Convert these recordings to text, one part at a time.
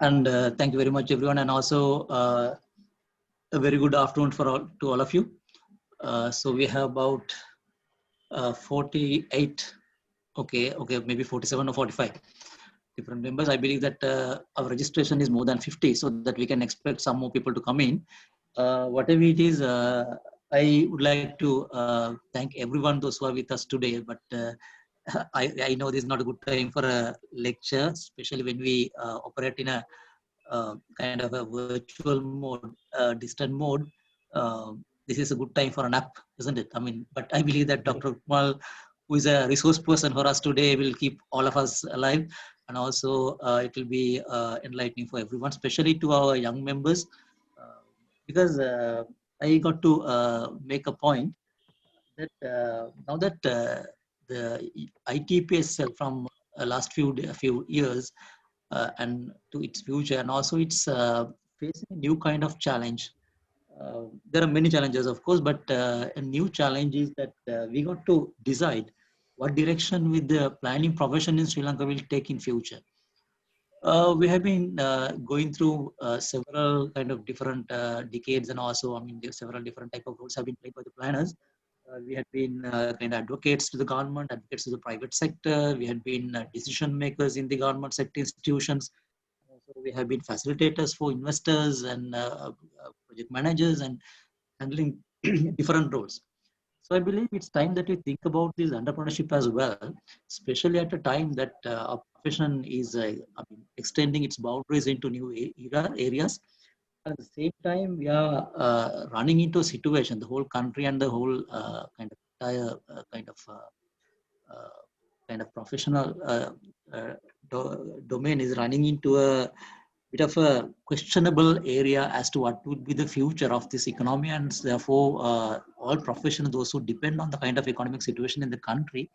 And thank you very much, everyone. And also a very good afternoon to all of you. So we have about 48, okay, maybe 47 or 45 different members. I believe that our registration is more than 50, so that we can expect some more people to come in. Whatever it is, I would like to thank everyone, those who are with us today. But I know this is not a good time for a lecture, especially when we operate in a kind of a virtual mode, distant mode. This is a good time for an app, isn't it? I mean, but I believe that Dr. Rukmal, who is a resource person for us today, will keep all of us alive. And also, it will be enlightening for everyone, especially to our young members, because I got to make a point that now that the ITPSL from last few years and to its future, and also it's facing a new kind of challenge. There are many challenges, of course, but a new challenge is that we got to decide what direction with the planning profession in Sri Lanka will take in future. We have been going through several kind of different decades, and also, I mean, there several different type of roles have been played by the planners. We had been kind of advocates to the government, advocates to the private sector. We had been decision makers in the government sector institutions. So we have been facilitators for investors and project managers and handling different roles. So I believe it's time that we think about this entrepreneurship as well, especially at a time that our profession is I mean, extending its boundaries into new areas. At the same time, we are running into a situation, the whole country and the whole kind of entire uh, kind of professional domain is running into a bit of a questionable area as to what would be the future of this economy, and therefore all professionals, those who depend on the kind of economic situation in the country,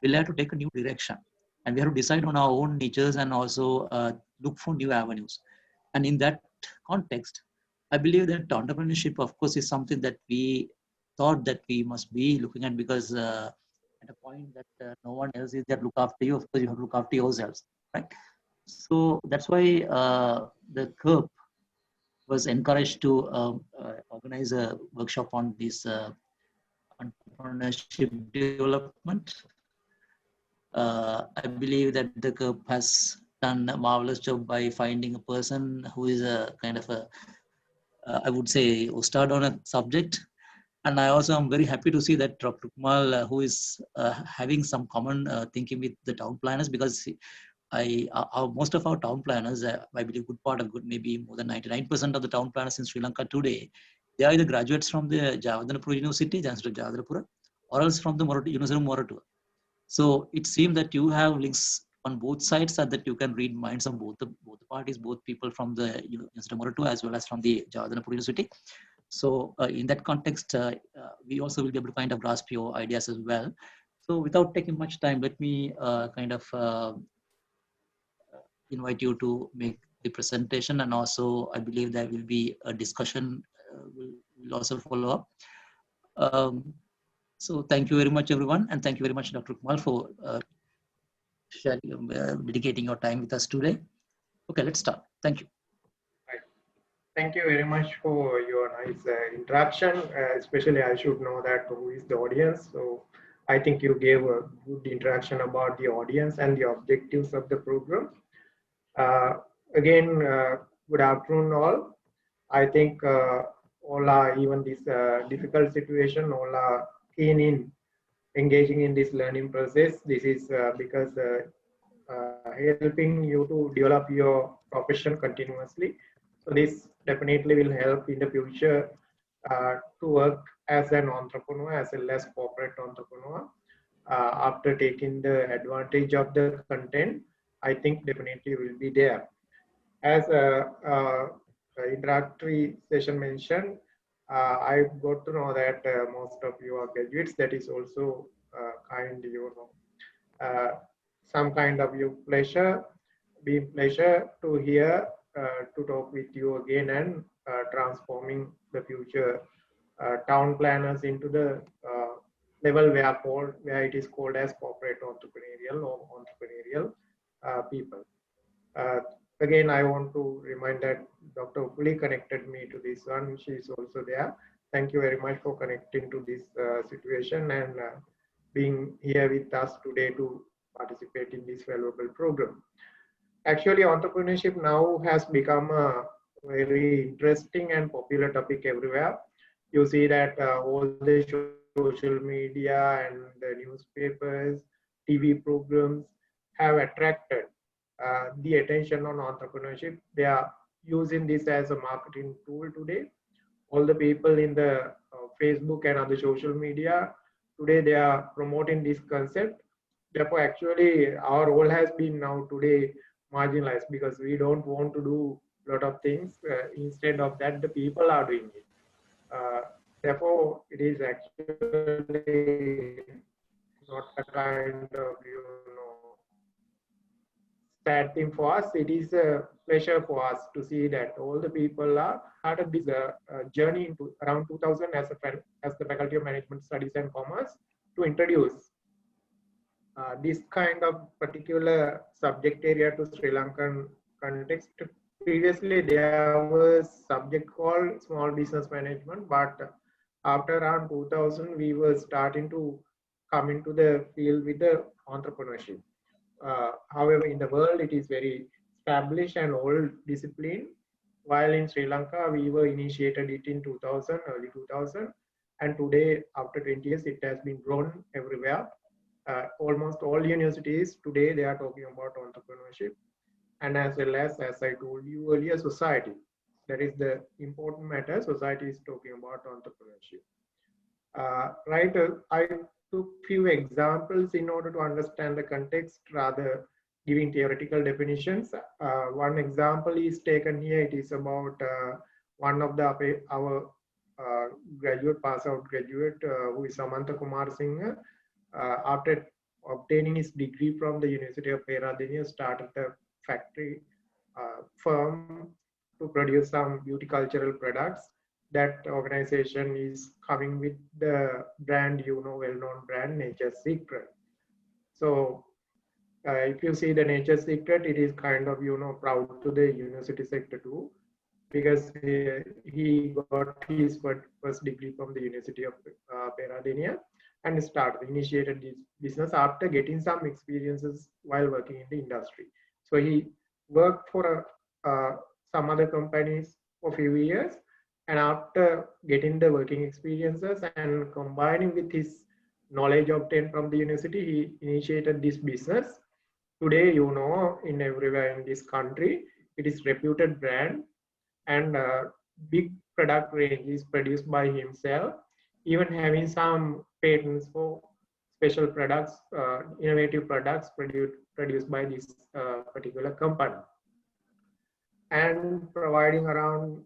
will have to take a new direction, and we have to decide on our own niches and also look for new avenues. And in that context, I believe that entrepreneurship, of course, is something that we thought that we must be looking at, because at a point that no one else is there to look after you, of course, you have to look after yourselves, right? So that's why the CURP was encouraged to organize a workshop on this entrepreneurship development. I believe that the CURP has done a marvelous job by finding a person who is a kind of a, I would say, ustad on a subject. And I also am very happy to see that Dr. Rukmal, who is having some common thinking with the town planners, because most of our town planners, I believe good part of good, maybe more than 99% of the town planners in Sri Lanka today, they are either graduates from the Jayewardenepura University, Jayewardenepura, or else from the University of Moratuwa. So it seems that you have links on both sides, so that you can read minds of both the parties, both people from the University of Moratuwa as well as from the Jayewardenepura University. So in that context, we also will be able to kind of grasp your ideas as well. So without taking much time, let me kind of invite you to make the presentation, and also I believe there will be a discussion will also follow up. So thank you very much, everyone, and thank you very much, Dr. Kumal, for dedicating your time with us today. Okay, let's start. Thank you. Right. Thank you very much for your nice introduction. Especially, I should know that who is the audience. So I think you gave a good introduction about the audience and the objectives of the program. Again, good afternoon all. I think all are, even this difficult situation, all are keen in engaging in this learning process. This is because helping you to develop your profession continuously. So this definitely will help in the future to work as an entrepreneur, as well as corporate entrepreneur. After taking the advantage of the content, I think definitely will be there. As introductory session mentioned, I got to know that most of you are graduates. That is also kind, some kind of your pleasure, being pleasure to hear, to talk with you again, and transforming the future town planners into the level where it is called as corporate entrepreneurial or entrepreneurial people. Uh, again, I want to remind that Dr. Upuli connected me to this one. She is also there. Thank you very much for connecting to this situation and being here with us today to participate in this valuable program. Actually, entrepreneurship now has become a very interesting and popular topic everywhere. You see that all the social media and the newspapers, TV programs have attracted the attention on entrepreneurship. They are using this as a marketing tool today. All the people in the Facebook and other social media today, they are promoting this concept. Therefore, actually, our role has been now today marginalized because we don't want to do a lot of things. Instead of that, the people are doing it. Therefore, it is actually not a kind of sad thing for us. It is a pleasure for us to see that all the people are started this journey into around 2000 as the Faculty of Management Studies and Commerce to introduce this kind of particular subject area to Sri Lankan context. Previously, there was subject called small business management, but after around 2000, we were starting to come into the field with the entrepreneurship. However, in the world, it is very established and old discipline. While in Sri Lanka, we were initiated it in 2000, early 2000, and today, after 20 years, it has been grown everywhere. Almost all universities today, they are talking about entrepreneurship, and as well as I told you earlier, society. That is the important matter. Society is talking about entrepreneurship. Right, I took few examples in order to understand the context rather giving theoretical definitions. One example is taken here. It is about one of our pass out graduate who is Samantha Weerasinghe. After obtaining his degree from the University of Peradeniya, started a factory firm to produce some beauty cultural products. That organization is coming with the brand, well-known brand Nature's Secret. So if you see the Nature's Secret, it is kind of, proud to the university sector too, because he got his first degree from the University of Peradeniya and initiated this business after getting some experiences while working in the industry. So he worked for some other companies for a few years, and after getting the working experiences and combining with his knowledge obtained from the university, he initiated this business. Today, in everywhere in this country, it is reputed brand, and big product range is produced by himself, even having some patents for special products, innovative products produced by this particular company, and providing around,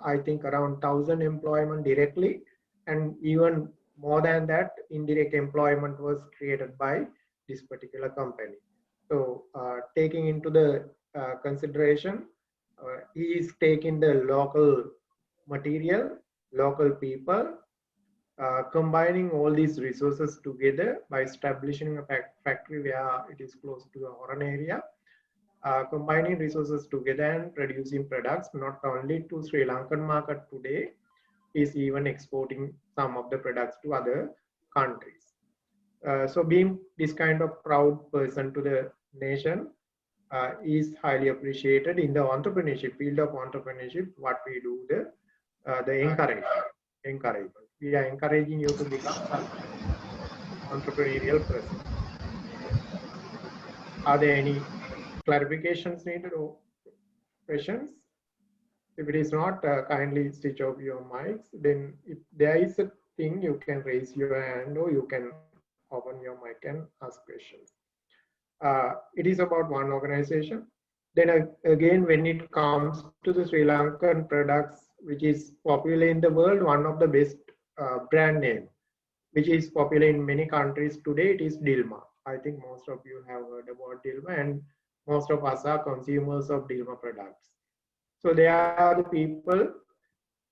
I think around 1,000 employment directly, and even more than that, indirect employment was created by this particular company. So taking into the consideration, he is taking the local material, local people, combining all these resources together by establishing a factory where it is close to the Horan area, combining resources together and producing products not only to Sri Lankan market today, is even exporting some of the products to other countries. So being this kind of proud person to the nation is highly appreciated in the entrepreneurship field of entrepreneurship. What we do, the encouragement. We are encouraging you to become an entrepreneurial person. Are there any clarifications needed or questions? If it is not, kindly switch off your mics. Then if there is a thing, you can raise your hand or you can open your mic and ask questions. It is about one organization. Then again, when it comes to the Sri Lankan products, which is popular in the world, one of the best brand name, which is popular in many countries today, it is Dilma. I think most of you have heard about Dilma, and most of us are consumers of Dilma products. So they are the people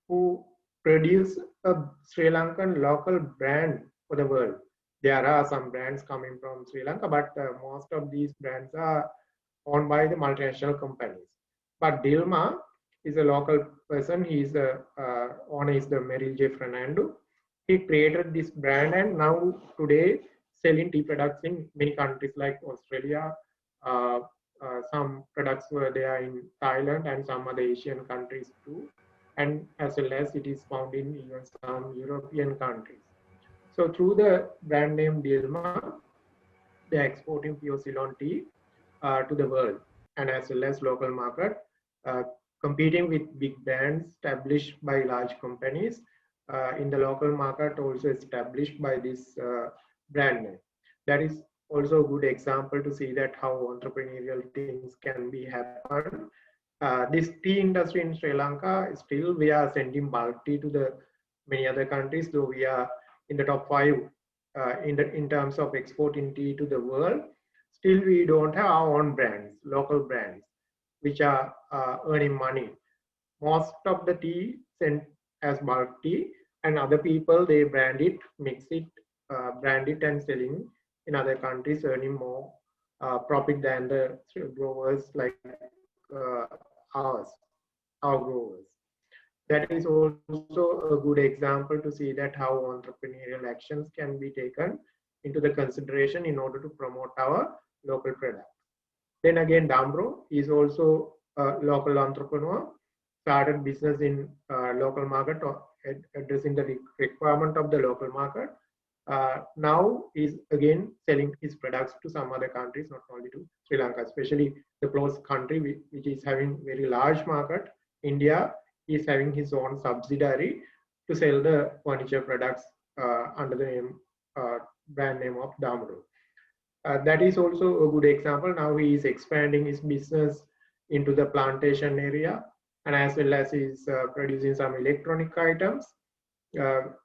who produce a Sri Lankan local brand for the world. There are some brands coming from Sri Lanka, but most of these brands are owned by the multinational companies. But Dilma is a local person. He's the owner is the Meryl J. Fernando. He created this brand and now today selling tea products in many countries like Australia. Uh, some products were there in Thailand and some other Asian countries too. And as well as it is found in even some European countries. So through the brand name Dilma, they are exporting pure Ceylon tea to the world and as well as local market, uh, competing with big brands established by large companies in the local market, also established by this brand name. That is also a good example to see that how entrepreneurial things can be happen. This tea industry in Sri Lanka, still we are sending bulk tea to the many other countries, though we are in the top 5 in terms of exporting tea to the world. Still we don't have our own brands, local brands, which are earning money. Most of the tea sent as bulk tea, and other people they brand it, mix it, brand it, and selling in other countries, earning more profit than the growers like uh, ours, our growers. That is also a good example to see that how entrepreneurial actions can be taken into the consideration in order to promote our local product. Then again, Damro is also a local entrepreneur, started business in local market or addressing the requirement of the local market. Now is again selling his products to some other countries, not only to Sri Lanka, especially the close country which is having very large market. India is having his own subsidiary to sell the furniture products under the name, brand name of Damro. That is also a good example. Now he is expanding his business into the plantation area and as well as he's producing some electronic items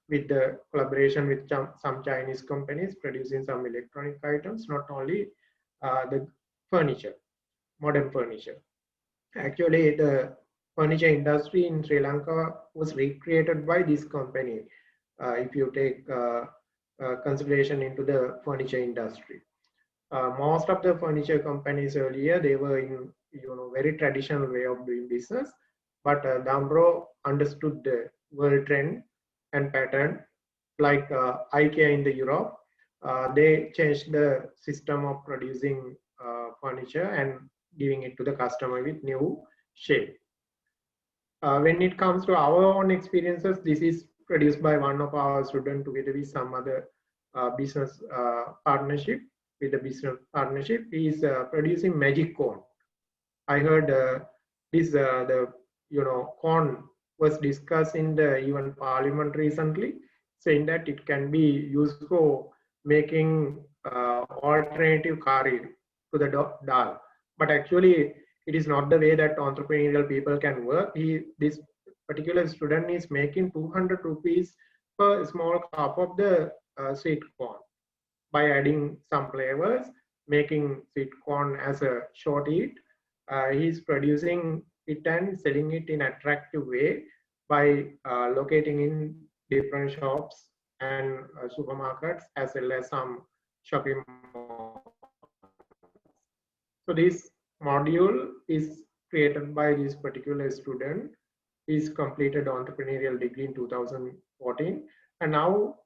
with the collaboration with some Chinese companies producing some electronic items, not only the furniture, modern furniture. Actually, the furniture industry in Sri Lanka was recreated by this company. If you take consideration into the furniture industry, most of the furniture companies earlier they were in very traditional way of doing business, but Damro understood the world trend and pattern like IKEA in the Europe. They changed the system of producing furniture and giving it to the customer with new shape. When it comes to our own experiences, this is produced by one of our students together with some other business partnership. With the business partnership, he is producing magic corn. I heard this the corn was discussed in the even parliament recently, saying that it can be used for making alternative curry to the dal. But actually, it is not the way that entrepreneurial people can work. This particular student is making 200 rupees per small cup of the sweet corn by adding some flavors, making sweet corn as a short eat. He's producing it and selling it in attractive way by locating in different shops and supermarkets as well as some shopping malls. So this module is created by this particular student. He's completed entrepreneurial degree in 2014 and now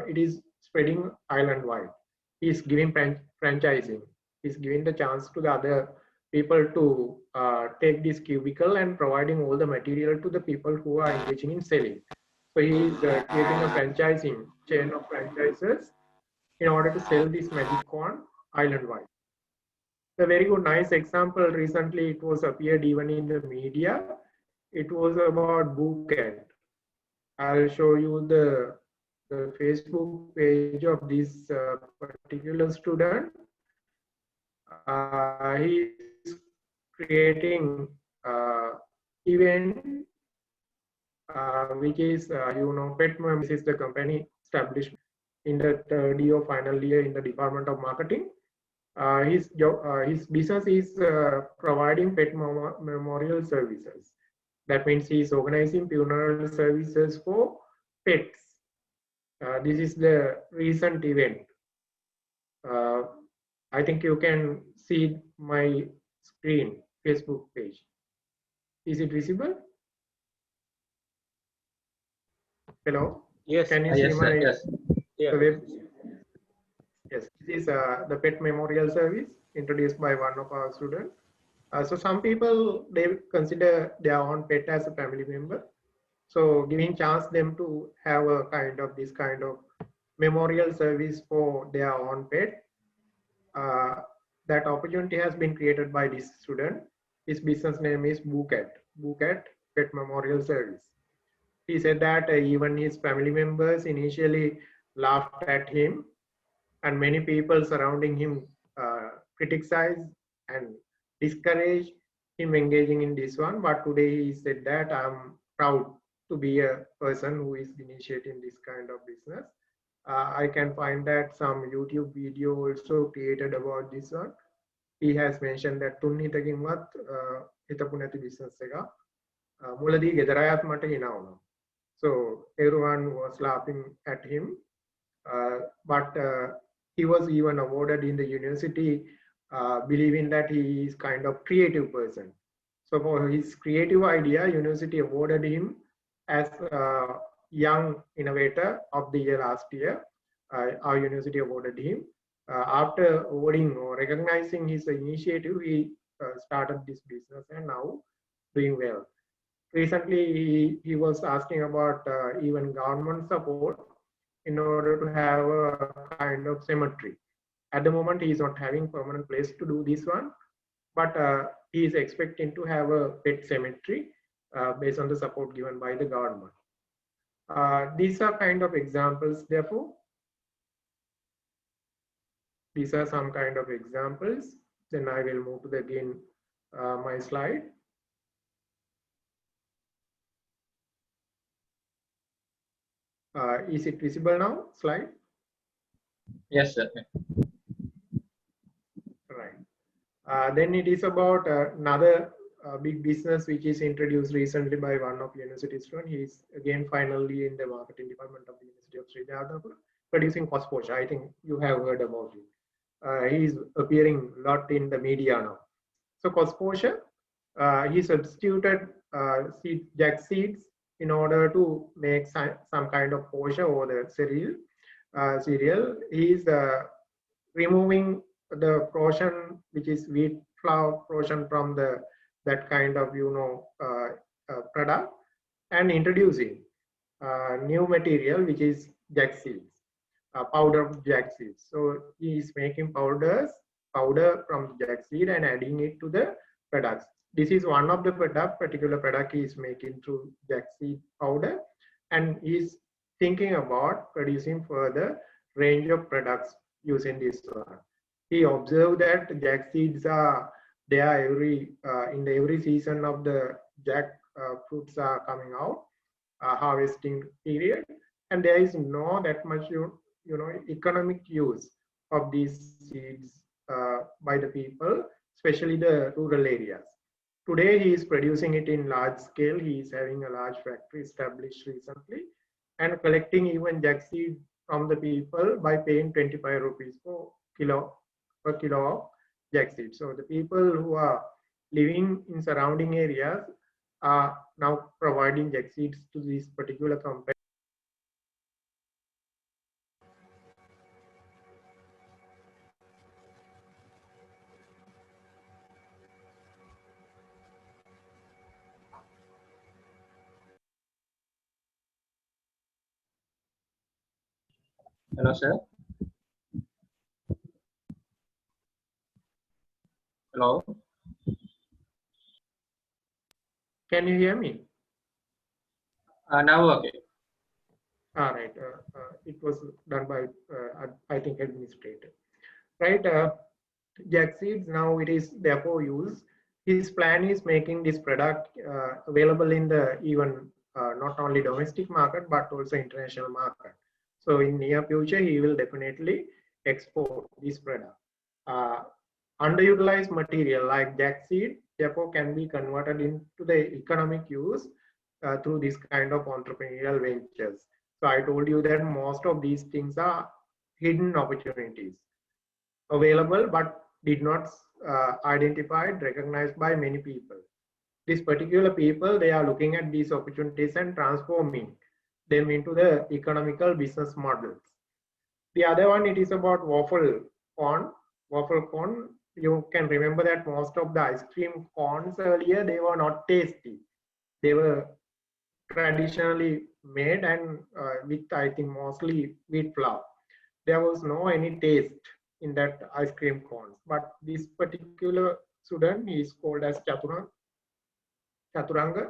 it is spreading island-wide. He's giving franchising. He's giving the chance to the other people to take this cubicle and providing all the material to the people who are engaging in selling. So he is creating a franchising chain of franchises in order to sell this magic corn island-wide. A very good, nice example. Recently, it was appeared even in the media. It was about Booket. I'll show you the Facebook page of this particular student. He's creating event which is pet mom. This is the company established in the third year, final year in the Department of Marketing. His business is providing pet memorial services. That means he is organizing funeral services for pets. This is the recent event. I think you can see my screen, Facebook page. Is it visible? Hello? Yes. Can you see Yes, my sir. Yes. Yeah. the web? Yes, this is the pet memorial service introduced by one of our students. So some people, they consider their own pet as a family member. So giving chance them to have a kind of this kind of memorial service for their own pet. That opportunity has been created by this student. His business name is Boocat Pet Memorial Service. He said that even his family members initially laughed at him, and many people surrounding him criticized and discouraged him engaging in this one. But today he said that I'm proud to be a person who is initiating this kind of business. I can find that some YouTube video also created about this one. He has mentioned that තුන්හිතකින්වත් හිතපු නැති business එක මුලදී ගෙදර අයත් මට hina වුණා. So everyone was laughing at him, but he was even awarded in the university, believing that he is kind of creative person. So for his creative idea, university awarded him as young innovator of the year last year. Our university awarded him. After awarding or recognizing his initiative, he started this business and now doing well. Recently, he was asking about even government support in order to have a kind of cemetery. At the moment, he is not having permanent place to do this one, but he is expecting to have a pet cemetery based on the support given by the government. These are kind of examples, therefore. These are some kind of examples. Then I will move to the again my slide. Is it visible now? Slide. Yes, sir. Right. Then it is about another big business which is introduced recently by one of university students. He is again finally in the marketing department of the University of Jayewardenepura, producing Cosposha. I think you have heard about it. He is appearing a lot in the media now. So Cosposha, he substituted jack seeds in order to make some kind of posha or the cereal. He is removing the portion which is wheat flour portion from that kind of product, and introducing new material which is jack seeds, powder of jack seeds. So he is making powder from jack seed and adding it to the products. This is one of the particular product he is making through jack seed powder, and he is thinking about producing further range of products using this one. He observed that jack seeds are there in every season of the jack fruits are coming out, harvesting period, and there is no that much economic use of these seeds by the people, especially the rural areas. Today he is producing it in large scale. He is having a large factory established recently and collecting even jack seed from the people by paying 25 rupees per kilo of jack seed. So the people who are living in surrounding areas are now providing jack seeds to this particular company. Hello, sir. Hello. Can you hear me? Now, okay. All right. It was done by, I think, administrator. Right. Jack seeds, now it is therefore used. His plan is making this product available in the even not only domestic market, but also international market. So in near future, he will definitely export this product. Underutilized material like jack seed, therefore, can be converted into the economic use through this kind of entrepreneurial ventures. So I told you that most of these things are hidden opportunities available, but did not identified, recognized by many people. These particular people, they are looking at these opportunities and transforming them into the economical business models. The other one, it is about waffle cone. Waffle cone, you can remember that most of the ice cream cones earlier, they were not tasty. They were traditionally made and with, I think, mostly wheat flour. There was no any taste in that ice cream cones. But this particular student, he is called as Chaturanga.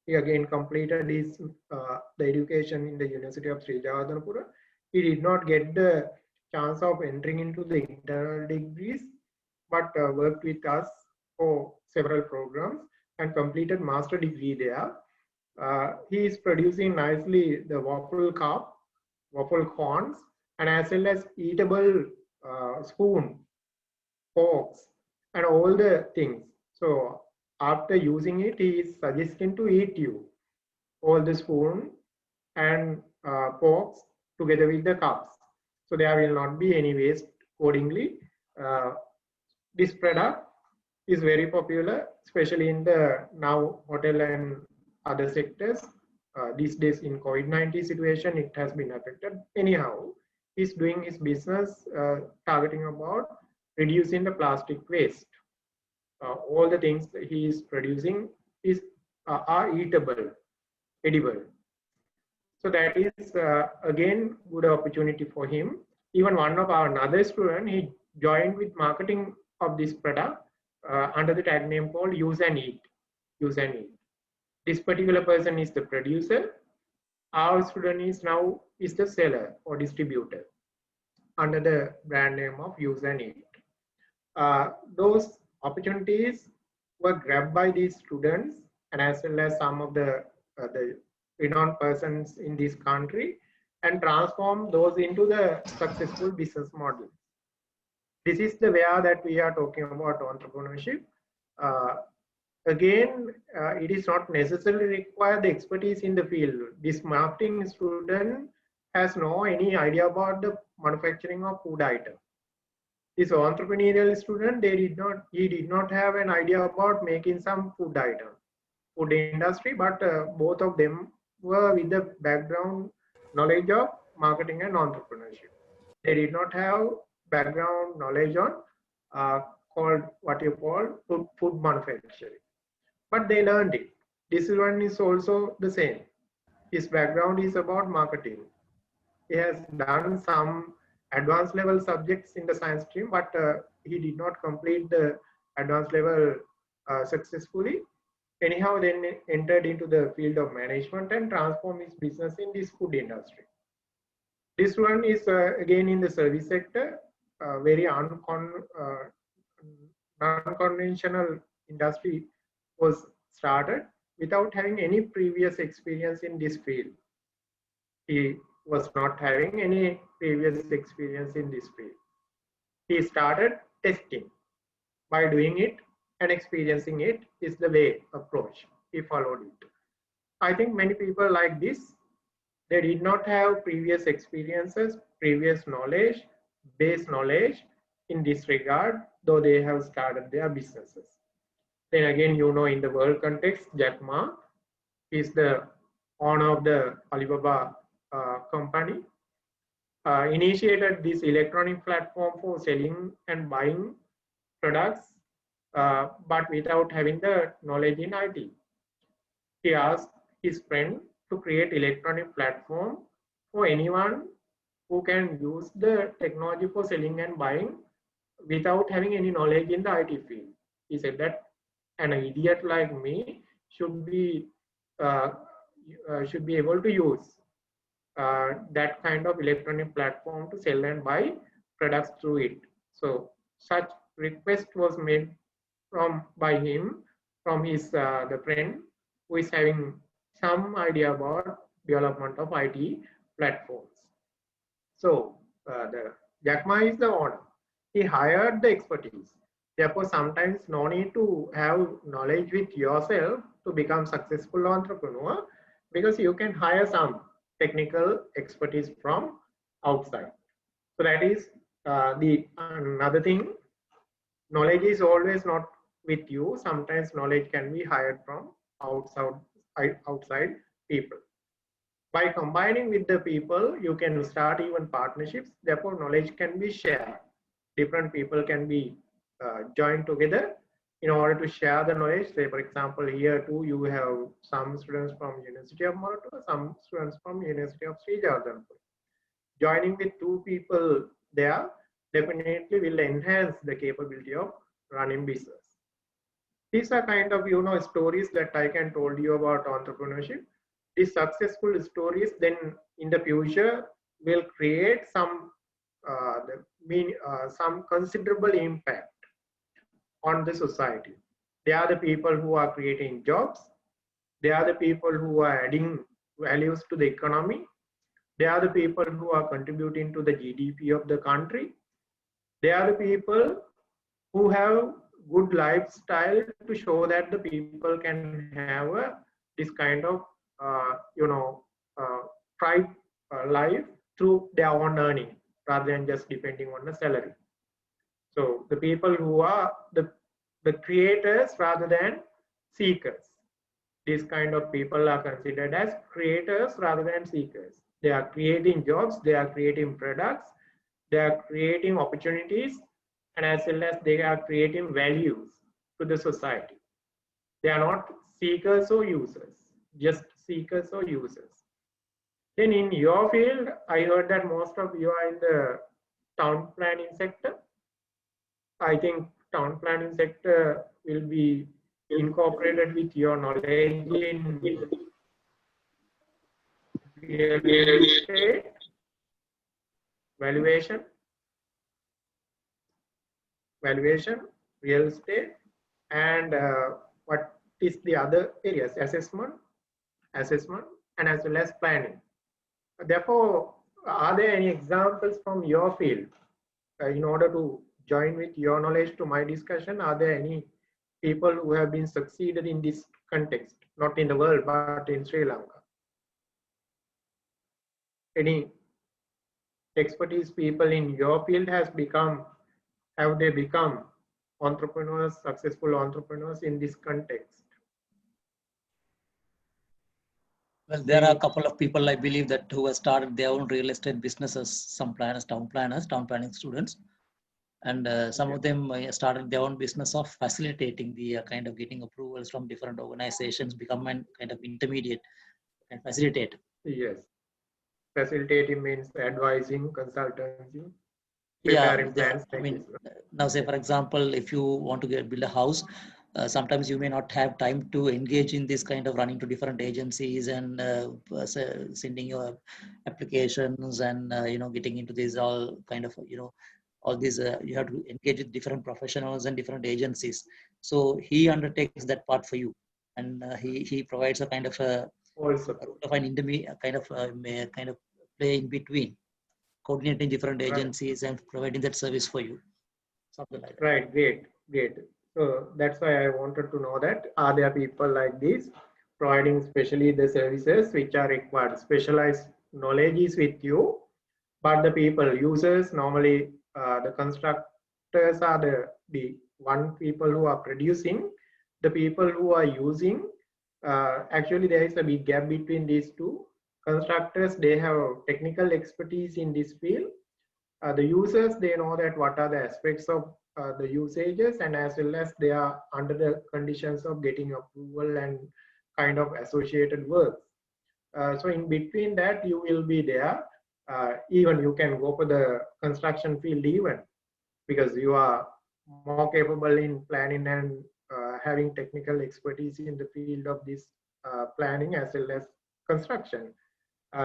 He again completed his the education in the University of Sri Jayewardenepura. He did not get the chance of entering into the internal degrees, but worked with us for several programs and completed master degree there. He is producing nicely the waffle cup, waffle cones, and as well as eatable spoon, forks, and all the things. So after using it, he is suggesting to eat you all the spoon and forks together with the cups. So there will not be any waste accordingly. Uh, this product is very popular, especially in the now hotel and other sectors. These days in COVID-19 situation, it has been affected. Anyhow, he's doing his business targeting about reducing the plastic waste. All the things that he is producing is are eatable, edible. So that is again good opportunity for him. Even one of our another student, he joined with marketing of this product under the tag name called Use and Eat. Use and Eat. This particular person is the producer. Our student is now is the seller or distributor under the brand name of Use and Eat. Those opportunities were grabbed by these students and as well as some of the renowned persons in this country and transform those into the successful business model. This is the way that we are talking about entrepreneurship. Uh, Again, it is not necessarily require the expertise in the field. This marketing student has no any idea about the manufacturing of food items. This entrepreneurial student, he did not have an idea about making some food item, food industry, but both of them were with the background knowledge of marketing and entrepreneurship. They did not have background knowledge on called what you call food manufacturing, but they learned it. This one is also the same. His background is about marketing. He has done some advanced level subjects in the science stream, but he did not complete the advanced level successfully. Anyhow, then entered into the field of management and transformed his business in this food industry. This one is again in the service sector, very non-conventional industry was started without having any previous experience in this field. He was not having any previous experience in this field. He started testing. By doing it and experiencing it is the way approach. He followed it. I think many people like this, they did not have previous experiences, previous knowledge, base knowledge in this regard, though they have started their businesses. Then again, you know, in the world context, Jack Ma is the owner of the Alibaba company, initiated this electronic platform for selling and buying products, but without having the knowledge in IT. He asked his friend to create electronic platform for anyone who can use the technology for selling and buying without having any knowledge in the IT field. He said that an idiot like me should be able to use that kind of electronic platform to sell and buy products through it. So such request was made by him from his the friend who is having some idea about development of IT platforms. So the Jack Ma is the owner. He hired the expertise. Therefore, sometimes no need to have knowledge with yourself to become successful entrepreneur, because you can hire some technical expertise from outside. So that is the another thing. Knowledge is always not with you, sometimes knowledge can be hired from outside people. By combining with the people, you can start even partnerships. Therefore, knowledge can be shared. Different people can be joined together in order to share the knowledge. Say, for example, here too, you have some students from University of Malta, some students from University of Sri Jayewardenepura. Joining with two people there definitely will enhance the capability of running business. These are kind of stories that I can told you about entrepreneurship. These successful stories then in the future will create some some considerable impact on the society. They are the people who are creating jobs. They are the people who are adding values to the economy. They are the people who are contributing to the GDP of the country. They are the people who have good lifestyle to show that the people can have this kind of pride life through their own earning rather than just depending on the salary. So the people who are the creators rather than seekers. These kind of people are considered as creators rather than seekers. They are creating jobs, they are creating products, they are creating opportunities, and as well as they are creating values to the society. They are not seekers or users, just seekers or users. Then in your field, I heard that most of you are in the town planning sector. I think town planning sector will be incorporated with your knowledge in real estate, valuation, real estate, and what is the other areas? Assessment, and as well as planning. Therefore, are there any examples from your field in order to join with your knowledge to my discussion? Are there any people who have been succeeded in this context, not in the world, but in Sri Lanka? Any expertise people in your field have they become entrepreneurs, successful entrepreneurs in this context? Well, there are a couple of people, I believe, that who have started their own real estate businesses, some planners, town planning students. And some of them started their own business of facilitating the kind of getting approvals from different organizations, become a kind of intermediate and facilitate. Yes. Facilitating means advising, consultancy, Yeah, preparing plans. I mean, now say, for example, if you want to build a house, sometimes you may not have time to engage in this kind of running to different agencies and sending your applications and, getting into this all kind of, all these, you have to engage with different professionals and different agencies. So he undertakes that part for you. And he provides a kind of a an intermediate kind of play in between, coordinating different agencies and providing that service for you. Something like that. Right, great. So that's why I wanted to know that are there people like this providing especially the services which are required. Specialized knowledge is with you, but the people, users, normally the constructors are the one people who are producing, the people who are using. Actually, there is a big gap between these two. Constructors, they have technical expertise in this field. The users, they know that what are the aspects of the usages, and as well as they are under the conditions of getting approval and kind of associated works. So in between that, you will be there. Even you can go for the construction field even, because you are more capable in planning and having technical expertise in the field of this planning as well as construction.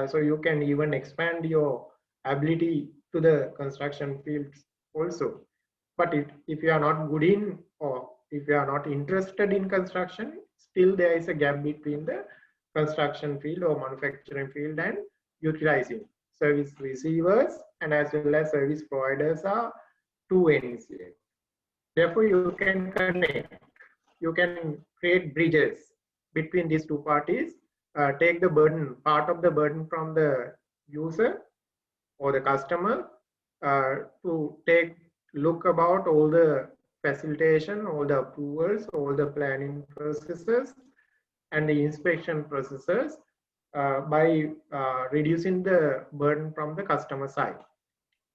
So you can even expand your ability to the construction fields also. But if you are not good in, or if you are not interested in construction, still there is a gap between the construction field or manufacturing field and utilizing. Service receivers and as well as service providers are two ends here. Therefore, you can connect, you can create bridges between these two parties, take the burden, part of the burden from the user or the customer to look about all the facilitation, all the approvals, all the planning processes, and the inspection processes by reducing the burden from the customer side.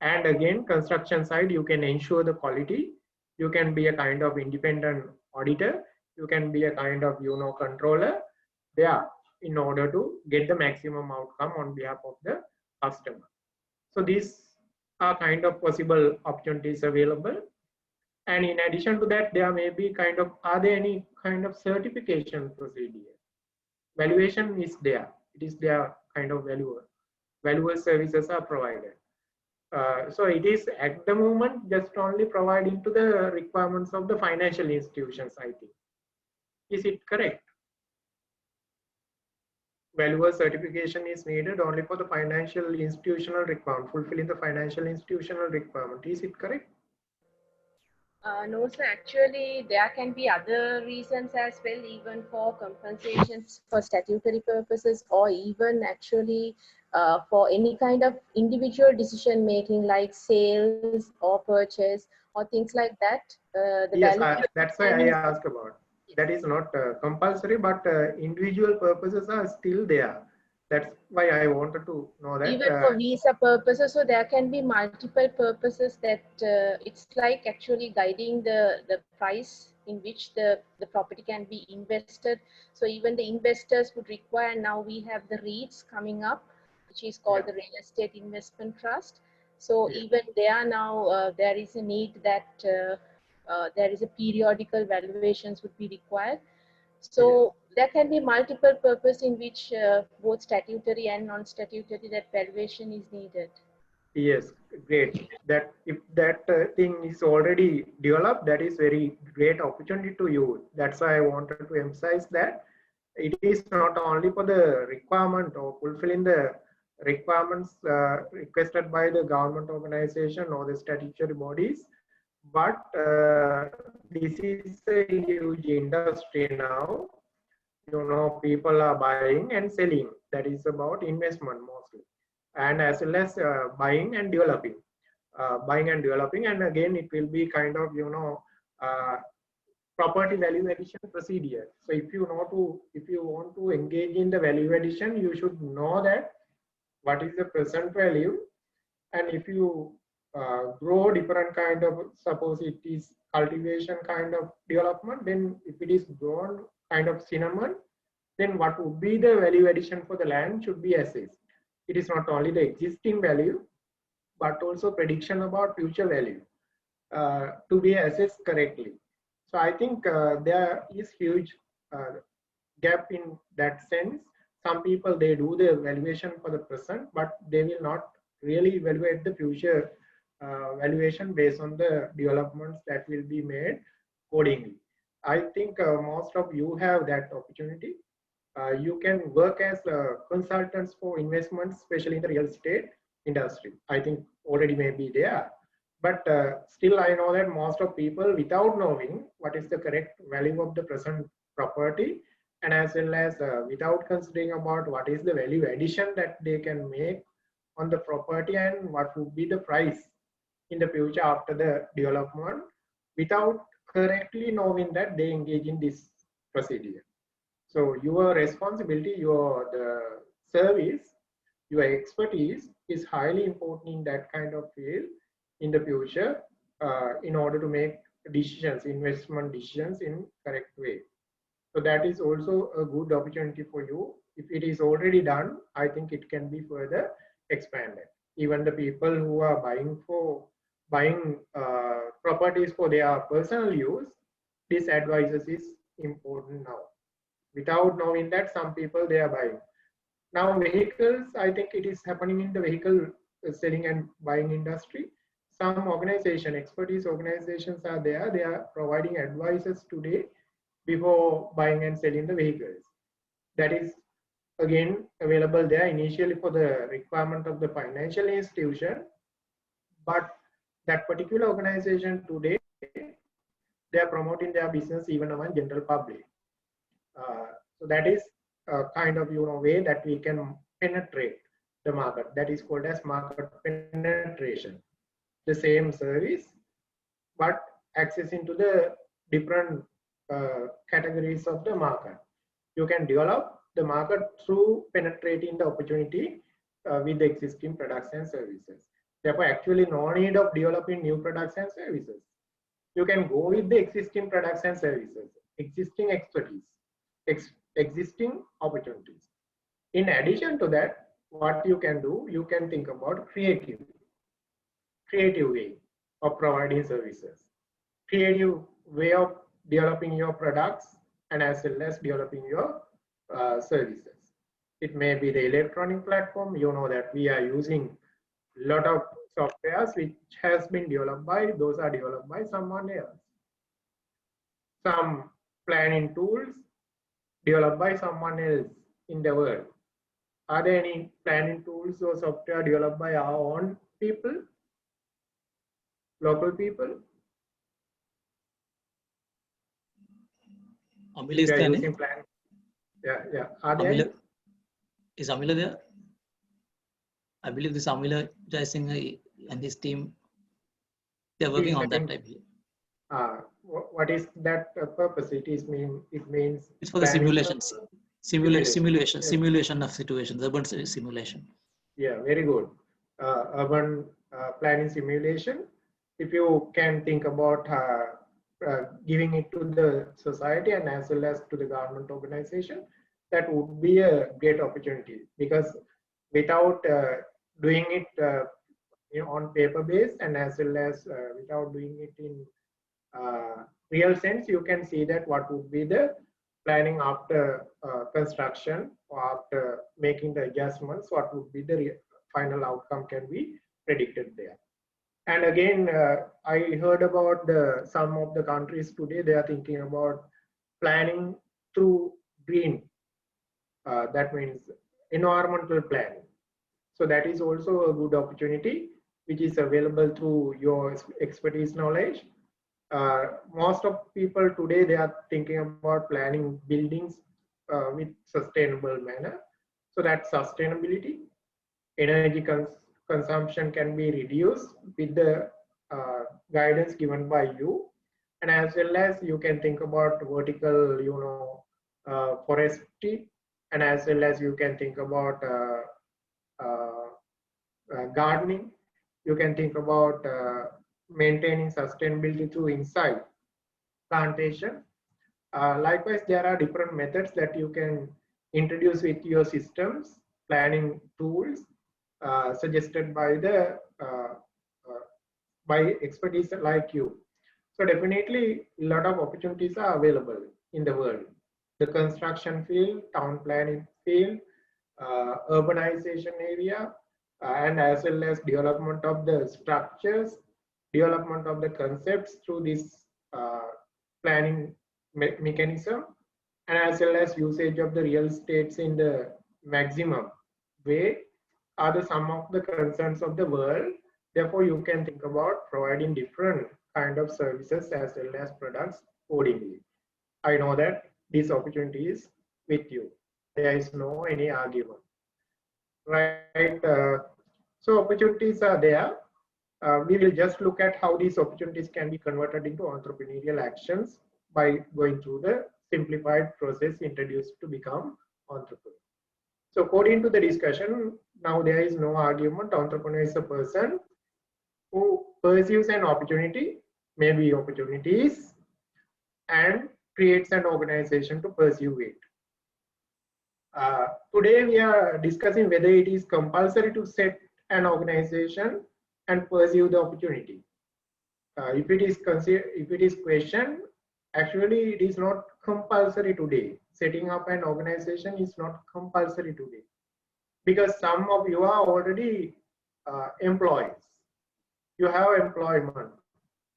And again, construction side, you can ensure the quality. You can be a kind of independent auditor. You can be a kind of, controller there in order to get the maximum outcome on behalf of the customer. So these are kind of possible opportunities available. And in addition to that, there may be kind of, are there any kind of certification procedure? Valuation is there. It is their kind of valuer. Valuer services are provided. So it is at the moment just only providing to the requirements of the financial institutions, I think. Is it correct? Valuer certification is needed only for the financial institutional requirement, fulfilling the financial institutional requirement. Is it correct? No, sir. Actually, there can be other reasons as well, even for compensations for statutory purposes, or even actually for any kind of individual decision making, like sales or purchase or things like that. Yes, that's why I asked about. That is not compulsory, but individual purposes are still there. That's why I wanted to know that. Even for visa purposes, so there can be multiple purposes that it's like actually guiding the price in which the property can be invested. So even the investors would require, now we have the REITs coming up, which is called the Real Estate Investment Trust. So even there now, there is a need that there is a periodical valuations would be required. So there can be multiple purpose in which both statutory and non-statutory that valuation is needed. Yes, great. That if that thing is already developed, that is very great opportunity to you. That's why I wanted to emphasize that it is not only for the requirement or fulfilling the requirements requested by the government organization or the statutory bodies, but this is a huge industry now. People are buying and selling. That is about investment mostly, and as well as buying and developing. And again, it will be kind of property value addition procedure. So if you want to engage in the value addition, you should know that what is the present value, and if you grow different kind of, suppose it is cultivation kind of development, then if it is grown kind of cinnamon, then what would be the value addition for the land should be assessed. It is not only the existing value, but also prediction about future value to be assessed correctly. So I think there is huge gap in that sense. Some people, they do the valuation for the present, but they will not really evaluate the future valuation based on the developments that will be made accordingly. I think most of you have that opportunity. You can work as consultants for investments, especially in the real estate industry. I think already may be there, but still I know that most of people, without knowing what is the correct value of the present property, and as well as without considering about what is the value addition that they can make on the property and what would be the price in the future after the development, without correctly knowing that, they engage in this procedure. So your responsibility, the service, your expertise is highly important in that kind of field in the future in order to make decisions, investment decisions in correct way. So that is also a good opportunity for you. If it is already done, I think it can be further expanded. Even the people who are buying properties for their personal use, this advice is important now. Without knowing that, some people, they are buying. Now vehicles, I think it is happening in the vehicle selling and buying industry. Some expertise organizations are there. They are providing advices today before buying and selling the vehicles. That is again available there initially for the requirement of the financial institution, but that particular organization today, they are promoting their business even among general public. So that is a kind of way that we can penetrate the market. That is called as market penetration. The same service, but access into the different categories of the market. You can develop the market through penetrating the opportunity with the existing products and services. Therefore, actually no need of developing new products and services. You can go with the existing products and services, existing expertise, existing opportunities. In addition to that, what you can do, you can think about creative way of providing services, creative way of developing your products and as well as developing your services. It may be the electronic platform. You know that we are using a lot of softwares which has been developed by, those are developed by someone else. Some planning tools developed by someone else in the world. Are there any planning tools or software developed by our own people, local people? Amila is there? Using plan. Yeah. Are there? Is Amila there? I believe this Amila Jayewardenepura and his team, they are working on that, I believe. What is that purpose? It means it's for the simulations. Simulation of situations, urban simulation. Yeah, very good. Urban planning simulation. If you can think about giving it to the society and as well as to the government organization, that would be a great opportunity, because without doing it on paper base and as well as without doing it in real sense, you can see that what would be the planning after construction or after making the adjustments, what would be the final outcome can be predicted there. And again, I heard about some of the countries today, they are thinking about planning through green. That means environmental planning. So that is also a good opportunity, which is available through your expertise knowledge. Most of people today, they are thinking about planning buildings with sustainable manner. So that sustainability, energy consumption can be reduced with the guidance given by you. And as well as you can think about vertical, forestry, and as well as you can think about gardening. You can think about maintaining sustainability through inside plantation. Likewise, there are different methods that you can introduce with your systems, planning tools suggested by the by expertise like you. So definitely a lot of opportunities are available in the world. The construction field, town planning field, urbanization area, and as well as development of the structures, development of the concepts through this planning mechanism, and as well as usage of the real estates in the maximum way are the some of the concerns of the world. Therefore, you can think about providing different kind of services as well as products accordingly. I know that this opportunity is with you. There is no any argument, right? So opportunities are there. We will just look at how these opportunities can be converted into entrepreneurial actions by going through the simplified process introduced to become entrepreneur. So according to the discussion, now there is no argument. Entrepreneur is a person who pursues an opportunity, maybe opportunities, and creates an organization to pursue it. Today we are discussing whether it is compulsory to set an organization and pursue the opportunity. If it is questioned, actually it is not compulsory today. Setting up an organization is not compulsory today, because some of you are already employees. You have employment.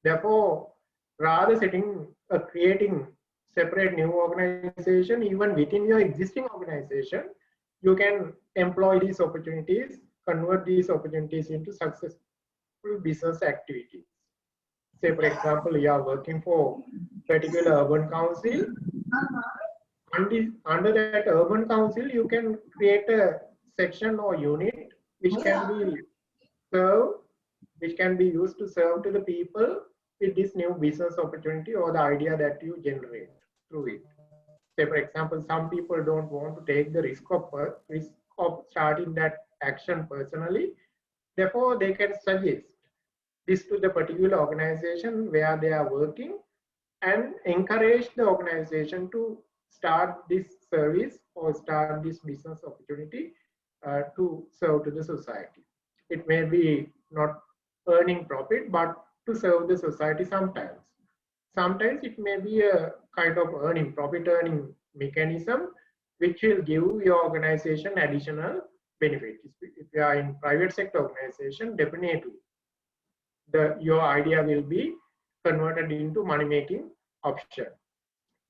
Therefore, rather creating separate new organization, even within your existing organization, you can employ these opportunities, convert these opportunities into successful business activities. Say, for example, you are working for particular urban council. Under that urban council, you can create a section or unit which can be served, which can be used to serve to the people with this new business opportunity or the idea that you generate through it. Say, for example, some people don't want to take the risk of starting that action personally. Therefore, they can suggest this to the particular organization where they are working and encourage the organization to start this service or start this business opportunity to serve to the society. It may be not earning profit, but to serve the society sometimes. Sometimes it may be a kind of profit earning mechanism, which will give your organization additional benefits. If you are in private sector organization, definitely your idea will be converted into money making option.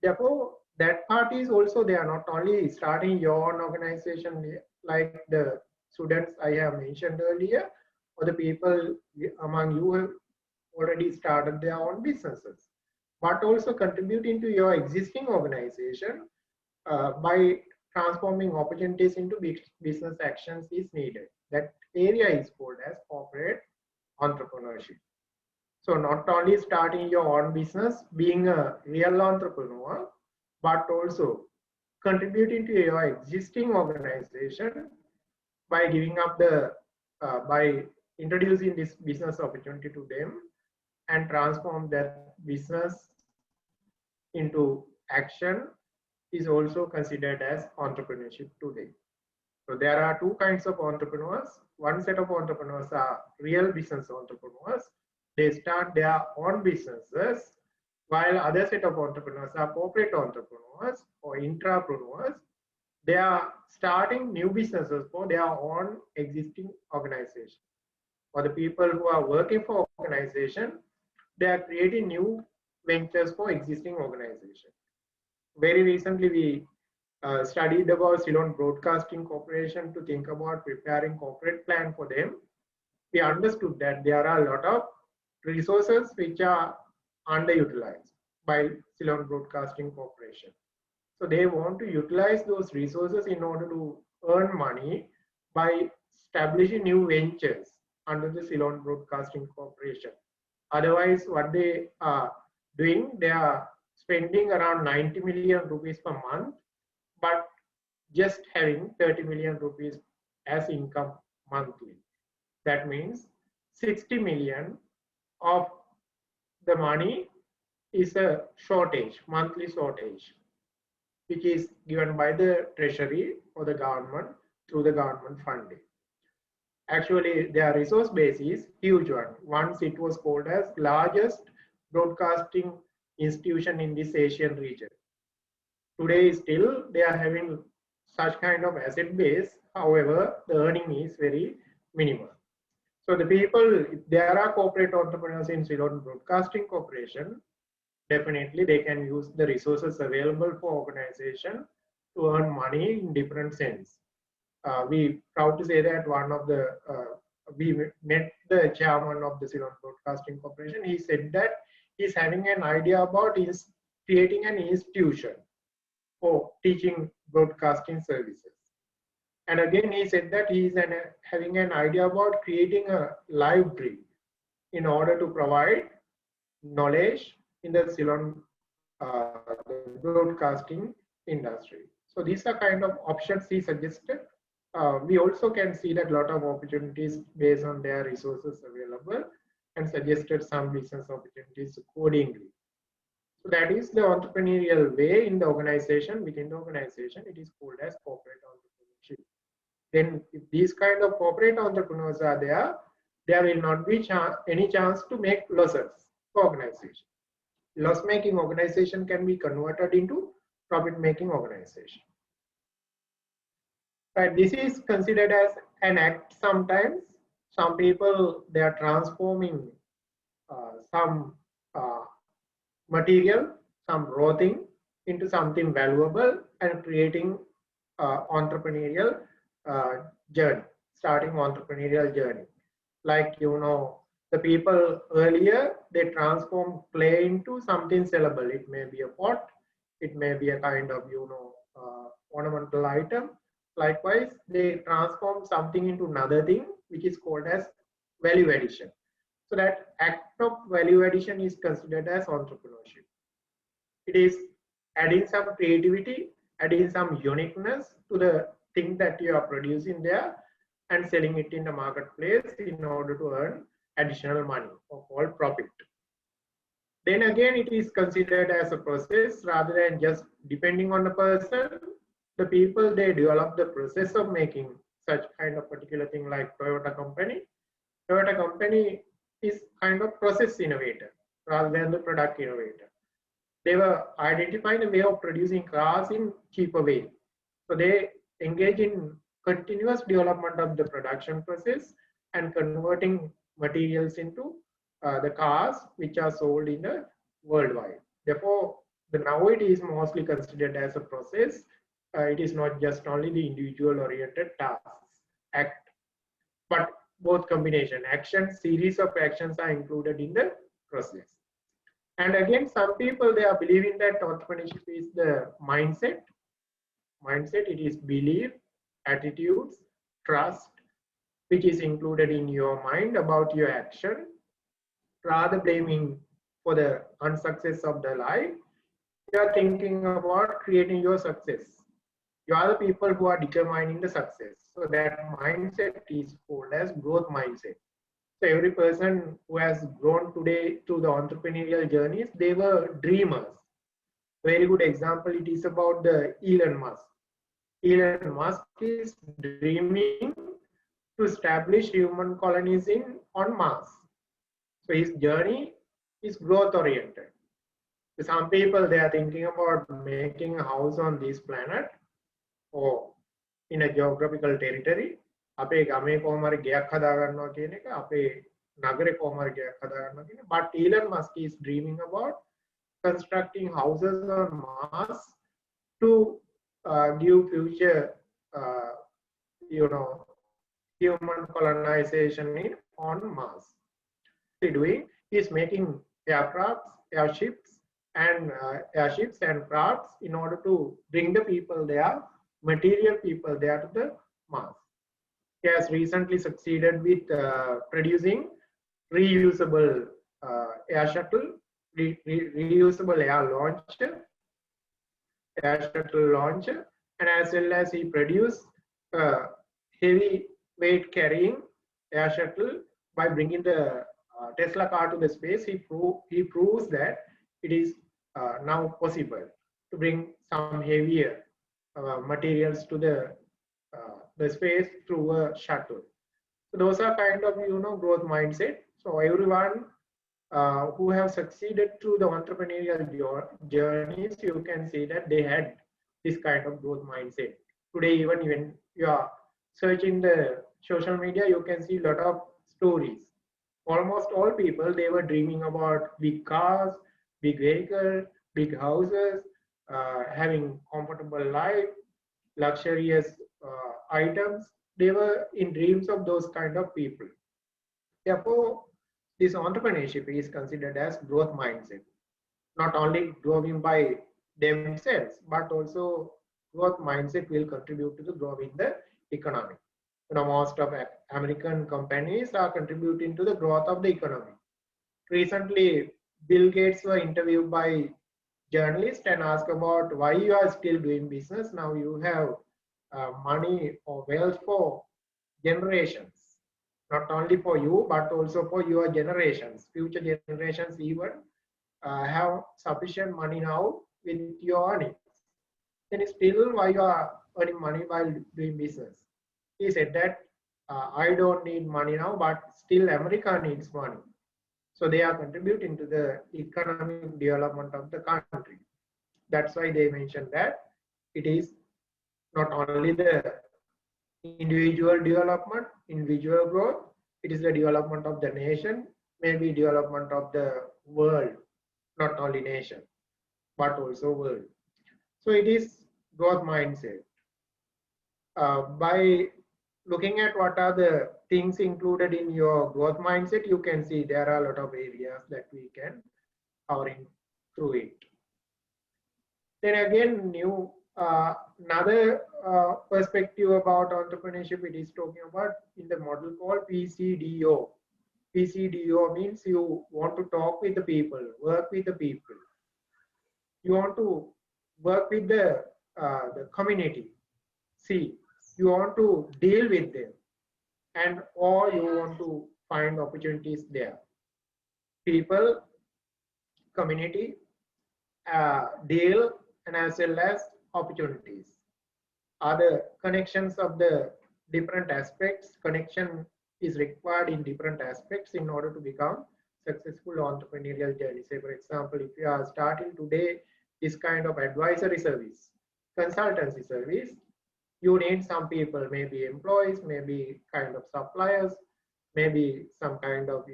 Therefore, that part is also they are not only starting your own organization like the students I have mentioned earlier, or the people among you have already started their own businesses, but also contributing to your existing organization by transforming opportunities into business actions is needed. That area is called as corporate entrepreneurship. So not only starting your own business, being a real entrepreneur, but also contributing to your existing organization by giving up by introducing this business opportunity to them and transform that business into action is also considered as entrepreneurship today. So there are two kinds of entrepreneurs. One set of entrepreneurs are real business entrepreneurs. They start their own businesses, while other set of entrepreneurs are corporate entrepreneurs or intrapreneurs. They are starting new businesses for their own existing organization. For the people who are working for organization, they are creating new ventures for existing organization. Very recently, we studied about Ceylon Broadcasting Corporation to think about preparing corporate plan for them. We understood that there are a lot of resources which are underutilized by Ceylon Broadcasting Corporation. So they want to utilize those resources in order to earn money by establishing new ventures under the Ceylon Broadcasting Corporation. Otherwise, what they are doing, they are spending around 90 million rupees per month, but just having 30 million rupees as income monthly. That means 60 million of the money is a shortage, monthly shortage, which is given by the treasury or the government through the government funding. Actually, their resource base is huge one. Once it was called as largest broadcasting institution in this Asian region. Today still they are having such kind of asset base. However, the earning is very minimal. So the people, if there are corporate entrepreneurs in Ceylon Broadcasting Corporation, definitely they can use the resources available for organization to earn money in different sense. We proud to say that we met the chairman of the Ceylon Broadcasting Corporation. He said that he's having an idea about creating an institution for teaching broadcasting services. And again, he said that he is having an idea about creating a library in order to provide knowledge in the Ceylon the broadcasting industry. So these are kind of options he suggested. We also can see that a lot of opportunities based on their resources available and suggested some business opportunities accordingly. So that is the entrepreneurial way in the organization. Within the organization, it is called as corporate entrepreneurship. Then if these kind of corporate entrepreneurs are there will not be any chance to make losses for organization. Loss-making organization can be converted into profit-making organization. Right, this is considered as an act sometimes. Some people, they are transforming some material, some raw thing into something valuable and creating entrepreneurial journey, starting entrepreneurial journey. Like, the people earlier, they transform clay into something sellable. It may be a pot, it may be a kind of, ornamental item. Likewise, they transform something into another thing, which is called as value addition. So that act of value addition is considered as entrepreneurship. It is adding some creativity, adding some uniqueness to the thing that you are producing there and selling it in the marketplace in order to earn additional money or called profit. Then again, it is considered as a process rather than just depending on the person. The people, they develop the process of making such kind of particular thing like Toyota company. Toyota company is kind of process innovator rather than the product innovator. They were identifying a way of producing cars in cheaper way. So they engage in continuous development of the production process and converting materials into the cars which are sold in the worldwide. Therefore, now it is mostly considered as a process. It is not just only the individual oriented tasks, act, but both combination, action, series of actions are included in the process. And again, some people, they are believing that entrepreneurship is the mindset. It is belief, attitudes, trust, which is included in your mind about your action. Rather blaming for the unsuccess of the life, you are thinking about creating your success. You are the people who are determining the success. So that mindset is called as growth mindset. So every person who has grown today to the entrepreneurial journeys, they were dreamers. Very good example, it is about the Elon Musk. Elon Musk is dreaming to establish human colonies on Mars. So his journey is growth oriented. So some people, they are thinking about making a house on this planet or in a geographical territory. අපේ ගමේ කොහොම හරි ගෙයක් හදා ගන්නවා කියන එක, අපේ නගරේ කොහොම හරි ගෙයක් හදා ගන්නවා කියන එක. But Elon Musk is dreaming about constructing houses on Mars to give future, human colonization on Mars. Doing is making aircrafts, airships and crafts in order to bring the people there, material people there to the Mars. He has recently succeeded with producing reusable air shuttle, reusable air shuttle launcher, and as well as he produced heavy weight carrying air shuttle by bringing the Tesla car to the space. He proves that it is now possible to bring some heavier materials to the space through a shuttle. So those are kind of growth mindset. So everyone who have succeeded through the entrepreneurial journeys, you can see that they had this kind of growth mindset. Today, even when you are searching the social media, you can see a lot of stories. Almost all people, they were dreaming about big cars, big vehicles, big houses, having comfortable life, luxurious items. They were in dreams of those kind of people. Therefore, this entrepreneurship is considered as growth mindset. Not only growing by themselves, but also growth mindset will contribute to the growth in the economy. Most of American companies are contributing to the growth of the economy. Recently, Bill Gates was interviewed by journalists and asked about why you are still doing business. Now you have money or wealth for generations. Not only for you, but also for your generations. Future generations even have sufficient money now with your earnings. Then still, why you are earning money while doing business? He said that I don't need money now, but still America needs money. So they are contributing to the economic development of the country. That's why they mentioned that it is not only the individual development, individual growth, it is the development of the nation, maybe development of the world, not only nation, but also world. So it is growth mindset. By looking at what are the things included in your growth mindset, you can see there are a lot of areas that we can cover through it. Then again, another perspective about entrepreneurship, it is talking about in the model called PCDO. PCDO means you want to talk with the people, work with the people. You want to work with the community. See, you want to deal with them, and or you want to find opportunities there. People, community, deal, and as well as opportunities are the connections of the different aspects. Connection is required in different aspects in order to become successful entrepreneurial journey. Say, for example, if you are starting today this kind of advisory service, consultancy service, you need some people, maybe employees, maybe kind of suppliers, maybe some kind of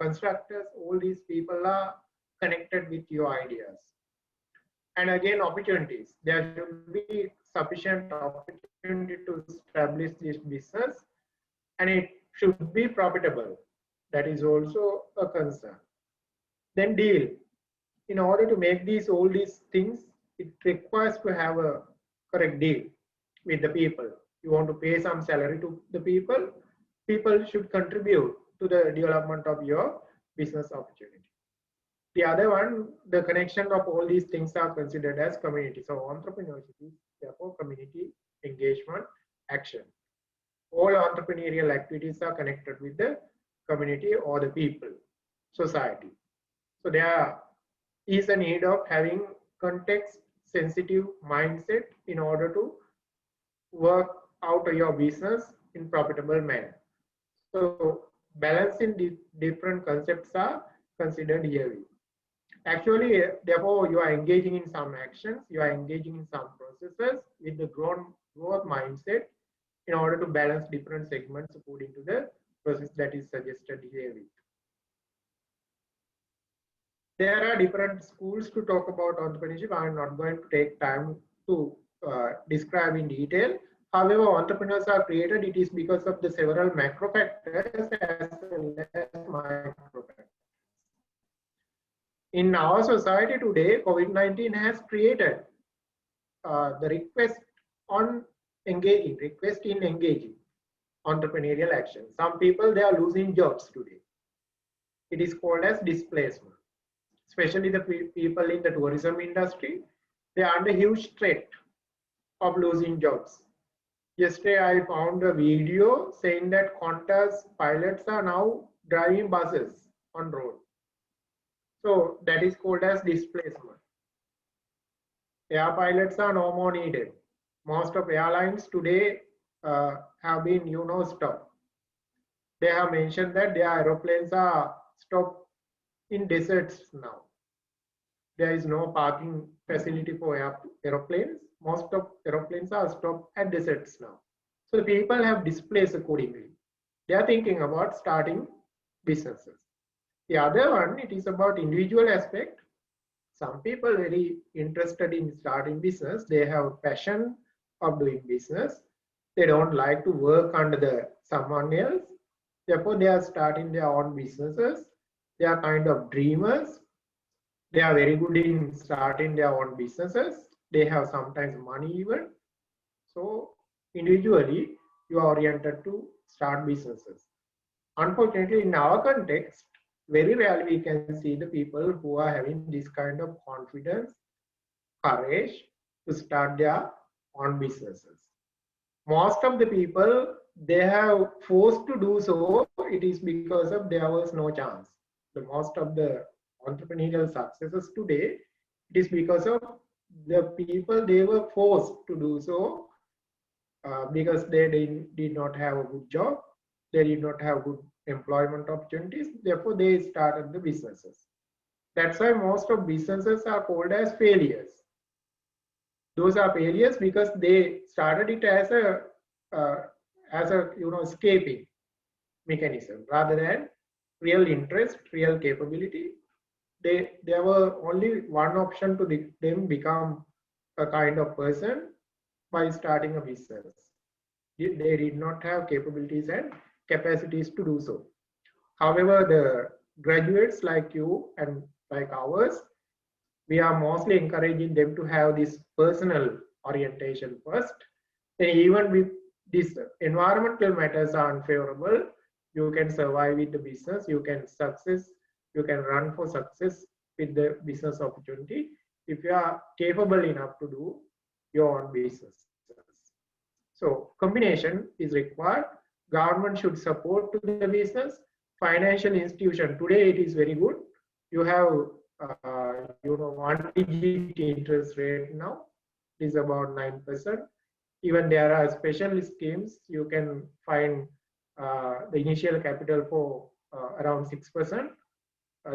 constructors. All these people are connected with your ideas. And again, opportunities. There should be sufficient opportunity to establish this business, and it should be profitable. That is also a concern. Then deal. In order to make all these things, it requires to have a correct deal with the people. You want to pay some salary to the people. People should contribute to the development of your business opportunity. The other one, the connection of all these things are considered as community. So entrepreneurship is therefore community engagement action. All entrepreneurial activities are connected with the community or the people, society. So there is a need of having context sensitive mindset in order to work out your business in profitable manner. So balancing the different concepts are considered here. Actually, therefore, you are engaging in some actions, you are engaging in some processes with the growth mindset in order to balance different segments according to the process that is suggested here. There are different schools to talk about entrepreneurship. I am not going to take time to describe in detail. However, entrepreneurs are created, it is because of the several macro factors as well as micro factors. In our society today, COVID-19 has created the request in engaging entrepreneurial action. Some people, they are losing jobs today. It is called as displacement. Especially the people in the tourism industry, they are under huge threat of losing jobs. Yesterday, I found a video saying that Qantas pilots are now driving buses on road. So that is called as displacement. Air pilots are no more needed. Most of airlines today have been, stopped. They have mentioned that their aeroplanes are stopped in deserts now. There is no parking facility for aeroplanes. Most of aeroplanes are stopped at deserts now. So the people have displaced accordingly. They are thinking about starting businesses. The other one, it is about individual aspect. Some people very interested in starting business. They have passion of doing business. They don't like to work under someone else. Therefore, they are starting their own businesses. They are kind of dreamers. They are very good in starting their own businesses. They have sometimes money even. So individually, you are oriented to start businesses. Unfortunately, in our context, very rarely we can see the people who are having this kind of confidence, courage to start their own businesses. Most of the people, they have forced to do so. It is because of there was no chance. The most of the entrepreneurial successes today, it is because of the people, they were forced to do so because they did not have a good job, they did not have good employment opportunities, therefore they started the businesses. That's why most of businesses are called as failures. Those are failures because they started it as a escaping mechanism rather than real interest, real capability. There were only one option to them become a kind of person by starting a business. They did not have capabilities and capacities to do so. However, the graduates like you and like ours, we are mostly encouraging them to have this personal orientation first. And even with these environmental matters are unfavorable, you can survive with the business, you can run for success with the business opportunity if you are capable enough to do your own businesses. So combination is required. Government should support to the business. Financial institution today it is very good. You have 1-digit interest rate now. It is about 9%. Even there are special schemes. You can find the initial capital for around 6%.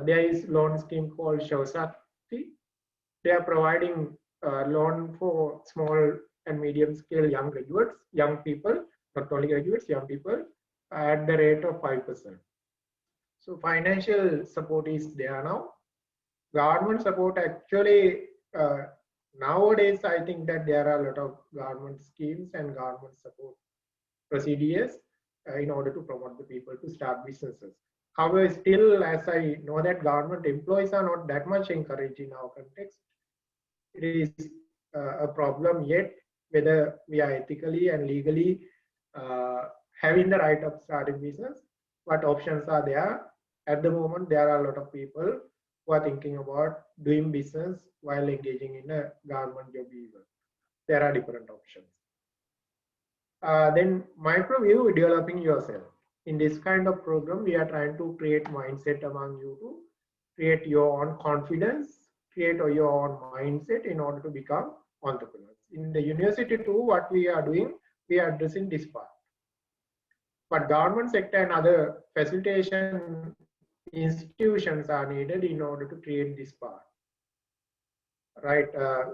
There is loan scheme called Shawsakti. They are providing loan for small and medium scale young graduates, young people, not only graduates, young people, at the rate of 5%. So financial support is there now. Government support actually, nowadays I think that there are a lot of government schemes and government support procedures in order to promote the people to start businesses. However, still, as I know that government employees are not that much encouraged in our context, it is a problem yet whether we are ethically and legally having the right of starting business. What options are there? At the moment, there are a lot of people who are thinking about doing business while engaging in a government job even. There are different options. Then microview, developing yourself. In this kind of program, we are trying to create mindset among you to create your own confidence, create your own mindset in order to become entrepreneurs. In the university too, what we are doing, we are addressing this part. But government sector and other facilitation institutions are needed in order to create this part. Right.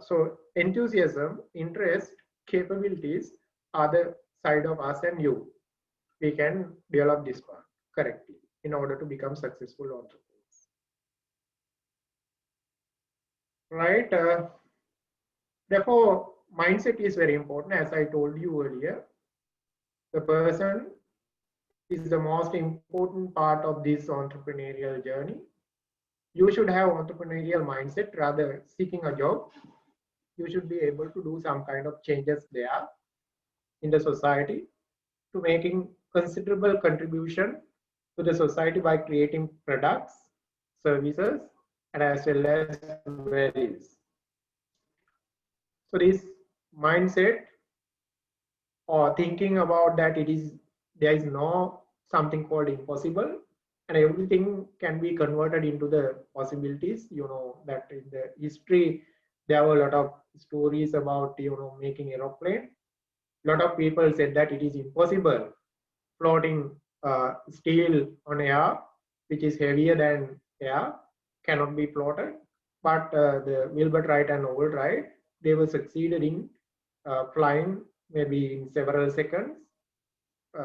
So enthusiasm, interest, capabilities are the side of us and you. We can develop this part correctly in order to become successful entrepreneurs. Right. Therefore, mindset is very important. As I told you earlier, the person is the most important part of this entrepreneurial journey. You should have entrepreneurial mindset rather seeking a job. You should be able to do some kind of changes there in the society to making considerable contribution to the society by creating products, services, and as well as values. So this mindset or thinking about that there is no something called impossible and everything can be converted into the possibilities. You know that in the history there were a lot of stories about making aeroplane. A lot of people said that it is impossible floating steel on air, which is heavier than air, cannot be floated. But the Wilbur Wright and Orville Wright, they were succeeded in flying maybe in several seconds.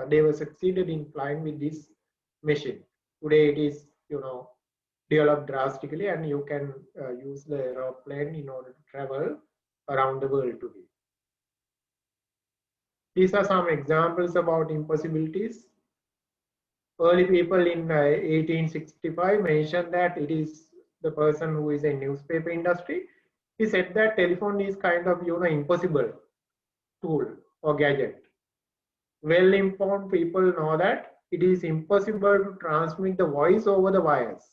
They were succeeded in flying with this machine. Today it is developed drastically, and you can use the aeroplane in order to travel around the world today. These are some examples about impossibilities. Early people in 1865 mentioned that it is the person who is in newspaper industry. He said that telephone is kind of impossible tool or gadget. Well-informed people know that it is impossible to transmit the voice over the wires.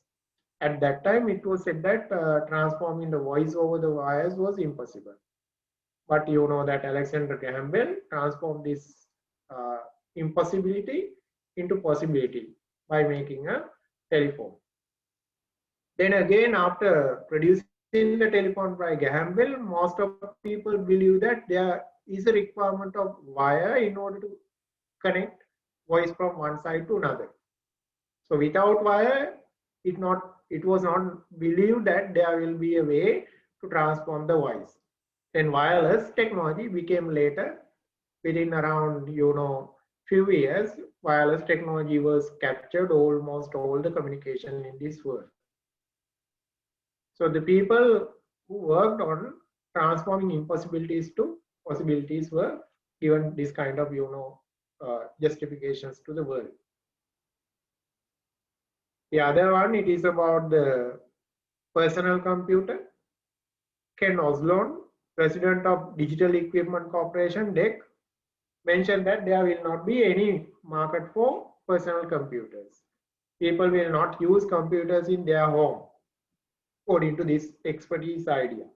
At that time, it was said that transforming the voice over the wires was impossible. But you know that Alexander Graham Bell transformed this impossibility into possibility by making a telephone. Then again, after producing the telephone by Graham Bell, most of people believe that there is a requirement of wire in order to connect voice from one side to another. So without wire, it was not believed that there will be a way to transform the voice. Then wireless technology became later. Within around few years, wireless technology was captured almost all the communication in this world. So the people who worked on transforming impossibilities to possibilities were given this kind of justifications to the world. The other one, it is about the personal computer. Ken Oslon, president of Digital Equipment Corporation, DEC, mentioned that there will not be any market for personal computers. People will not use computers in their home, according to this expertise idea.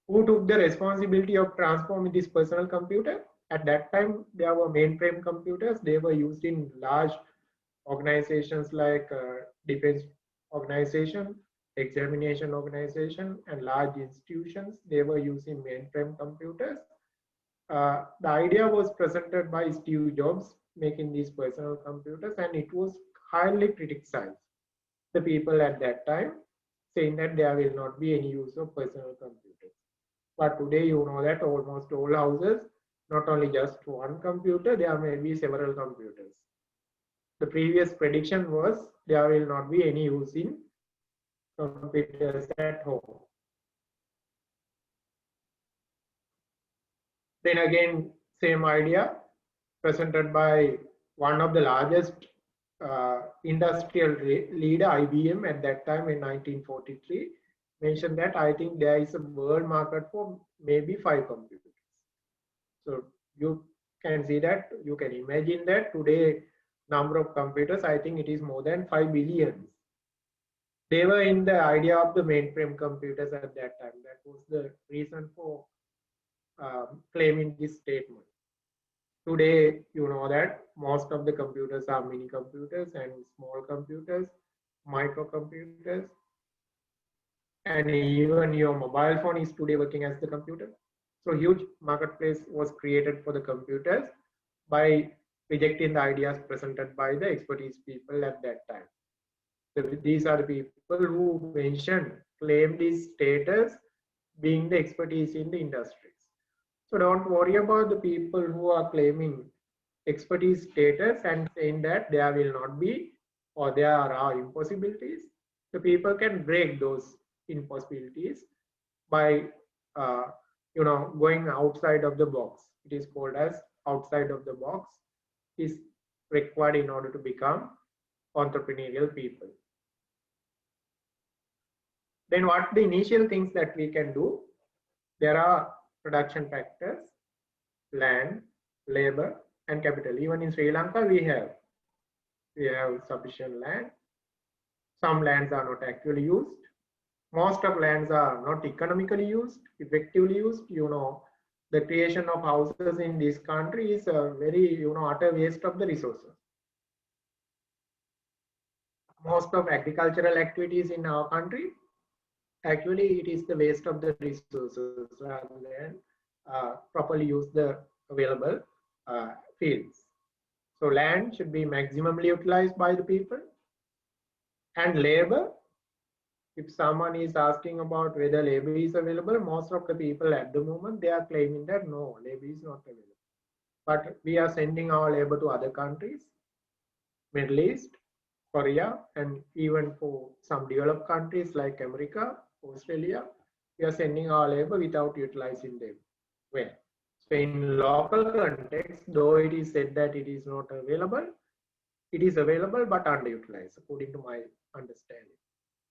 Who took the responsibility of transforming this personal computer? At that time, there were mainframe computers. They were used in large organizations like defense organization, examination organization, and large institutions. They were using mainframe computers. The idea was presented by Steve Jobs making these personal computers, and it was highly criticized. The people at that time saying that there will not be any use of personal computers. But today you know that almost all houses, not only just one computer, there may be several computers. The previous prediction was there will not be any use in computers at home. Then again, same idea presented by one of the largest industrial leader, IBM, at that time in 1943, mentioned that I think there is a world market for maybe 5 computers. So you can see that, you can imagine that today number of computers, I think it is more than 5 billion. They were in the idea of the mainframe computers at that time. That was the reason for claiming this statement. Today, you know that most of the computers are mini computers and small computers, microcomputers, and even your mobile phone is today working as the computer. So huge marketplace was created for the computers by rejecting the ideas presented by the expertise people at that time. So these are the people who mentioned, claim this status being the expertise in the industries. So don't worry about the people who are claiming expertise status and saying that there will not be or there are impossibilities. The people can break those impossibilities by going outside of the box. It is called as outside of the box is required in order to become entrepreneurial people. Then what the initial things that we can do? There are production factors, land, labor, and capital. Even in Sri Lanka, we have sufficient land. Some lands are not actually used. Most of lands are not economically used, effectively used. The creation of houses in this country is a very, utter waste of the resources. Most of agricultural activities in our country, actually it is the waste of the resources rather than properly use the available fields. So land should be maximally utilized by the people. And labor, if someone is asking about whether labor is available, most of the people at the moment, they are claiming that no, labor is not available. But we are sending our labor to other countries, Middle East, Korea, and even for some developed countries like America, Australia, we are sending our labor without utilizing them well. So in local context, though it is said that it is not available, it is available but underutilized, according to my understanding.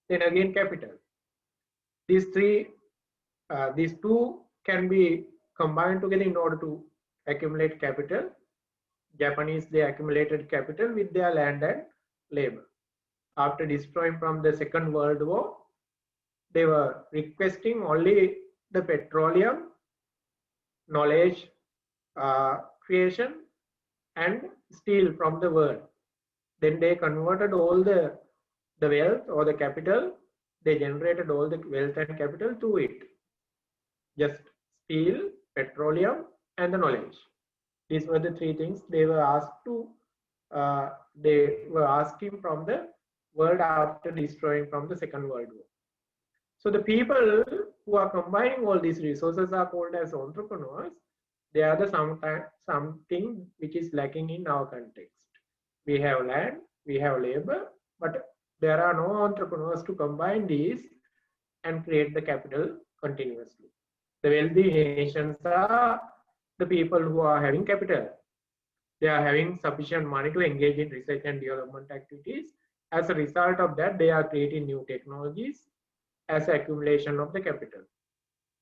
Then again, capital. These two can be combined together in order to accumulate capital. Japanese, they accumulated capital with their land and labor. After destroying from the Second World War, they were requesting only the petroleum, knowledge creation, and steel from the world. Then they converted all the wealth or the capital, they generated all the wealth and capital to it. Just steel, petroleum, and the knowledge. These were the 3 things they were asked to, they were asking from the world after destroying from the Second World War. So the people who are combining all these resources are called as entrepreneurs. They are the something which is lacking in our context. We have land, we have labor, but there are no entrepreneurs to combine these and create the capital continuously. The wealthy nations are the people who are having capital. They are having sufficient money to engage in research and development activities. As a result of that, they are creating new technologies as accumulation of the capital.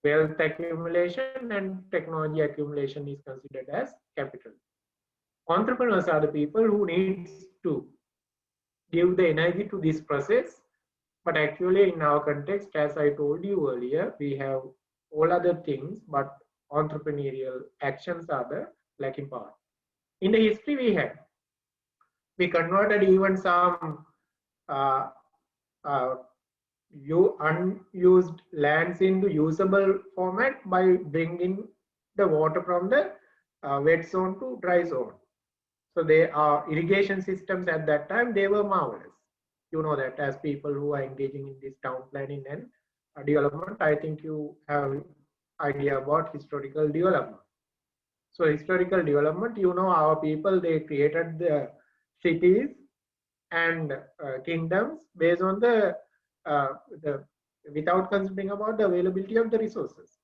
Wealth accumulation and technology accumulation is considered as capital. Entrepreneurs are the people who need to give the energy to this process. But actually, in our context, as I told you earlier, we have all other things, but entrepreneurial actions are the lacking part. In the history we converted even some uh, uh, unused lands into usable format by bringing the water from the wet zone to dry zone. So they are irrigation systems at that time, they were marvelous. You know that as people who are engaging in this town planning and development, I think you have idea about historical development. So historical development, you know, our people, they created the cities and kingdoms based on uh, the without considering about the availability of the resources.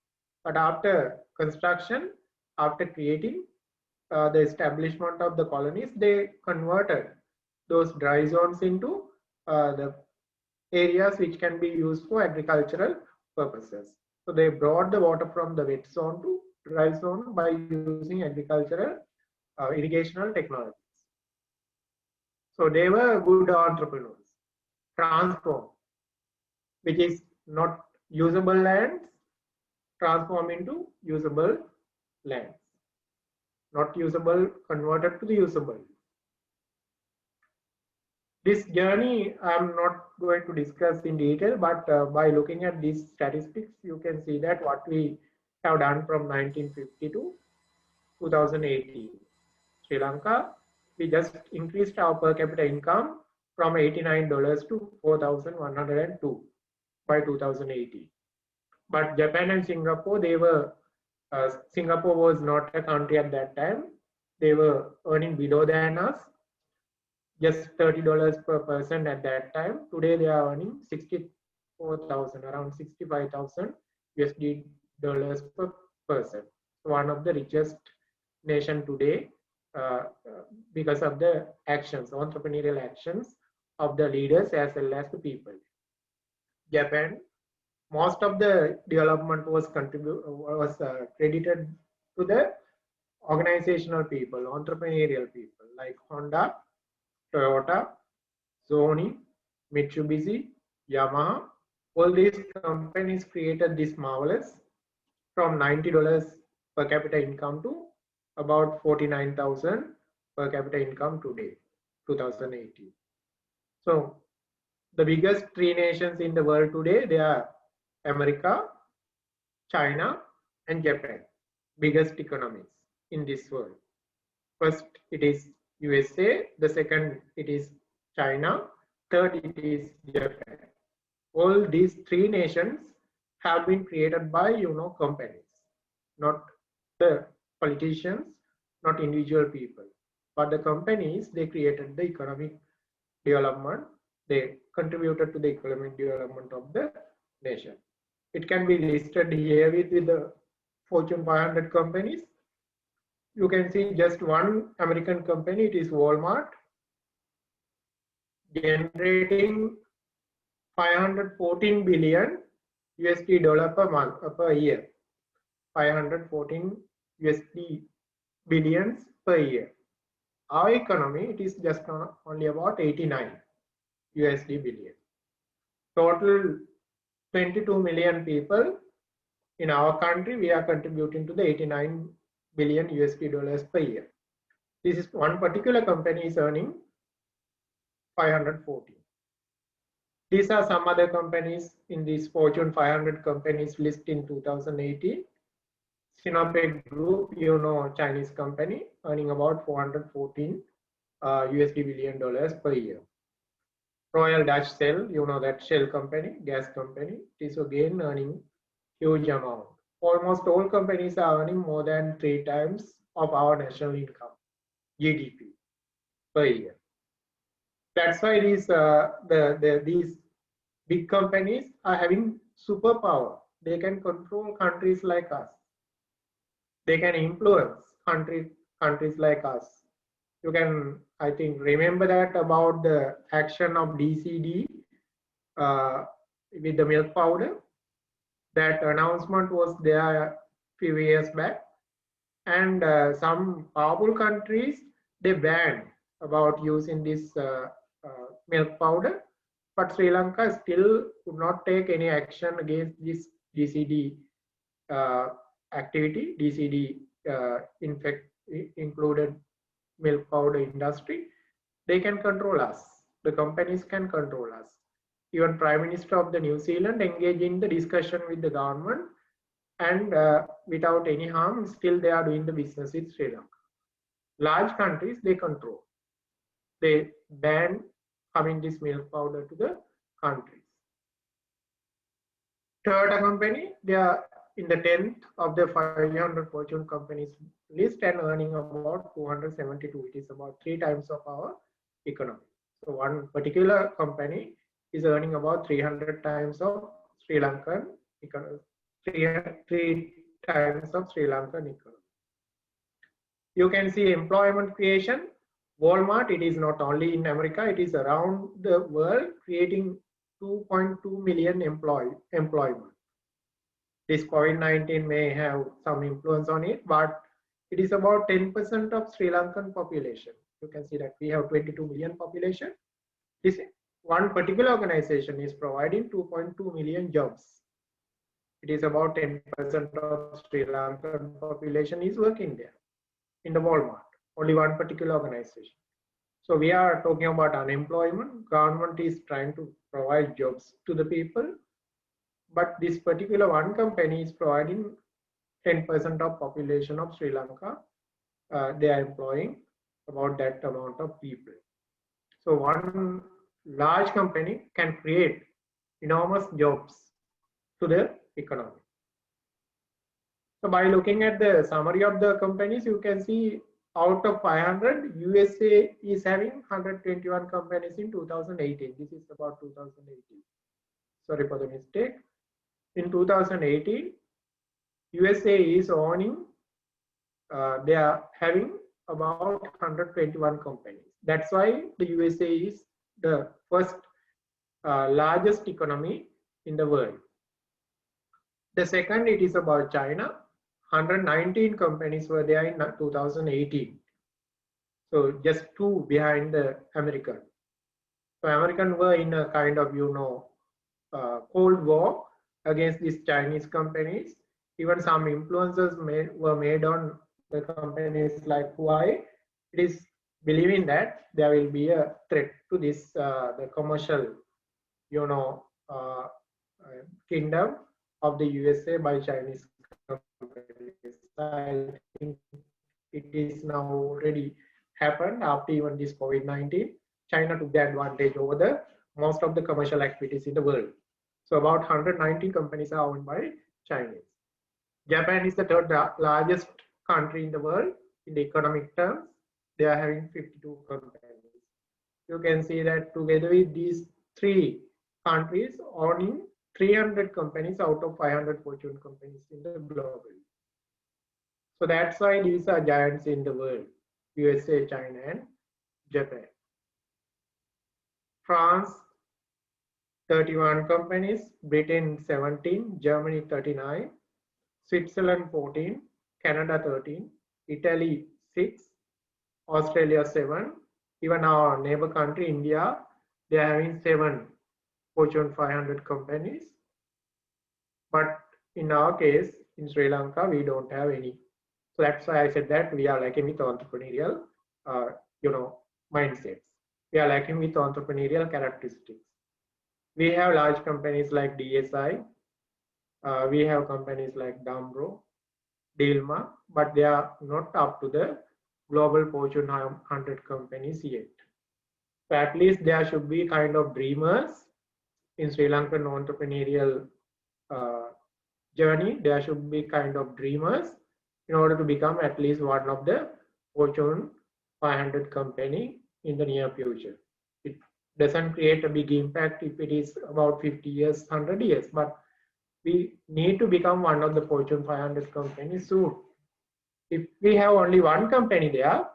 But after construction, after creating the establishment of the colonies, they converted those dry zones into the areas which can be used for agricultural purposes. So they brought the water from the wet zone to dry zone by using agricultural irrigational technologies. So they were good entrepreneurs. Transform, which is not usable lands, transform into usable lands. Not usable, converted to the usable. This journey I'm not going to discuss in detail, but by looking at these statistics, you can see that what we have done from 1950 to 2018. Sri Lanka, we just increased our per capita income from $89 to 4,102 by 2018. But Japan and Singapore, they were, Singapore was not a country at that time. They were earning below than us, just $30 per person at that time. Today they are earning 64,000, around 65,000 USD dollars per person. One of the richest nation today because of the actions, entrepreneurial actions of the leaders as well as the people. Japan, most of the development was credited to the organizational people, entrepreneurial people like Honda, Toyota, Sony, Mitsubishi, Yamaha. All these companies created this marvelous from $90 per capita income to about 49,000 per capita income today, 2018. So the biggest three nations in the world today, they are America, China, and Japan, biggest economies in this world. First, it is USA. The second, it is China. Third, it is Japan. All these three nations have been created by, companies, not the politicians, not individual people, but the companies. They created the economic development. They contributed to the economic development of the nation. It can be listed here with the Fortune 500 companies. You can see just one American company, it is Walmart, generating 514 billion USD dollar per year. 514 USD billions per year. Our economy, it is just only about 89 USD billion. Total 22 million people in our country, we are contributing to the 89 billion USD dollars per year. This is one particular company is earning 514. These are some other companies in this Fortune 500 companies list in 2018. Sinopec Group, Chinese company, earning about 414 USD billion dollars per year. Royal Dutch Shell, that Shell company, gas company, is again earning huge amount. Almost all companies are earning more than 3 times of our national income, GDP, per year. That's why these big companies are having superpower. They can control countries like us. They can influence countries like us. You can, I think, remember that about the action of DCD with the milk powder. That announcement was there a few years back, and some powerful countries, they banned about using this milk powder, but Sri Lanka still could not take any action against this DCD activity. DCD included milk powder industry. They can control us. The companies can control us. Even Prime Minister of the New Zealand engaged in the discussion with the government, and without any harm, still they are doing the business in Sri Lanka. Large countries, they control. They ban having this milk powder to the countries. Toyota company, they are in the 10th of the 500 Fortune companies list and earning about 272. It is about 3 times of our economy. So one particular company is earning about 300 times of Sri Lankan economy, 3 times of Sri Lankan economy. You can see employment creation. Walmart, it is not only in America, it is around the world, creating 2.2 million employment. This COVID-19 may have some influence on it, but it is about 10% of Sri Lankan population. You can see that we have 22 million population. This one particular organization is providing 2.2 million jobs. It is about 10% of Sri Lankan population is working there in the Walmart, only one particular organization. So we are talking about unemployment. Government is trying to provide jobs to the people, but this particular one company is providing 10% of population of Sri Lanka. They are employing about that amount of people. So one large company can create enormous jobs to the economy. So by looking at the summary of the companies, you can see out of 500, USA is having 121 companies in 2018. This is about 2018. Sorry for the mistake. In 2018, USA is owning, they are having about 121 companies. That's why the USA is the first largest economy in the world. The second, it is about China. 119 companies were there in 2018. So just 2 behind the American. So American were in a kind of, Cold War against these Chinese companies. Even some influences were made on the companies like Huawei. It is believing that there will be a threat to this, the commercial, kingdom of the USA by Chinese companies. I think it is now already happened after even this COVID-19. China took the advantage over the most of the commercial activities in the world. So about 119 companies are owned by Chinese. Japan is the 3rd largest country in the world in the economic terms. They are having 52 companies. You can see that together with these 3 countries owning 300 companies out of 500 Fortune companies in the global. So that's why these are giants in the world: USA, China, and Japan. France, 31 companies, Britain 17, Germany 39, Switzerland 14, Canada 13, Italy 6, Australia 7, even our neighbor country India, they are having 7 Fortune 500 companies. But in our case, in Sri Lanka, we don't have any. So that's why I said that we are lacking with entrepreneurial, mindsets. We are lacking with entrepreneurial characteristics. We have large companies like DSI. We have companies like Dambro, Dilma, but they are not up to the global Fortune 100 companies yet. So at least there should be kind of dreamers in Sri Lankan entrepreneurial journey. There should be kind of dreamers in order to become at least one of the Fortune 500 company in the near future. It doesn't create a big impact if it is about 50 years, 100 years, but we need to become one of the Fortune 500 companies soon. If we have only one company there,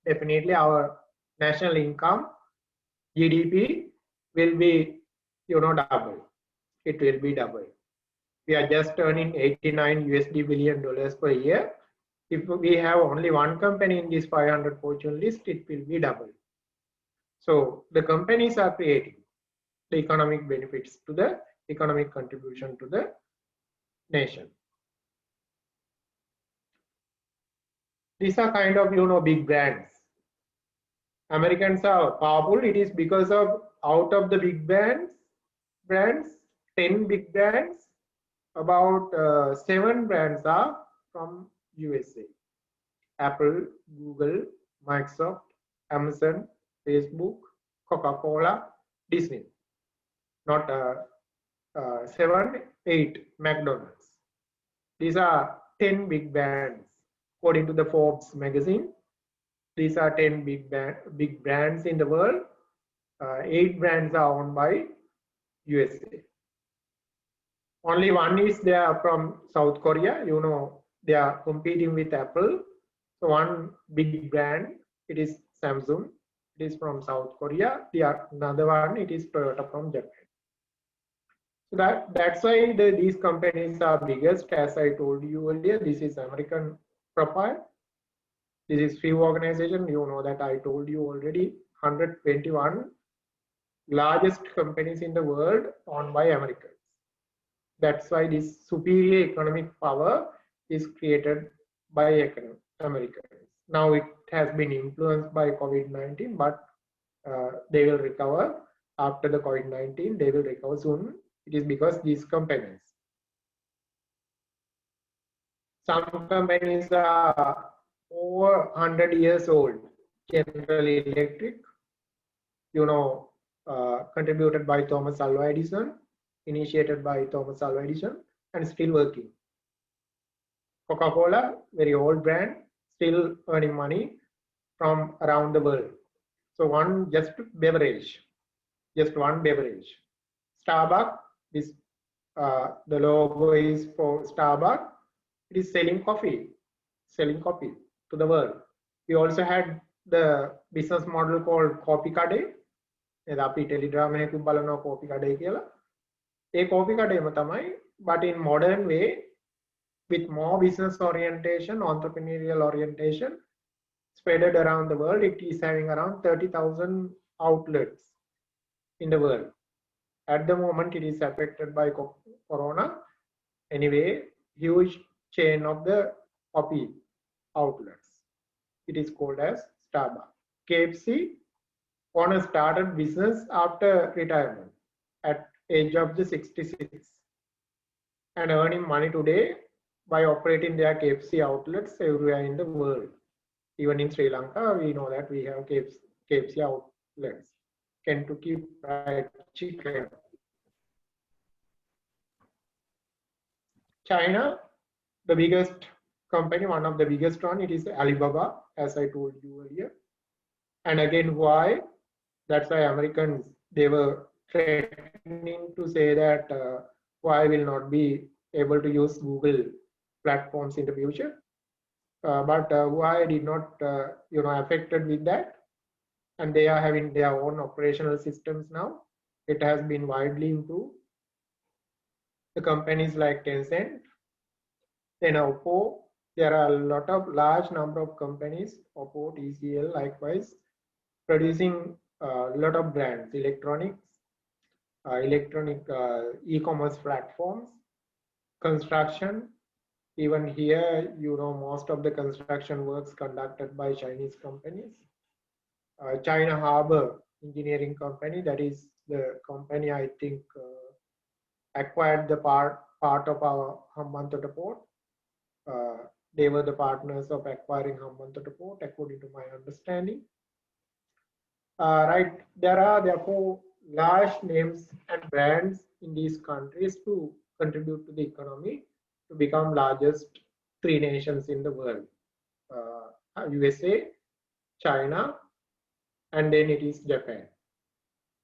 definitely our national income, GDP, will be, double. It will be double. We are just earning $89 billion per year. If we have only one company in this 500 Fortune list, it will be double. So the companies are creating the economic benefits to the economic contribution to the nation. These are kind of, big brands. Americans are powerful. It is because of out of the big brands, 10 big brands, about 7 brands are from USA. Apple, Google, Microsoft, Amazon, Facebook, Coca-Cola, Disney. Not 7, 8 McDonald's. These are 10 big brands. According to the Forbes magazine, these are 10 big brands in the world. 8 brands are owned by USA. Only one is there from South Korea. They are competing with Apple. So one big brand, it is Samsung. It is from South Korea. Another one, it is Toyota from Japan. So that's why these companies are biggest. As I told you earlier, this is American profile. This is few organization. You know that I told you already. 121 largest companies in the world owned by Americans. That's why this superior economic power is created by Americans. Now it has been influenced by COVID-19, but they will recover after the COVID-19. They will recover soon. It is because these companies. Some companies are over 100 years old. General Electric, contributed by Thomas Alva Edison, initiated by Thomas Alva Edison, and still working. Coca-Cola, very old brand, still earning money from around the world. So one just one beverage. Starbucks, the logo is for Starbucks. It is selling coffee to the world. We also had the business model called Coffee Kade. අපි telegram එකක බලනවා කෝපි කඩේ කියලා. ඒ කෝපි කඩේම තමයි, but in modern way with more business orientation, entrepreneurial orientation spread around the world. It is having around 30,000 outlets in the world. At the moment, it is affected by Corona. Anyway, huge chain of the coffee outlets. It is called as Starbucks. KFC owner started business after retirement at age of the 66 and earning money today by operating their KFC outlets everywhere in the world. Even in Sri Lanka, we know that we have KFC outlets. Kentucky Fried Chicken. China, the biggest company, one of the biggest one, it is Alibaba, as I told you earlier. And again, why? That's why Americans, they were threatening to say that why will not be able to use Google platforms in the future. But why did not, affected with that. And they are having their own operational systems now. It has been widely improved. The companies like Tencent, then Oppo, there are a lot of large number of companies, Oppo, TCL, likewise, producing a lot of brands, electronic e-commerce platforms, construction. Even here, most of the construction works conducted by Chinese companies. China Harbor Engineering Company, that is the company I think acquired the part of our Hambantota port. They were the partners of acquiring Hambantota port, according to my understanding. Right, there are therefore large names and brands in these countries to contribute to the economy to become largest 3 nations in the world: USA, China, and then it is Japan.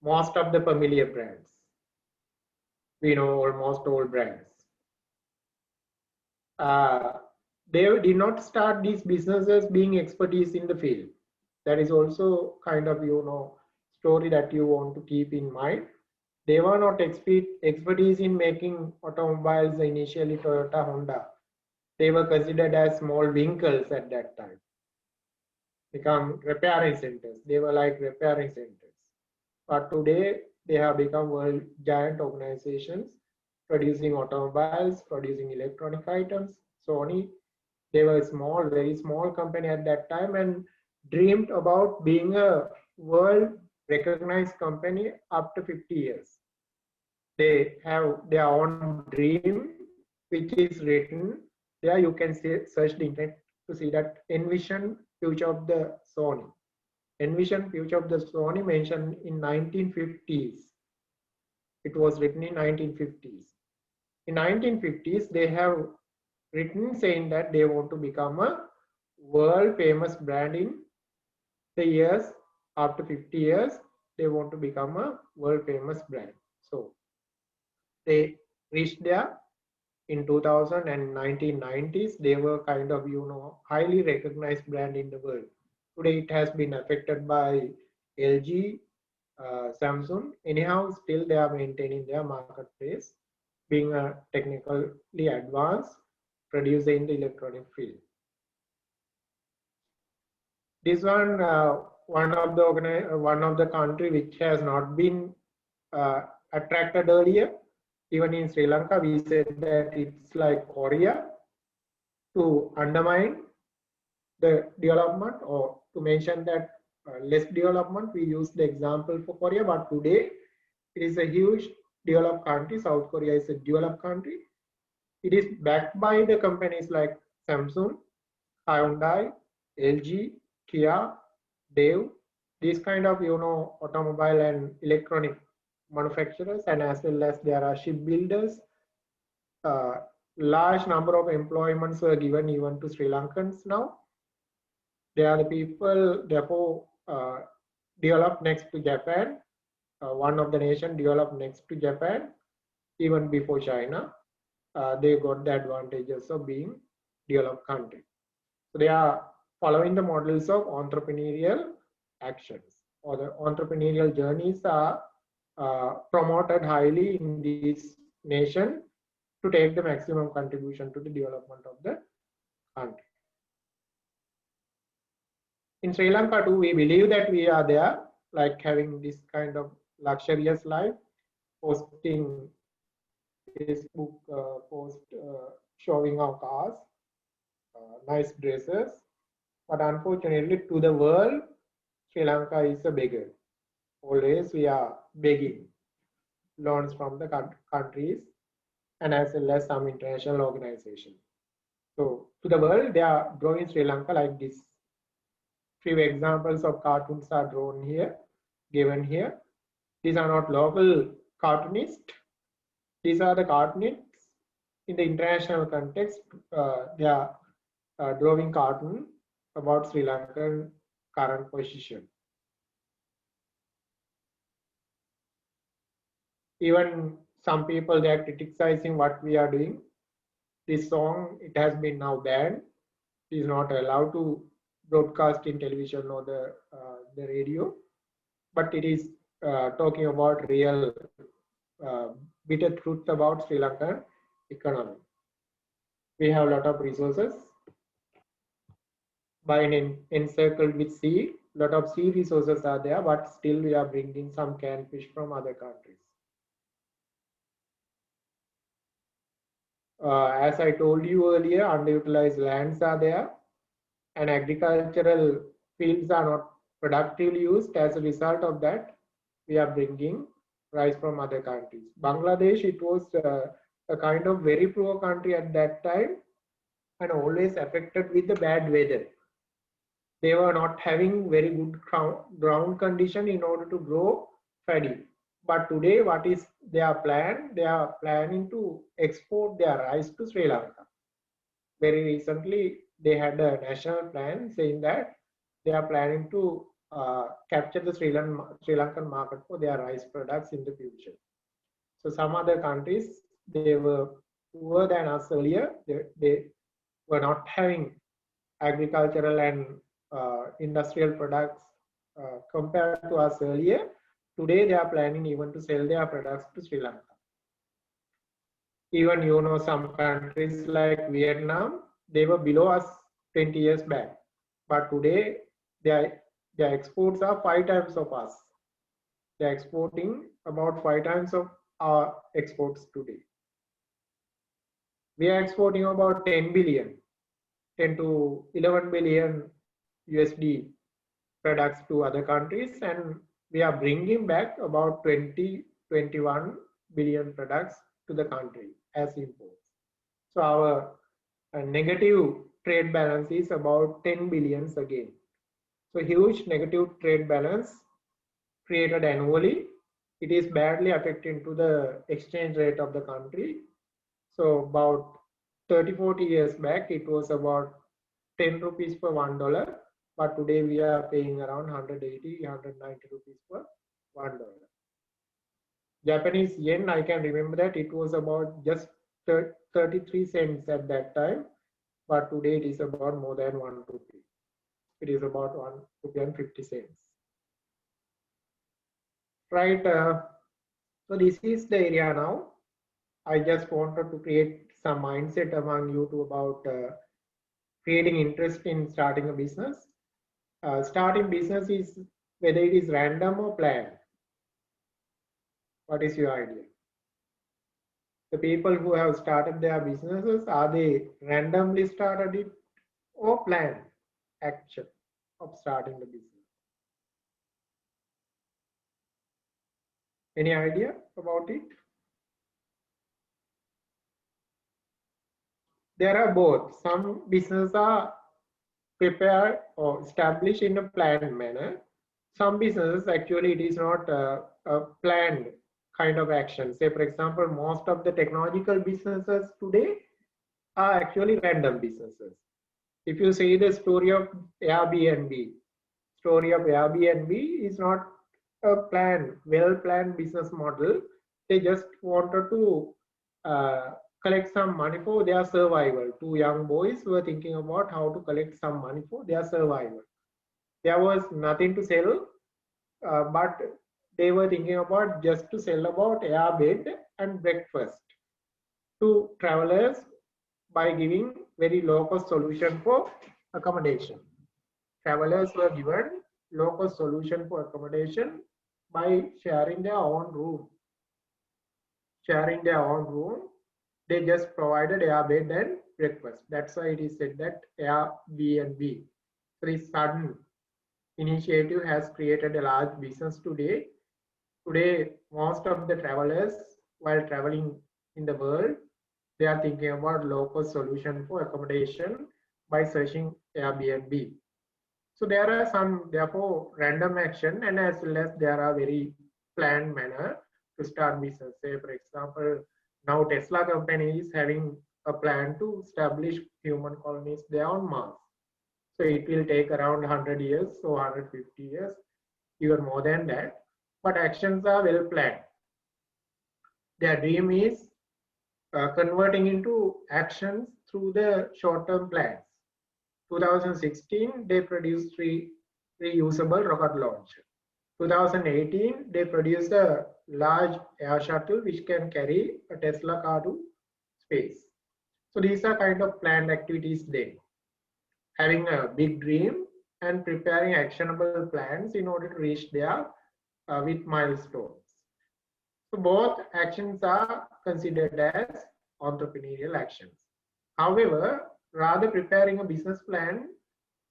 Most of the familiar brands, we know almost all brands. They did not start these businesses being expertise in the field. That is also kind of, story that you want to keep in mind. They were not expertise in making automobiles initially, Toyota, Honda. They were considered as small winkles at that time, become repairing centers. They were like repairing centers. But today, they have become world giant organizations producing automobiles, producing electronic items. Sony, they were small, very small company at that time and dreamed about being a world recognized company after 50 years. They have their own dream, which is written there. You can search the internet to see that envision future of the Sony. Envision future of the Sony mentioned in 1950s. It was written in 1950s. In 1950s, they have written saying that they want to become a world famous brand in the years after 50 years. They want to become a world famous brand. So they reached there in 2000 and 1990s. They were kind of, highly recognized brand in the world. Today it has been affected by LG, Samsung. Anyhow, still they are maintaining their marketplace, being a technically advanced producer in the electronic field. This one of the country which has not been attracted earlier. Even in Sri Lanka, we said that it's like Korea to undermine the development, or to mention that less development. We use the example for Korea, but today it is a huge developed country. South Korea is a developed country. It is backed by the companies like Samsung, Hyundai, LG, Kia, Dave, these kind of automobile and electronic manufacturers, and as well as there are shipbuilders. Large number of employments were given even to Sri Lankans now. They are the people, therefore, developed next to Japan. One of the nation developed next to Japan, even before China. They got the advantages of being developed country. So they are following the models of entrepreneurial actions, or the entrepreneurial journeys are promoted highly in this nation to take the maximum contribution to the development of the country. In Sri Lanka too, we believe that we are there, like having this kind of luxurious life, posting Facebook post showing our cars, nice dresses. But unfortunately, to the world, Sri Lanka is a beggar. Always we are begging loans from the countries, and as well as some international organizations. So to the world, they are drawing Sri Lanka like this. Few examples of cartoons are drawn here, given here. These are not local cartoonists. These are the cartoonists in the international context. They are drawing cartoon about Sri Lankan current position. Even some people, they are criticizing what we are doing. This song, it has been now banned. It is not allowed to broadcast in television or the radio, but it is talking about real bitter truth about Sri Lankan economy. We have a lot of resources, by encircled with sea. Lot of sea resources are there, but still we are bringing some canned fish from other countries. As I told you earlier, underutilized lands are there, and agricultural fields are not productively used. As a result of that, we are bringing rice from other countries. Bangladesh, it was a kind of very poor country at that time, and always affected with the bad weather. They were not having very good ground condition in order to grow paddy. But today, what is their plan? They are planning to export their rice to Sri Lanka. Very recently, they had a national plan saying that they are planning to capture the Sri Lankan market for their rice products in the future. So some other countries, they were poorer than us earlier. They were not having agricultural and industrial products compared to us earlier. Today, they are planning even to sell their products to Sri Lanka. Even some countries like Vietnam, they were below us 20 years back. But today, their exports are 5 times of us. They're exporting about 5 times of our exports today. We are exporting about 10 billion, 10 to 11 billion USD products to other countries, and we are bringing back about 21 billion products to the country as imports. So our negative trade balance is about 10 billions again. So huge negative trade balance created annually. It is badly affecting to the exchange rate of the country. So about 30-40 years back, it was about 10 rupees per $1, but today we are paying around 180, 190 rupees per $1. Japanese yen, I can remember that it was about just 33 cents at that time, but today it is about more than 1 rupee. It is about 1 rupee and 50 cents. Right, so this is the area now. I just wanted to create some mindset among you to about creating interest in starting a business. Starting business is whether it is random or planned. What is your idea? The people who have started their businesses, are they randomly started it or planned action of starting the business? Any idea about it? There are both. Some businesses are prepared or established in a planned manner. Some businesses actually it is not a planned kind of action. Say for example, most of the technological businesses today are actually random businesses. If you say the story of Airbnb is not a planned, well-planned business model. They just wanted to collect some money for their survival. Two young boys were thinking about how to collect some money for their survival. There was nothing to sell, but they were thinking about just to sell about airbed and breakfast to travelers by giving very low cost solution for accommodation. Travelers were given low cost solution for accommodation by sharing their own room. They just provided airbed and breakfast. That's why it is said that Airbnb. So this sudden initiative has created a large business today. Today, most of the travelers, while traveling in the world, they are thinking about low-cost solution for accommodation by searching Airbnb. So there are some, therefore, random action, and as well as there are very planned manner to start business. Say, for example, now Tesla company is having a plan to establish human colonies there on Mars. So it will take around 100 years, so 150 years, even more than that. But actions are well planned. Their dream is converting into actions through the short-term plans. 2016, they produced reusable rocket launcher. 2018, they produced a large air shuttle which can carry a Tesla car to space. So these are kind of planned activities there. Having a big dream and preparing actionable plans in order to reach there with milestones. So both actions are considered as entrepreneurial actions. However, rather preparing a business plan,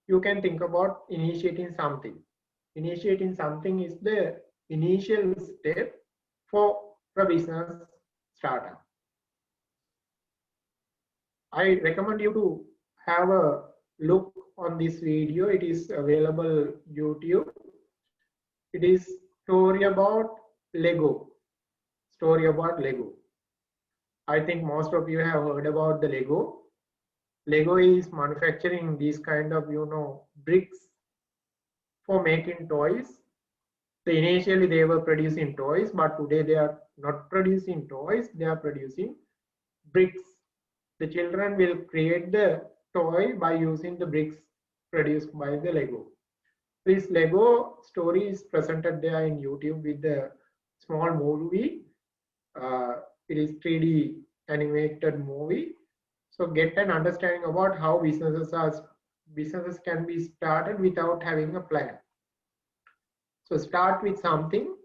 you can think about initiating something. Initiating something is the initial step for a business startup. I recommend you to have a look on this video. It is available YouTube. It is story about Lego. Story about Lego. I think most of you have heard about the Lego. Lego is manufacturing these kind of, bricks for making toys. So initially they were producing toys, but today they are not producing toys, they are producing bricks. The children will create the toy by using the bricks produced by the Lego. This Lego story is presented there in YouTube with the small movie. It is 3D animated movie. So get an understanding about how businesses can be started without having a plan. So start with something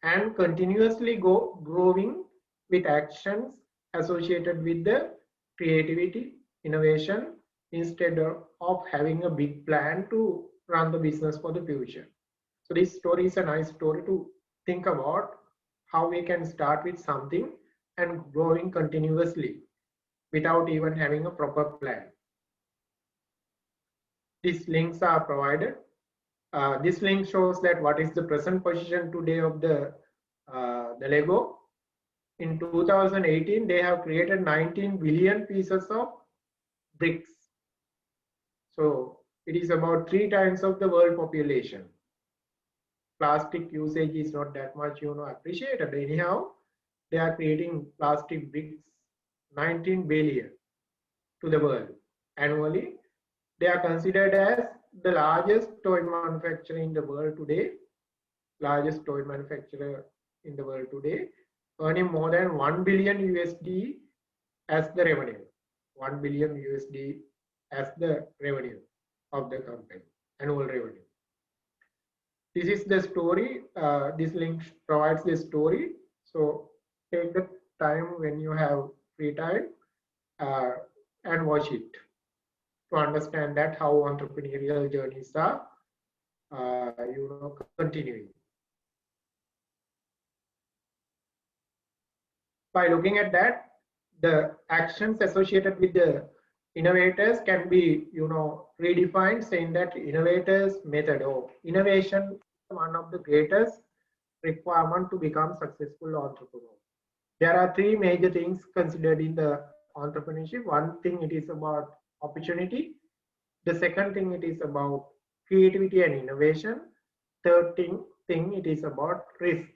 and continuously growing with actions associated with the creativity, innovation, instead of having a big plan to run the business for the future. So this story is a nice story to think about how we can start with something and growing continuously without even having a proper plan. These links are provided. This link shows that what is the present position today of the Lego. In 2018, they have created 19 billion pieces of bricks. So it is about 3 times of the world population. Plastic usage is not that much, appreciated. Anyhow, they are creating plastic bricks, 19 billion to the world annually. They are considered as the largest toy manufacturer in the world today. Largest toy manufacturer in the world today, earning more than 1 billion USD as the revenue. 1 billion USD as the revenue of the company, annual revenue. This is the story. This link provides the story. So take the time when you have free time and watch it to understand that how entrepreneurial journeys are continuing. By looking at that, the actions associated with the innovators can be redefined, saying that innovators method or innovation is one of the greatest requirement to become successful entrepreneur. There are 3 major things considered in the entrepreneurship. One thing, it is about opportunity. The second thing, it is about creativity and innovation. Third thing, it is about risks.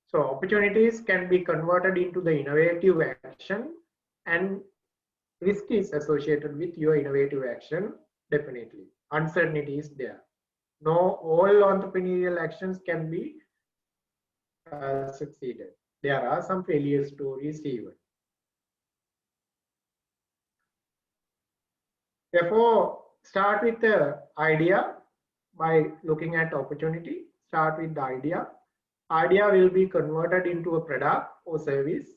So opportunities can be converted into the innovative action, and risk is associated with your innovative action. Definitely uncertainty is there. No, all entrepreneurial actions can be succeeded. There are some failure stories even. Therefore, start with the idea by looking at opportunity. Start with the idea. Idea will be converted into a product or service.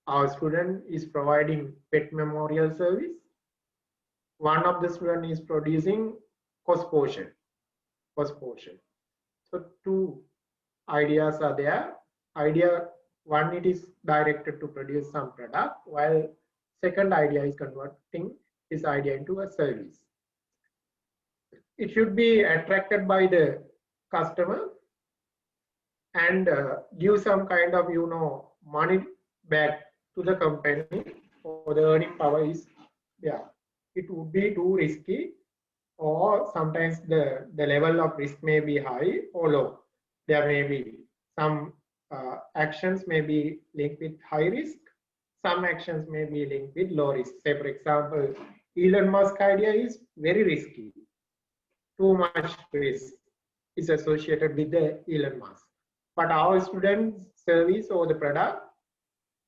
Our student is providing pet memorial service. One of the student is producing cost portion. So 2 ideas are there. Idea 1, it is directed to produce some product, while second idea is converting this idea into a service. It should be attracted by the customer and give some kind of money back to the company, or the earning power is it would be too risky, or sometimes the level of risk may be high or low. There may be some actions may be linked with high risk, some actions may be linked with low risk. Say for example, Elon Musk idea is very risky. Too much risk is associated with the Elon Musk. But our students' service or the product,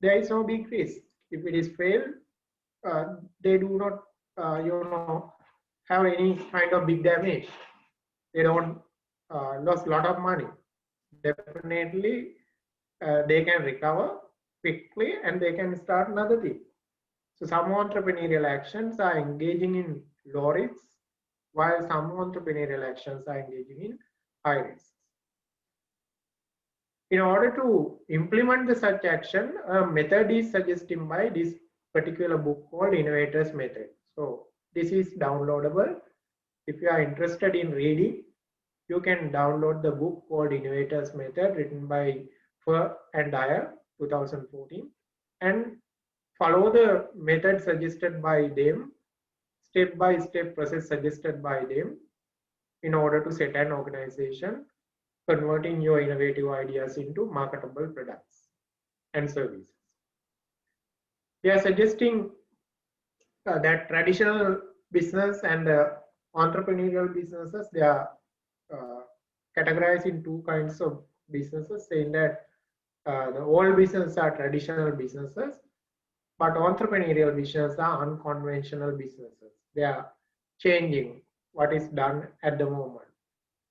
there is no big risk. If it is failed, they do not have any kind of big damage. They don't lose a lot of money. Definitely they can recover quickly and they can start another thing. So some entrepreneurial actions are engaging in low risks, while some entrepreneurial actions are engaging in high risks. In order to implement the such action, a method is suggested by this particular book called Innovators Method. So this is downloadable. If you are interested in reading, you can download the book called Innovators Method, written by Fur and Dyer, 2014, and follow the method suggested by them, step-by-step process suggested by them, in order to set an organization, converting your innovative ideas into marketable products and services. We are suggesting that traditional business and entrepreneurial businesses, they are categorized in 2 kinds of businesses, saying that the old businesses are traditional businesses But entrepreneurial businesses are unconventional businesses. They are changing what is done at the moment.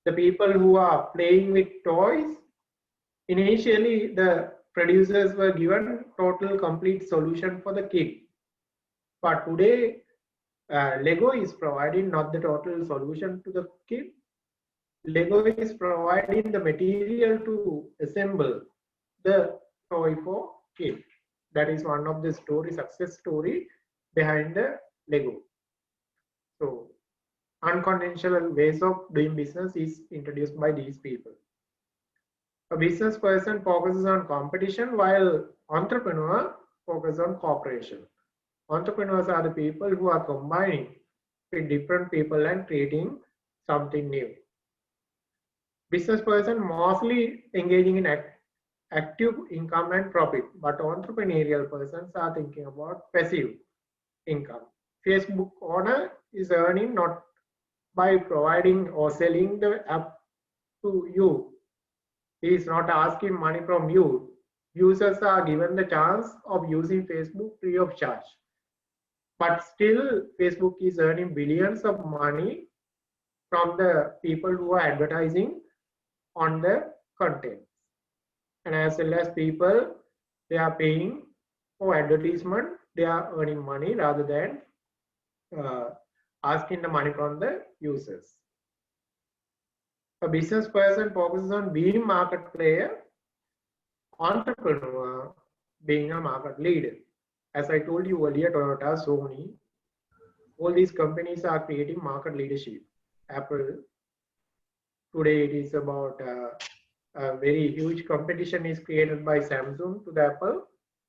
The people who are playing with toys, initially the producers were given total complete solution for the kid. But today, Lego is providing not the total solution to the kid. Lego is providing the material to assemble the toy for kid. That is one of the success story behind the Lego. So unconventional ways of doing business is introduced by these people. A business person focuses on competition while entrepreneur focuses on cooperation. Entrepreneurs are the people who are combining with different people and creating something new. Business person mostly engaging in active income and profit, but entrepreneurial persons are thinking about passive income. Facebook owner is earning not by providing or selling the app to you. He is not asking money from you. Users are given the chance of using Facebook free of charge. But still, Facebook is earning billions of money from the people who are advertising on the content. And as well as people, they are paying for advertisement, they are earning money rather than asking the money from the users. A business person focuses on being market player, entrepreneur being a market leader. As I told you earlier, Toyota, Sony, all these companies are creating market leadership. Apple, today it is about a very huge competition is created by Samsung to the Apple.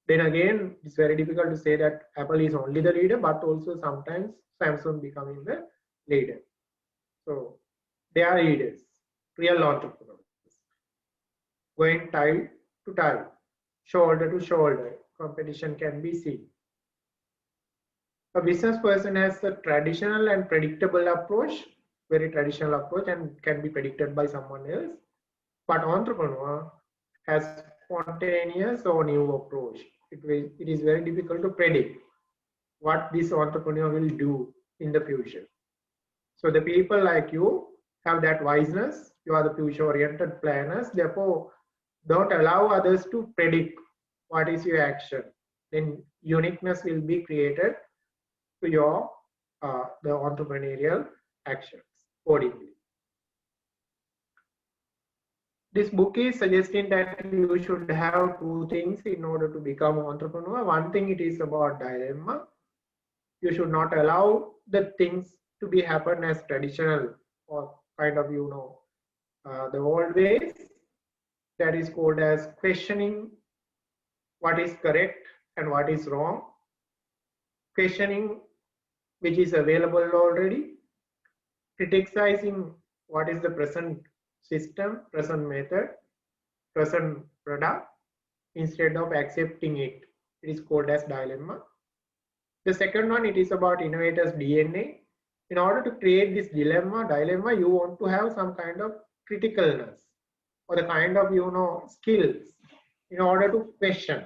Then again, it's very difficult to say that Apple is only the leader, but also sometimes Samsung becoming the leader. So they are leaders, real entrepreneurs, going tie to tie, shoulder to shoulder. Competition can be seen. A business person has a traditional and predictable approach, very traditional approach, and can be predicted by someone else. But entrepreneur has spontaneous or new approach. It is very difficult to predict what this entrepreneur will do in the future. So the people like you have that wiseness. You are the future-oriented planners. Therefore, don't allow others to predict what is your action. Then uniqueness will be created to your the entrepreneurial actions accordingly. This book is suggesting that you should have two things in order to become an entrepreneur. One thing, it is about dilemma. You should not allow the things to be happen as traditional or kind of, the old ways. That is called as questioning what is correct and what is wrong. Questioning which is available already. Criticizing what is the present system, present method, present product, instead of accepting it. It is called as dilemma. The second one, it is about innovator's DNA. In order to create this dilemma, you want to have some kind of criticalness or the kind of, skills in order to question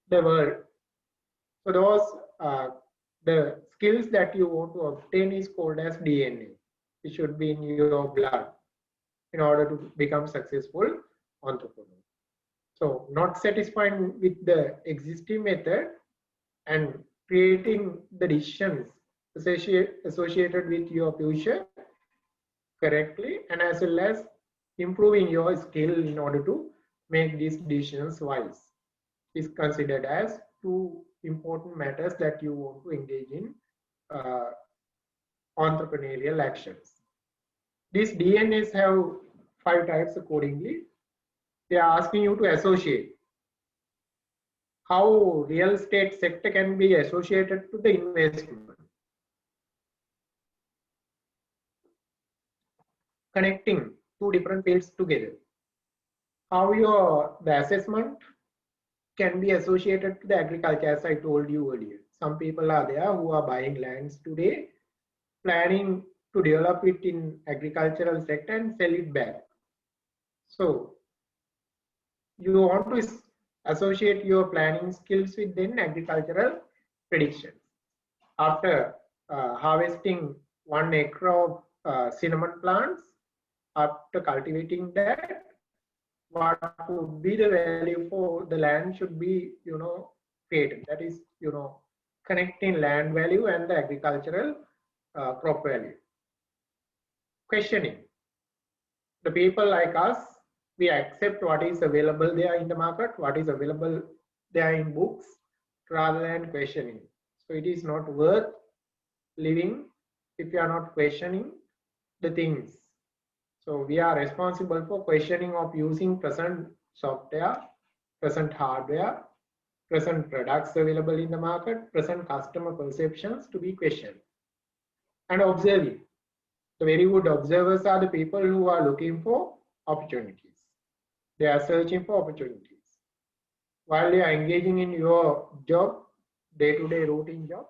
the world. So those, the skills that you want to obtain is called as DNA. It should be in your blood in order to become successful entrepreneur. So not satisfied with the existing method and creating the decisions associated with your future correctly, and as well as improving your skill in order to make these decisions wise, is considered as two important matters that you want to engage in entrepreneurial actions. These DNAs have 5 types accordingly. They are asking you to associate. How real estate sector can be associated to the investment. Connecting 2 different fields together. How the assessment can be associated to the agriculture, as I told you earlier. Some people are there who are buying lands today, planning to develop it in agricultural sector and sell it back. So you want to Associate your planning skills with then agricultural predictions. After harvesting 1 acre of cinnamon plants, after cultivating that, what would be the value for the land should be, created. That is, connecting land value and the agricultural crop value. Questioning. The people like us, we accept what is available there in the market, what is available there in books, rather than questioning. So it is not worth living if you are not questioning the things. So we are responsible for questioning of using present software, present hardware, present products available in the market, present customer perceptions to be questioned. And observing. The very good observers are the people who are looking for opportunities. They are searching for opportunities. While they are engaging in your job, day-to-day routine job,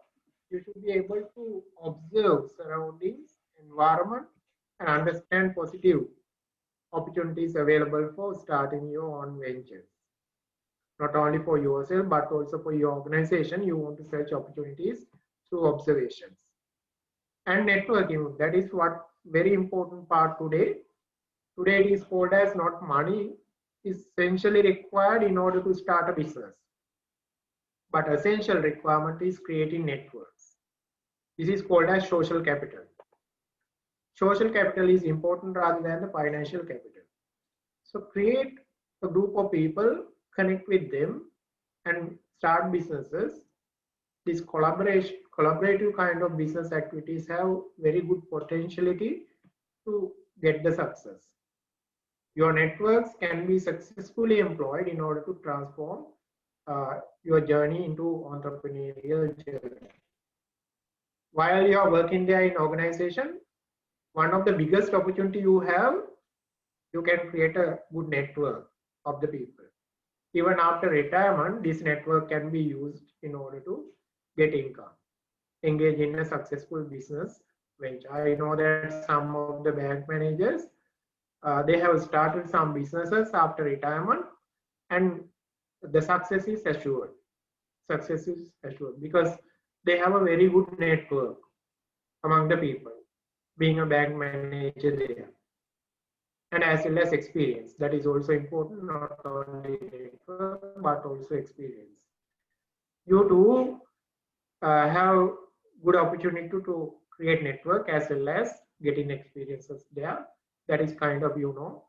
you should be able to observe surroundings, environment, and understand positive opportunities available for starting your own ventures. Not only for yourself, but also for your organization, you want to search opportunities through observations. And networking, that is what very important part today. Today it is called as not money is essentially required in order to start a business. But essential requirement is creating networks. This is called as social capital. Social capital is important rather than the financial capital. So create a group of people, connect with them and start businesses. This collaborative kind of business activities have very good potentiality to get the success. Your networks can be successfully employed in order to transform your journey into entrepreneurial journey. While you are working there in organization, one of the biggest opportunity you have, you can create a good network of the people. Even after retirement, this network can be used in order to get income, engage in a successful business venture. I know that some of the bank managers, they have started some businesses after retirement, and the success is assured. Success is assured because they have a very good network among the people, being a bank manager there. And as well as experience, that is also important, not only network, but also experience. You do have good opportunity to create network as well as getting experiences there. That is kind of, the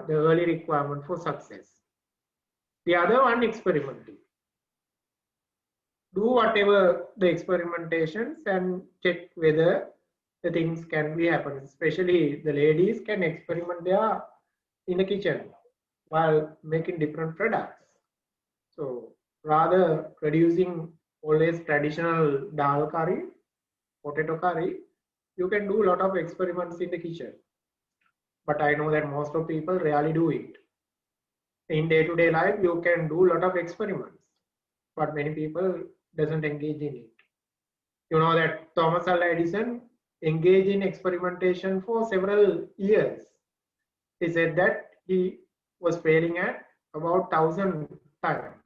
early requirement for success. The other one, experimenting. Do whatever the experimentations and check whether the things can be happen. Especially the ladies can experiment there in the kitchen while making different products. So rather producing always traditional dal curry, potato curry, you can do a lot of experiments in the kitchen. But I know that most of people rarely do it. In day-to-day life, you can do a lot of experiments, but many people doesn't engage in it. You know that Thomas Alva Edison engaged in experimentation for several years. He said that he was failing at about 1,000 times.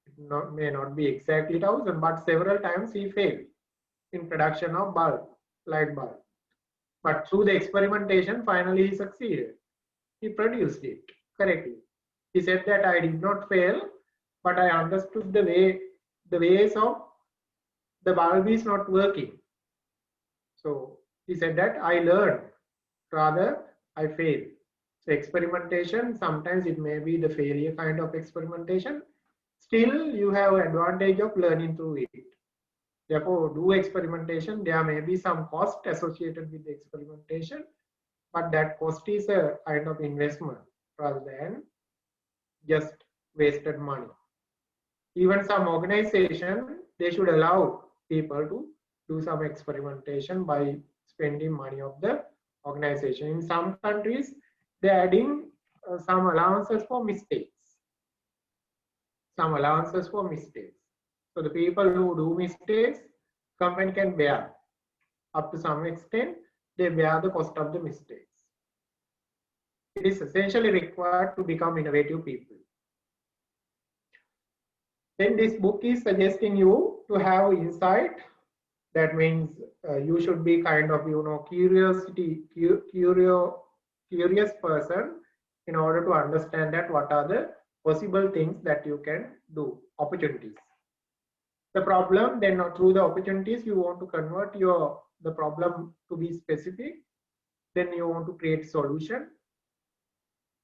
It may not be exactly 1,000, but several times he failed in production of bulb, light bulb. But through the experimentation, finally he succeeded. He produced it correctly. He said that I did not fail, but I understood the ways of the bulb is not working. So he said that I learned, rather I failed. So experimentation, sometimes it may be the failure kind of experimentation. Still, you have advantage of learning through it. Therefore, do experimentation. There may be some cost associated with the experimentation, but that cost is a kind of investment rather than just wasted money. Even some organization, they should allow people to do some experimentation by spending money of the organization. In some countries, they're adding some allowances for mistakes. Some allowances for mistakes. So the people who do mistakes, company can bear. Up to some extent, they bear the cost of the mistakes. It is essentially required to become innovative people. Then this book is suggesting you to have insight. That means you should be kind of, curious person in order to understand that what are the possible things that you can do, opportunities. The problem, then through the opportunities, you want to convert the problem to be specific. Then you want to create solution,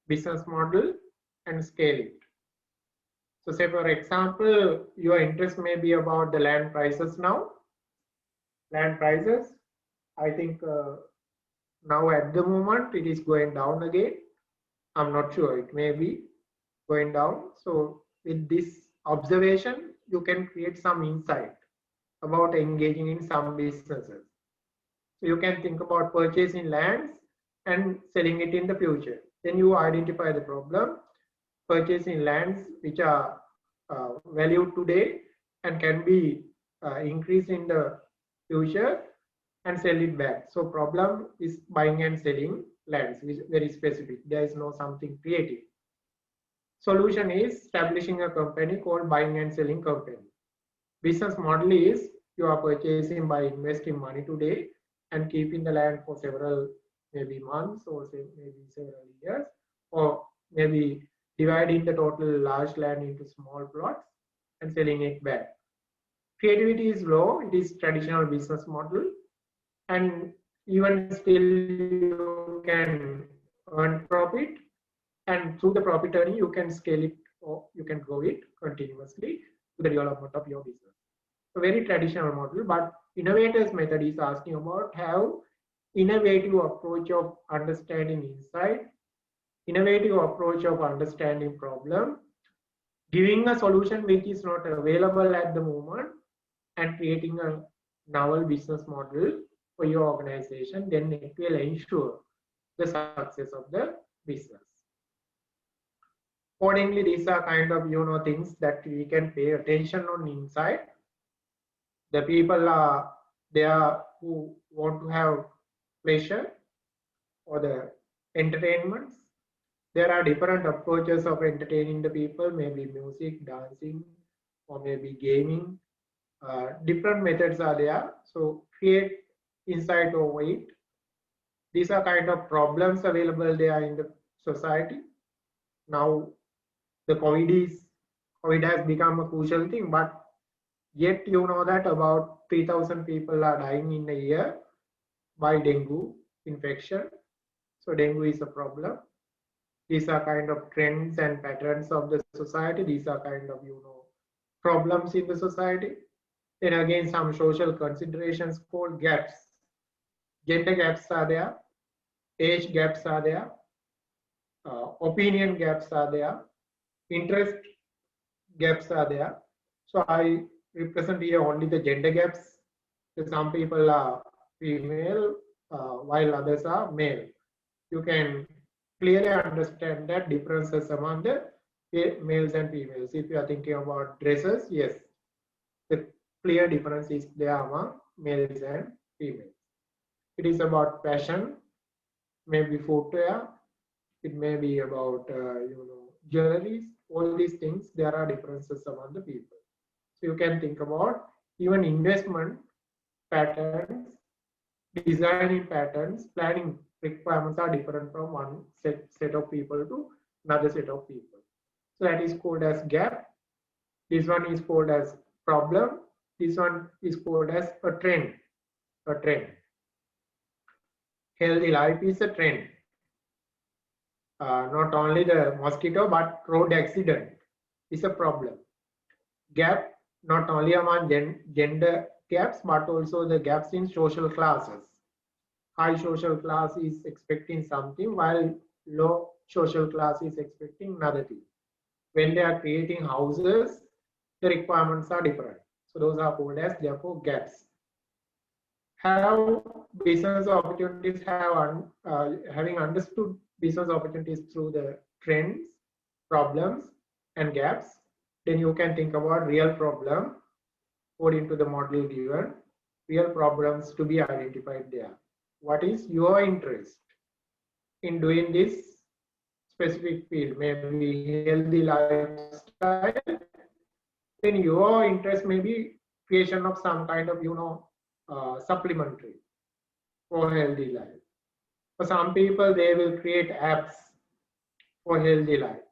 business model, and scale it. So say for example, your interest may be about the land prices now. Land prices, I think now at the moment it is going down again. I'm not sure, it may be going down. So with this observation, you can create some insight about engaging in some businesses. So you can think about purchasing lands and selling it in the future. Then you identify the problem, purchasing lands which are valued today and can be increased in the future and sell it back. So problem is buying and selling lands, which is very specific. There is no something creative. Solution is establishing a company called buying and selling company. Business model is you are purchasing by investing money today and keeping the land for several maybe months or say maybe several years, or maybe dividing the total large land into small plots and selling it back. Creativity is low, it is traditional business model, and even still you can earn profit, and through the profit earning you can scale it or you can grow it continuously to the development of your business. A very traditional model, but innovators method is asking about how innovative approach of understanding insight, innovative approach of understanding problem, giving a solution which is not available at the moment, and creating a novel business model for your organization. Then it will ensure the success of the business. Accordingly, these are kind of things that we can pay attention on inside. The people are there who want to have pleasure or the entertainments. There are different approaches of entertaining the people, maybe music, dancing, or maybe gaming. Different methods are there. So create insight over it. These are kind of problems available there in the society. Now the COVID has become a crucial thing, but yet you know that about 3,000 people are dying in a year by dengue infection. So dengue is a problem. These are kind of trends and patterns of the society. These are kind of problems in the society. Then again, some social considerations called gaps. Gender gaps are there, age gaps are there, opinion gaps are there, interest gaps are there. So I represent here only the gender gaps. So some people are female while others are male. You can clearly understand that differences among the males and females. If you are thinking about dresses, yes, the clear difference is there among males and females. It is about fashion, maybe footwear, it may be about jewelries, all these things. There are differences among the people. So you can think about even investment patterns, designing patterns, planning requirements are different from one set of people to another set of people. So that is called as gap. This one is called as problem. This one is called as a trend. A trend. Healthy life is a trend. Not only the mosquito, but road accident is a problem. Gap, not only among gender gaps, but also the gaps in social classes. High social class is expecting something, while low social class is expecting another thing. When they are creating houses, the requirements are different. So those are called as therefore gaps. Have business opportunities, having understood business opportunities through the trends, problems, and gaps, then you can think about real problem according to the model given, real problems to be identified there. What is your interest in doing this specific field? Maybe healthy lifestyle, then your interest may be creation of some kind of, supplementary for healthy life. For some people, they will create apps for healthy life.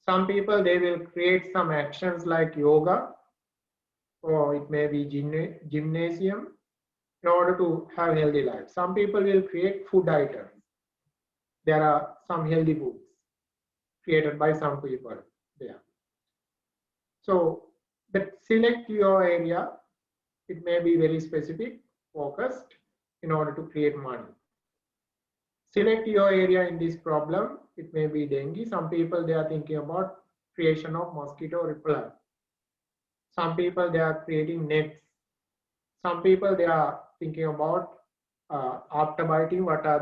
Some people, they will create some actions like yoga, or it may be gymnasium, in order to have healthy life. Some people will create food items. There are some healthy foods created by some people there. So, but select your area. It may be very specific, focused, in order to create money. Select your area in this problem. It may be dengue. Some people, they are thinking about creation of mosquito repellent. Some people, they are creating nets. Some people, they are thinking about after biting, what are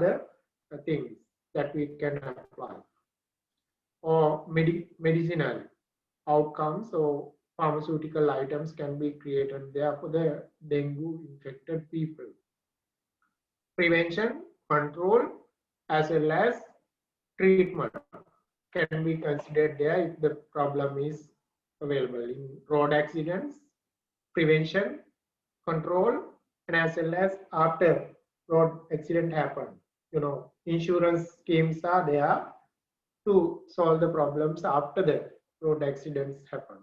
the things that we can apply. Or medicinal outcomes or pharmaceutical items can be created there for the dengue infected people. Prevention, control, as well as treatment can be considered there if the problem is available. In road accidents, prevention, control, and as well as after road accident happen. Insurance schemes are there to solve the problems after the road accidents happen.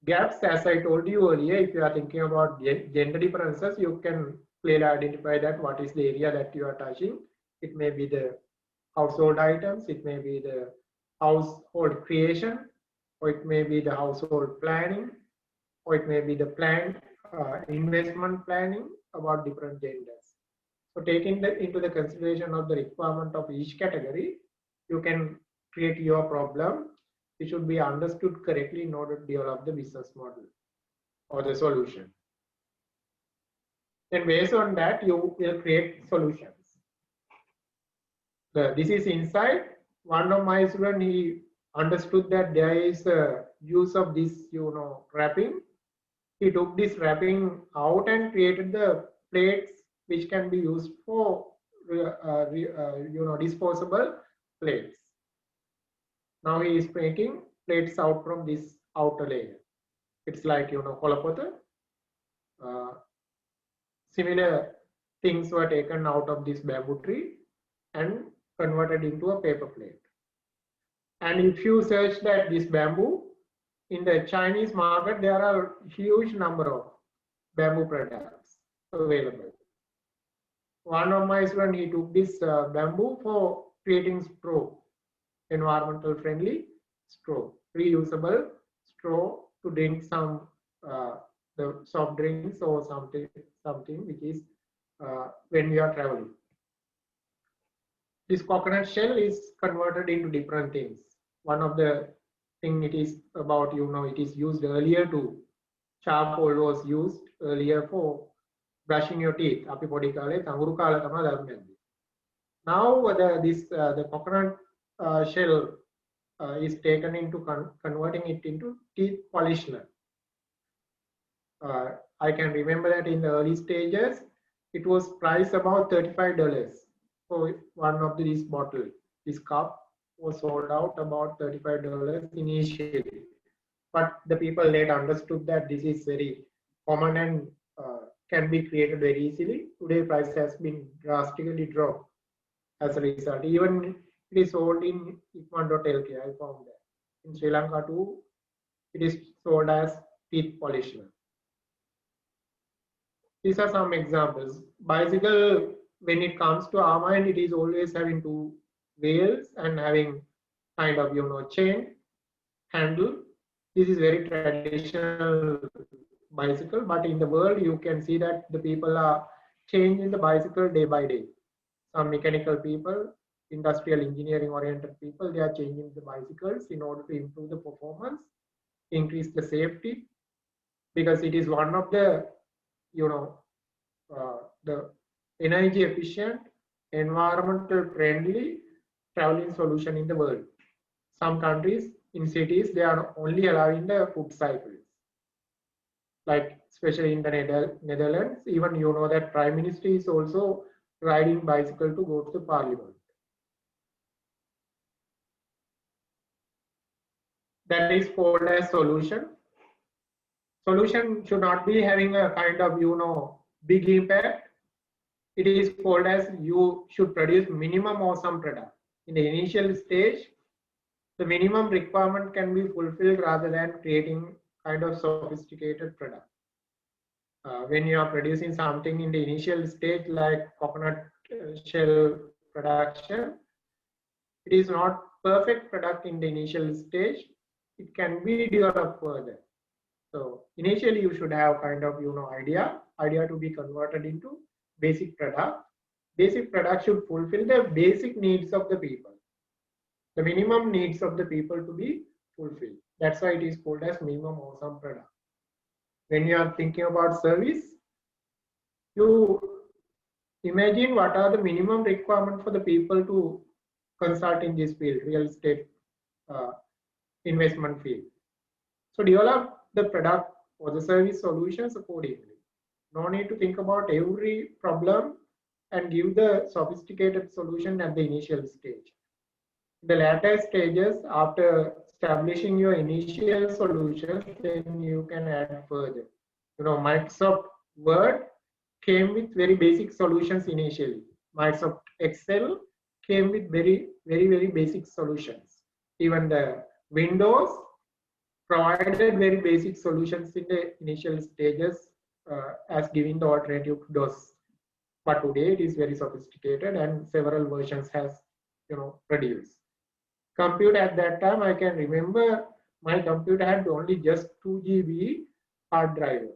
Gaps, as I told you earlier, if you are thinking about gender differences, you can clearly identify that what is the area that you are touching. It may be the household items, it may be the household creation, or it may be the household planning, or it may be the investment planning about different genders. So taking into the consideration of the requirement of each category, you can create your problem. It should be understood correctly in order to develop the business model or the solution. Then based on that, you will create solutions. This is inside. One of my students, he understood that there is a use of this, wrapping. He took this wrapping out and created the plates which can be used for, disposable plates. Now he is making plates out from this outer layer. It's like, kolapota. Similar things were taken out of this bamboo tree and converted into a paper plate. And if you search that this bamboo, in the Chinese market, there are a huge number of bamboo products available. One of my students, he took this bamboo for creating straw, environmental friendly straw, reusable straw to drink some the soft drinks or something which is when we are traveling. This coconut shell is converted into different things. One of the thing it is about, it is used earlier to charcoal was used earlier for brushing your teeth. Now the coconut shell is taken into converting it into teeth polisher. I can remember that in the early stages, it was priced about $35 for one of these bottles. This cup was sold out about $35 initially. But the people later understood that this is very common and can be created very easily. Today, price has been drastically dropped as a result. Even it is sold in Ikman.lk, I found that. In Sri Lanka too, it is sold as teeth polisher. These are some examples. Bicycle, when it comes to our mind, it is always having two wheels and having kind of, chain, handle. This is very traditional bicycle, but in the world, you can see that the people are changing the bicycle day by day. Some mechanical people, industrial engineering oriented people, they are changing the bicycles in order to improve the performance, increase the safety, because it is one of the, the energy efficient, environmental friendly traveling solution in the world. Some countries in cities, they are only allowing the foot cycles. Like especially in the Netherlands, even that Prime Minister is also riding bicycle to go to the parliament. that is called as solution. Solution should not be having a kind of, big impact. It is called as you should produce minimum awesome product. In the initial stage, the minimum requirement can be fulfilled rather than creating kind of sophisticated product. When you are producing something in the initial stage like coconut shell production, it is not perfect product in the initial stage. It can be developed further. So initially you should have kind of, idea to be converted into basic product. Basic product should fulfill the basic needs of the people, the minimum needs of the people to be fulfilled. That's why it is called as minimum awesome product. When you are thinking about service, you imagine what are the minimum requirement for the people to consult in this field, real estate investment field. So develop the product or the service solutions accordingly. No need to think about every problem and give the sophisticated solution at the initial stage. The latter stages, after establishing your initial solutions, then you can add further. Microsoft Word came with very basic solutions initially. Microsoft Excel came with very basic solutions. Even the Windows provided very basic solutions in the initial stages as giving the alternative to DOS. But today it is very sophisticated and several versions has produced. Computer at that time, I can remember my computer had only just 2 GB hard drive.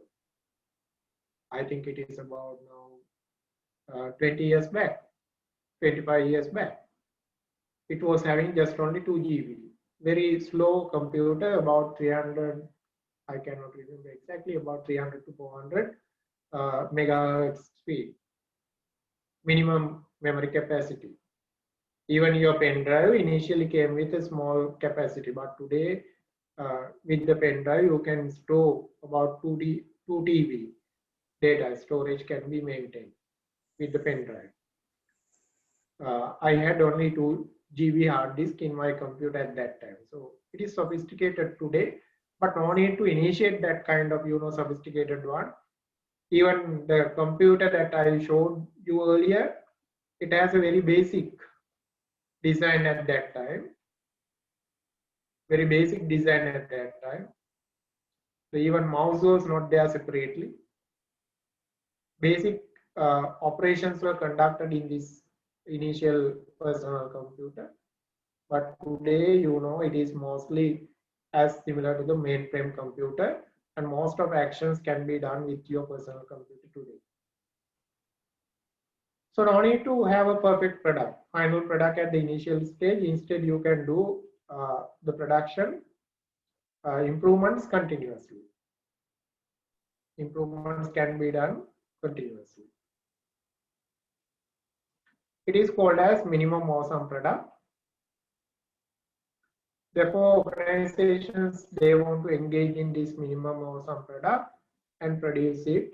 I think it is about now 20 years back, 25 years back. It was having just only 2 GB. Very slow computer, about 300, I cannot remember exactly, about 300 to 400 megahertz speed. Minimum memory capacity. Even your pen drive initially came with a small capacity, but today with the pen drive you can store about 2 TB data storage can be maintained with the pen drive. I had only 2 GB hard disk in my computer at that time, so it is sophisticated today, but no need to initiate that kind of sophisticated one. Even the computer that I showed you earlier, it has a very basic design at that time. Very basic design at that time. So even mouse was not there separately. Basic operations were conducted in this initial personal computer. But today, it is mostly as similar to the mainframe computer, and most of actions can be done with your personal computer today. So no need to have a perfect product, final product at the initial stage. Instead, you can do the production improvements continuously. Improvements can be done continuously. It is called as minimum awesome product. Therefore, organizations, they want to engage in this minimum awesome product and produce it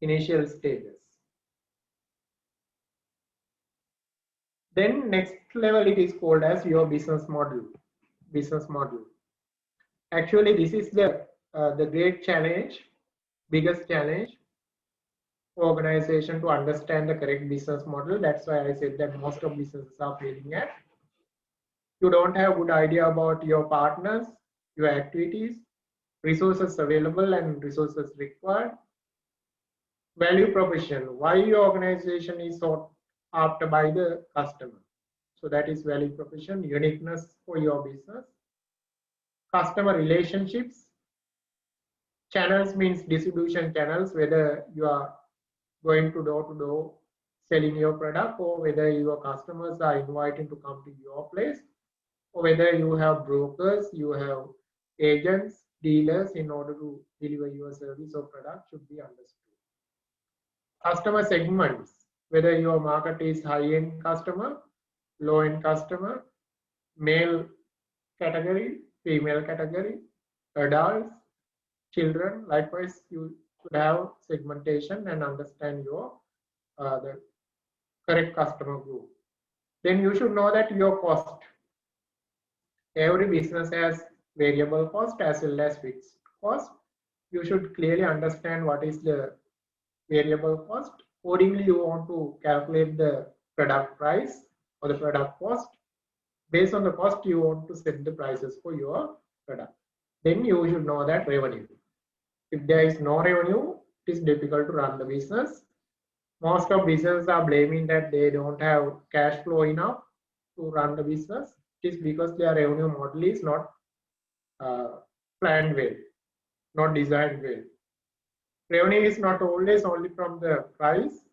initial stages. Then next level, it is called as your business model. Business model. Actually, this is the great challenge, biggest challenge for organization to understand the correct business model. That's why I said that most of businesses are failing at. You don't have a good idea about your partners, your activities, resources available and resources required. Value proposition, why your organization is sought after by the customer. So that is value proposition, uniqueness for your business. Customer relationships. Channels means distribution channels, whether you are going to door selling your product, or whether your customers are invited to come to your place, or whether you have brokers, you have agents, dealers in order to deliver your service or product should be understood. Customer segments, whether your market is high-end customer, low-end customer, male category, female category, adults, children. Likewise, you should have segmentation and understand your the correct customer group. Then you should know that your cost. Every business has variable cost as well as fixed cost. You should clearly understand what is the variable cost. Accordingly, you want to calculate the product price or the product cost. Based on the cost, you want to set the prices for your product. Then you should know that revenue. If there is no revenue, it is difficult to run the business. Most of businesses are blaming that they don't have cash flow enough to run the business. It is because their revenue model is not planned well, not designed well. Revenue is not always only from the price.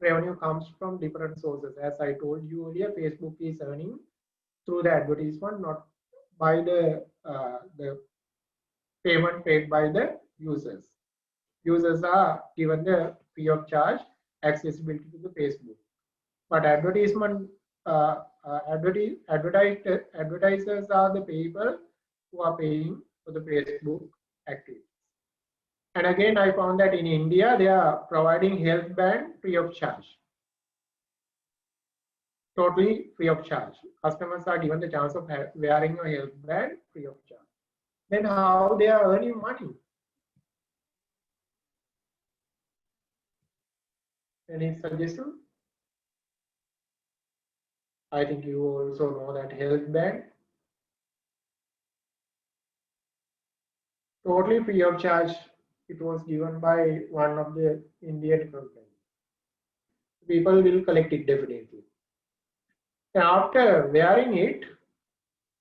Revenue comes from different sources. As I told you earlier, Facebook is earning through the advertisement, not by the payment paid by the users. Users are given the free of charge accessibility to the Facebook, but advertisement advertisers are the people who are paying for the Facebook activity. And again, I found that in India, they are providing health band free of charge. Totally free of charge. Customers are given the chance of wearing a health band free of charge. Then how they are earning money? Any suggestion? I think you also know that health band. Totally free of charge. It was given by one of the Indian companies. People will collect it definitely. And after wearing it,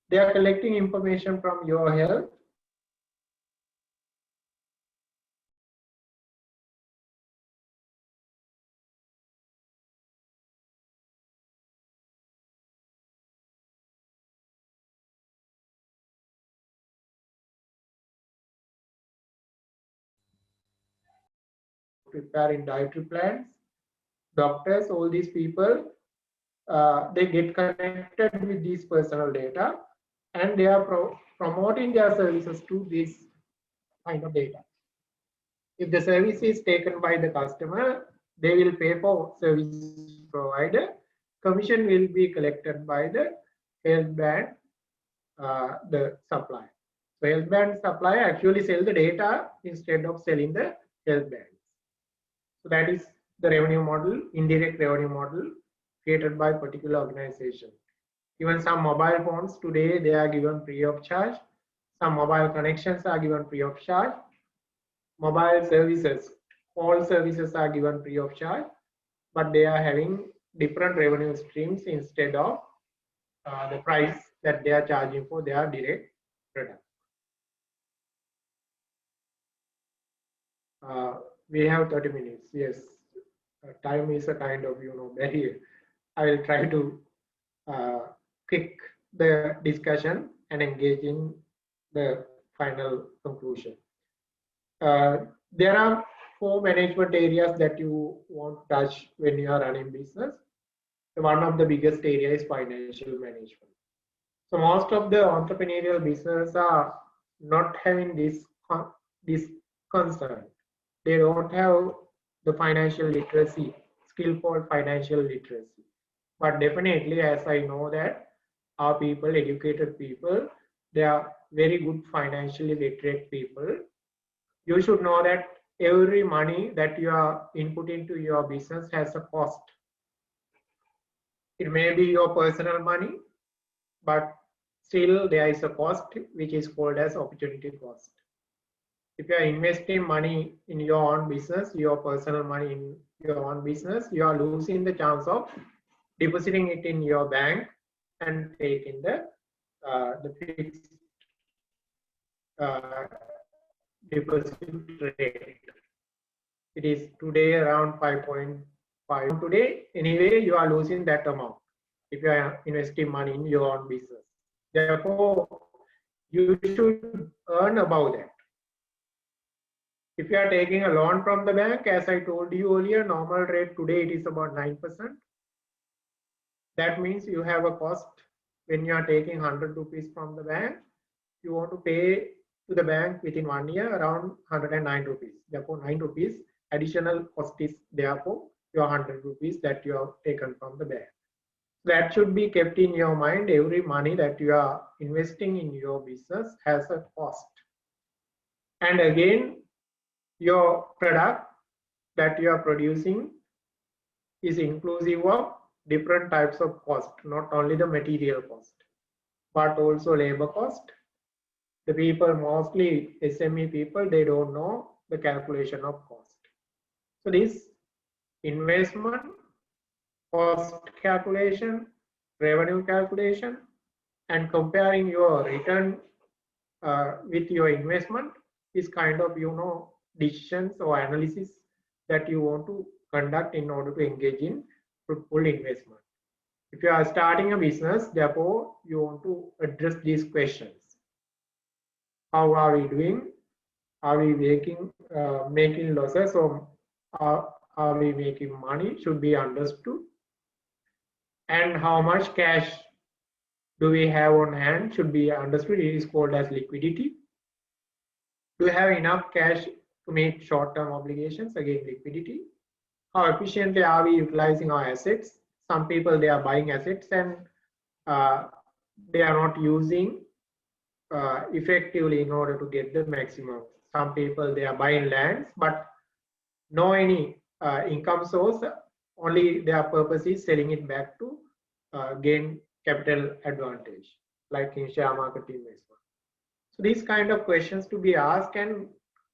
they are collecting information from your health. Preparing dietary plans, doctors, all these people, they get connected with these personal data, and they are promoting their services to this kind of data. If the service is taken by the customer, they will pay for service provider. Commission will be collected by the health band, the supplier. So health band supplier actually sell the data instead of selling the health bands. So that is the revenue model, indirect revenue model created by particular organization. Even some mobile phones today, they are given free of charge. Some mobile connections are given free of charge. Mobile services, all services are given free of charge, but they are having different revenue streams instead of the price that they are charging for their direct product. We have 30 minutes. Yes, time is a kind of barrier. I will try to kick the discussion and engage in the final conclusion. There are 4 management areas that you want to touch when you are running business. One of the biggest areas is financial management. So most of the entrepreneurial businesses are not having this concern. They don't have the financial literacy, skill called financial literacy. But definitely, as I know that our people, educated people, they are very good financially literate people. You should know that every money that you are input into your business has a cost. It may be your personal money, but still there is a cost which is called as opportunity cost. If you are investing money in your own business, your personal money in your own business, you are losing the chance of depositing it in your bank and taking the fixed deposit rate. It is today around 5.5. Today, anyway, you are losing that amount if you are investing money in your own business. Therefore, you should earn above that. If you are taking a loan from the bank, as I told you earlier, normal rate today it is about 9%. That means you have a cost when you are taking 100 rupees from the bank. You want to pay to the bank within 1 year around 109 rupees. Therefore, 9 rupees additional cost is therefore your 100 rupees that you have taken from the bank. That should be kept in your mind. Every money that you are investing in your business has a cost. And again, your product that you are producing is inclusive of different types of cost, not only the material cost, but also labor cost. The people, mostly SME people, they don't know the calculation of cost. So this investment, cost calculation, revenue calculation, and comparing your return with your investment is kind of, decisions or analysis that you want to conduct in order to engage in fruitful investment. If you are starting a business, therefore, you want to address these questions. How are we doing? Are we making losses, or are we making money? Should be understood. And how much cash do we have on hand should be understood. It is called as liquidity. Do we have enough cash to meet short-term obligations? Again, liquidity. How efficiently are we utilizing our assets? Some people, they are buying assets and they are not using effectively in order to get the maximum. Some people, they are buying lands but no any income source, only their purpose is selling it back to gain capital advantage, like in share market investment. So these kind of questions to be asked can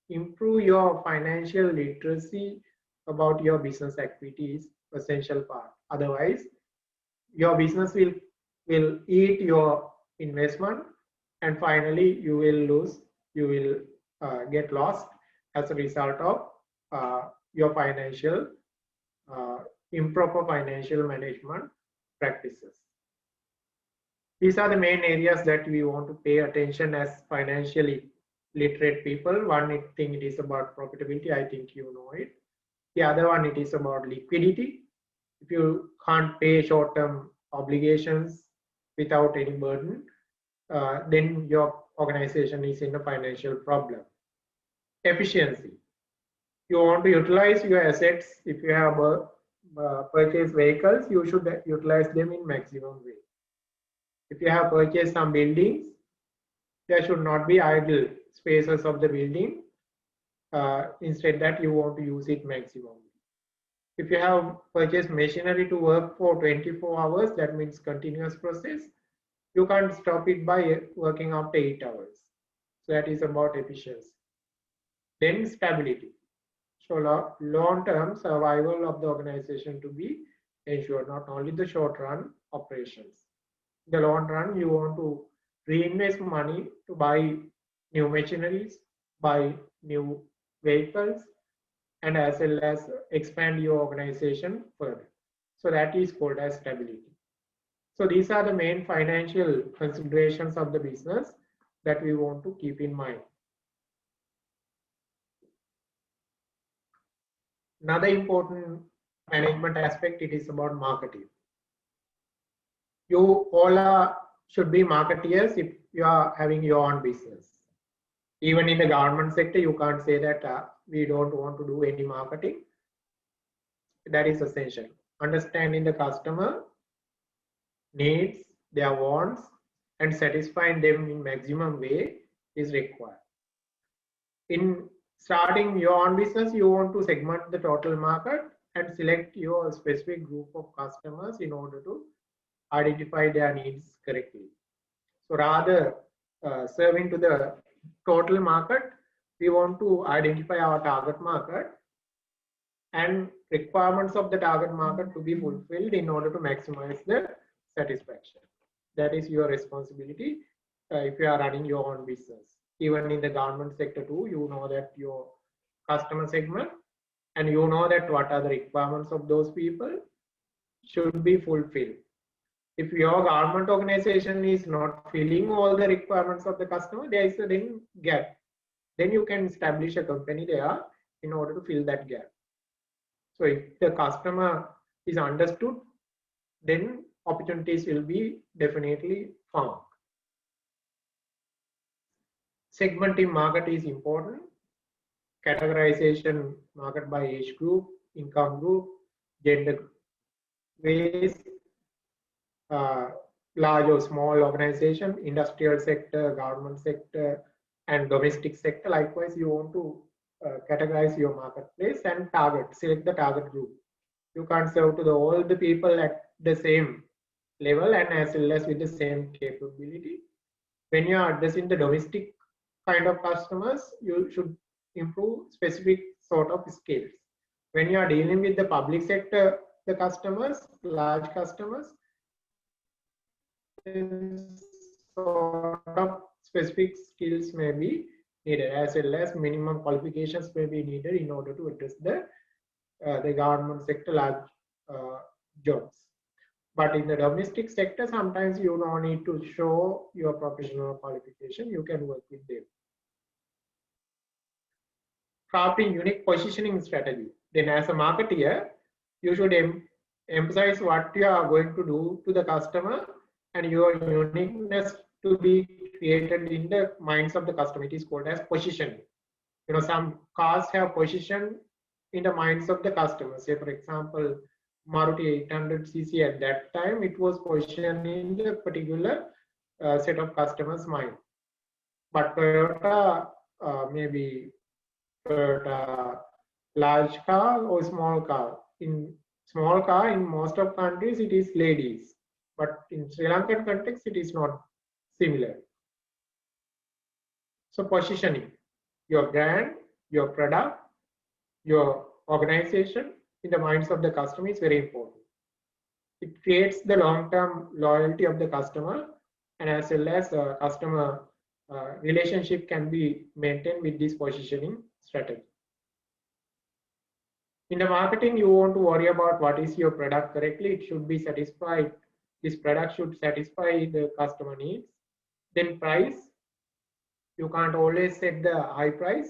improve your financial literacy about your business activities, essential part. Otherwise, your business will eat your investment, and finally you will lose, you will get lost as a result of your financial improper financial management practices. These are the main areas that we want to pay attention as financially literate people. One thing, it is about profitability. I think you know it. The other one, it is about liquidity. If you can't pay short-term obligations without any burden, then your organization is in a financial problem. Efficiency. You want to utilize your assets. If you have purchased vehicles, you should utilize them in maximum way. If you have purchased some buildings, there should not be idle spaces of the building. Instead, that you want to use it maximum. If you have purchased machinery to work for 24 hours, that means continuous process, you can't stop it by working after 8 hours. So that is about efficiency. Then stability. So long-term survival of the organization to be ensured, not only the short-run operations. In the long run, you want to reinvest money to buy new machineries, buy new vehicles, and as well as expand your organization further. So that is called as stability. So these are the main financial considerations of the business that we want to keep in mind. Another important management aspect, it is about marketing. You all should be marketeers if you are having your own business. Even in the government sector, you can't say that we don't want to do any marketing. That is essential. Understanding the customer needs, their wants, and satisfying them in maximum way is required. In starting your own business, you want to segment the total market and select your specific group of customers in order to identify their needs correctly. So rather serving to the total market, we want to identify our target market and requirements of the target market to be fulfilled in order to maximize the satisfaction. That is your responsibility if you are running your own business. Even in the government sector too, you know that your customer segment and you know that what are the requirements of those people should be fulfilled. If your government organization is not filling all the requirements of the customer, there is a then gap. Then you can establish a company there in order to fill that gap. So if the customer is understood, then opportunities will be definitely found. Segmenting market is important. Categorization market by age group, income group, gender, race, large or small organization, industrial sector, government sector, and domestic sector. Likewise, you want to categorize your marketplace and select the target group. You can't serve to all the people at the same level and as well as with the same capability. When you are addressing the domestic kind of customers, you should improve specific sort of skills. When you are dealing with the public sector, the customers, large customers, sort of specific skills may be needed, as well as minimum qualifications may be needed in order to address the government sector large jobs. But in the domestic sector, sometimes you don't need to show your professional qualification. You can work with them. Crafting unique positioning strategy. Then as a marketer, you should emphasize what you are going to do to the customer and your uniqueness to be created in the minds of the customer. It is called as positioning. You know, some cars have position in the minds of the customer. Say, for example, Maruti 800cc at that time, it was positioned in the particular set of customers' mind. But Toyota, maybe Toyota large car or small car. In small car, in most of countries, it is ladies. But in Sri Lankan context, it is not similar. So positioning, your brand, your product, your organization in the minds of the customer is very important. It creates the long-term loyalty of the customer, and as well as customer relationship can be maintained with this positioning strategy. In the marketing, you want to worry about what is your product correctly. It should be satisfied. This product should satisfy the customer needs. Then price, you can't always set the high price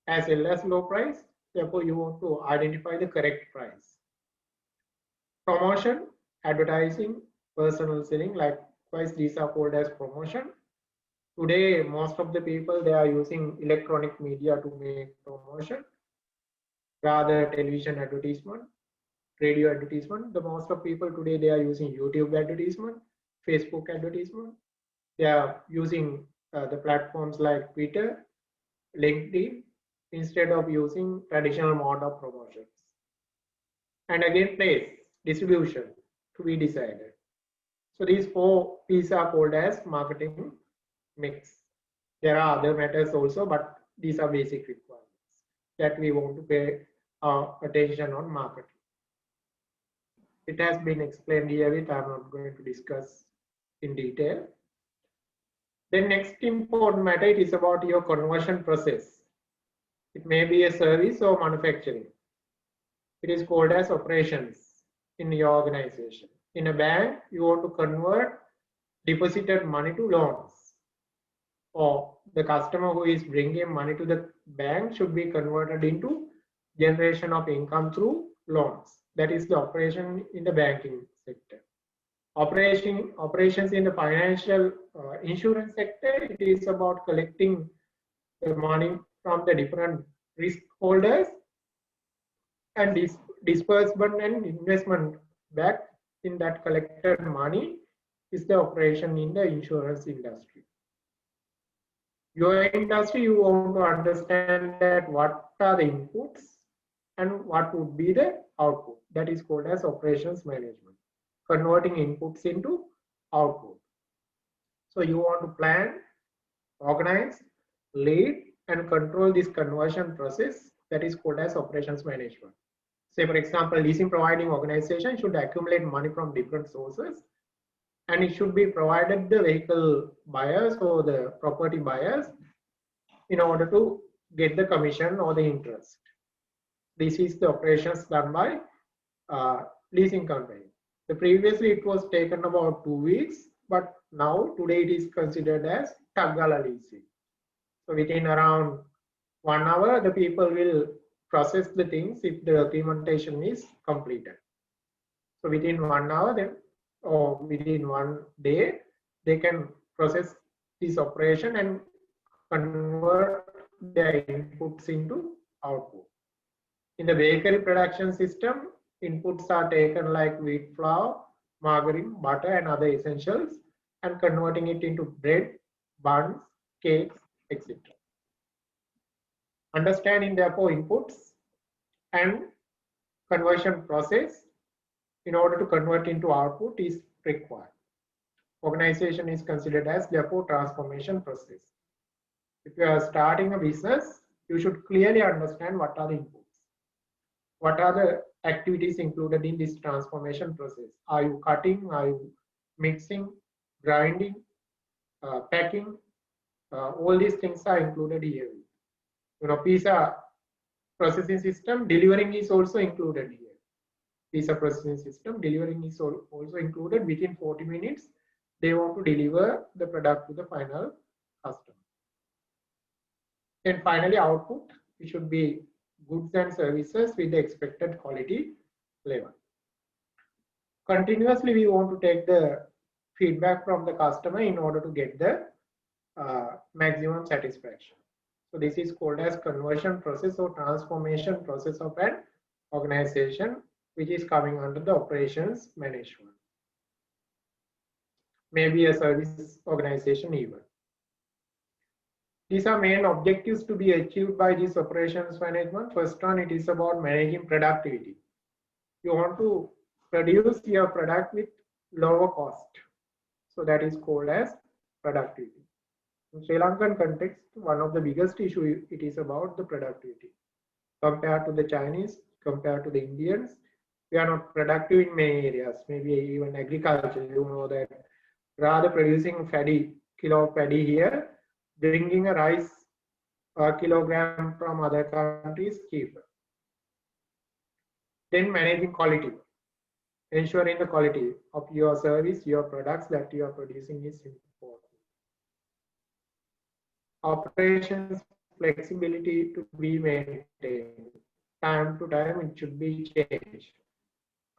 as well as low price. Therefore, you want to identify the correct price. Promotion, advertising, personal selling, likewise, these are called as promotion. Today, most of the people, they are using electronic media to make promotion, rather television advertisement, radio advertisement. The most of people today, they are using YouTube advertisement, Facebook advertisement. They are using the platforms like Twitter, LinkedIn, instead of using traditional mode of promotions. And again, place, distribution to be decided. So these four pieces are called as marketing mix. There are other matters also, but these are basic requirements that we want to pay attention on marketing. It has been explained here, which I'm not going to discuss in detail. The next important matter, it is about your conversion process. It may be a service or manufacturing. It is called as operations in your organization. In a bank, you want to convert deposited money to loans, or the customer who is bringing money to the bank should be converted into generation of income through loans. That is the operation in the banking sector. Operations in the financial insurance sector, it is about collecting the money from the different risk holders and disbursement and investment back in that collected money is the operation in the insurance industry. Your industry, you want to understand that what are the inputs and what would be the output. That is called as operations management, converting inputs into output. So you want to plan, organize, lead, and control this conversion process. That is called as operations management. Say, for example, leasing providing organization should accumulate money from different sources, and it should be provided the vehicle buyers or the property buyers in order to get the commission or the interest. This is the operations done by leasing company. Previously, it was taken about 2 weeks, but now today it is considered as Tagala leasing. So within around 1 hour, the people will process the things if the documentation is completed. So within 1 hour, then, or within 1 day, they can process this operation and convert their inputs into output. In the bakery production system, inputs are taken like wheat flour, margarine, butter, and other essentials, and converting it into bread, buns, cakes, etc. Understanding therefore inputs and conversion process in order to convert into output is required. Organization is considered as therefore transformation process. If you are starting a business, you should clearly understand what are the inputs. What are the activities included in this transformation process? Are you cutting? Are you mixing, grinding, packing? All these things are included here. Pizza processing system, delivering is also included here. Pizza processing system, delivering is also included. Within 40 minutes, they want to deliver the product to the final customer. And finally, output, it should be goods and services with the expected quality level. Continuously, we want to take the feedback from the customer in order to get the maximum satisfaction. So this is called as conversion process or transformation process of an organization, which is coming under the operations management. Maybe a service organization even. These are main objectives to be achieved by this operations management. First one, it is about managing productivity. You want to produce your product with lower cost. So that is called as productivity. In Sri Lankan context, one of the biggest issue it is about the productivity. Compared to the Chinese, compared to the Indians, we are not productive in many areas, maybe even agriculture. You know that rather producing kilo of paddy here, bringing a rice kilogram from other countries cheaper. Then managing quality. Ensuring the quality of your service, your products that you are producing is important. Operations flexibility to be maintained. Time to time it should be changed.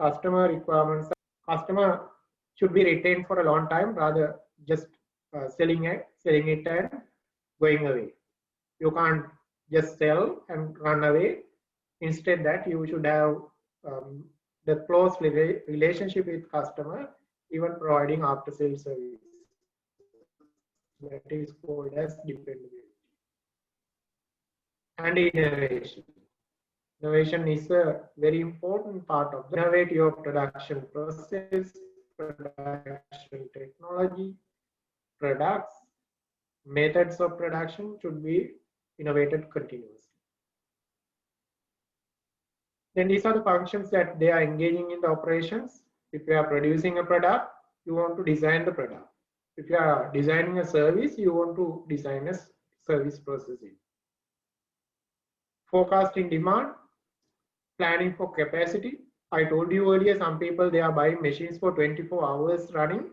Customer requirements. Customer should be retained for a long time rather just selling it and going away. You can't just sell and run away. Instead, that you should have the close relationship with customer, even providing after sales service. That is called as dependability. And innovation. Innovation is a very important part of innovate your production process, production technology, products, methods of production should be innovated continuously. Then these are the functions that they are engaging in the operations. If you are producing a product, you want to design the product. If you are designing a service, you want to design a service processing. Forecasting demand, planning for capacity. I told you earlier, some people, they are buying machines for 24 hours running,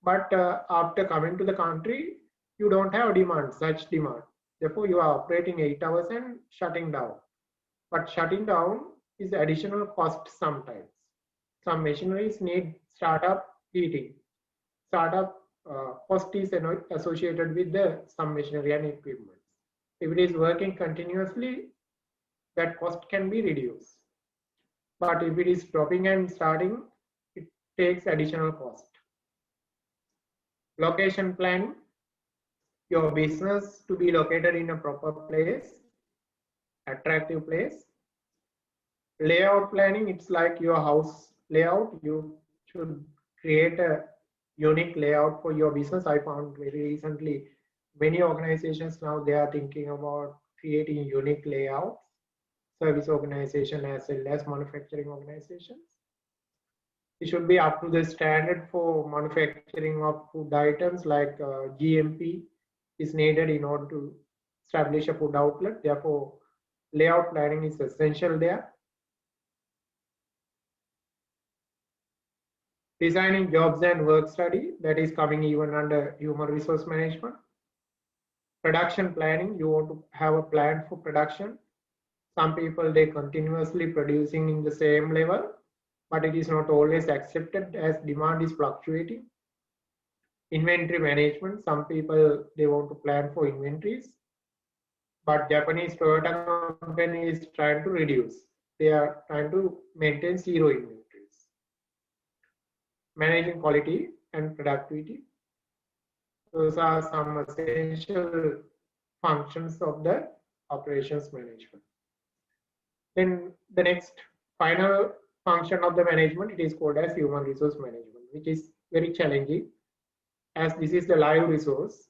but after coming to the country, you don't have such demand. Therefore, you are operating 8 hours and shutting down. But shutting down is additional cost sometimes. Some machineries need startup heating. Startup cost is associated with some machinery and equipment. If it is working continuously, that cost can be reduced. But if it is stopping and starting, it takes additional cost. Location planning, your business to be located in a proper place, attractive place. Layout planning, it's like your house layout. You should create a unique layout for your business. I found very recently, many organizations now they are thinking about creating unique layouts, service organization as well as manufacturing organizations. It should be up to the standard for manufacturing of food items like GMP is needed in order to establish a food outlet. Therefore, layout planning is essential there. Designing jobs and work study, that is coming even under human resource management. Production planning, you want to have a plan for production. Some people, they continuously producing in the same level, but it is not always accepted as demand is fluctuating. Inventory management, some people, they want to plan for inventories, but Japanese Toyota company is trying to reduce. They are trying to maintain zero inventories. managing quality and productivity. Those are some essential functions of the operations management. Then the next final function of the management, it is called as human resource management, which is very challenging as this is the live resource.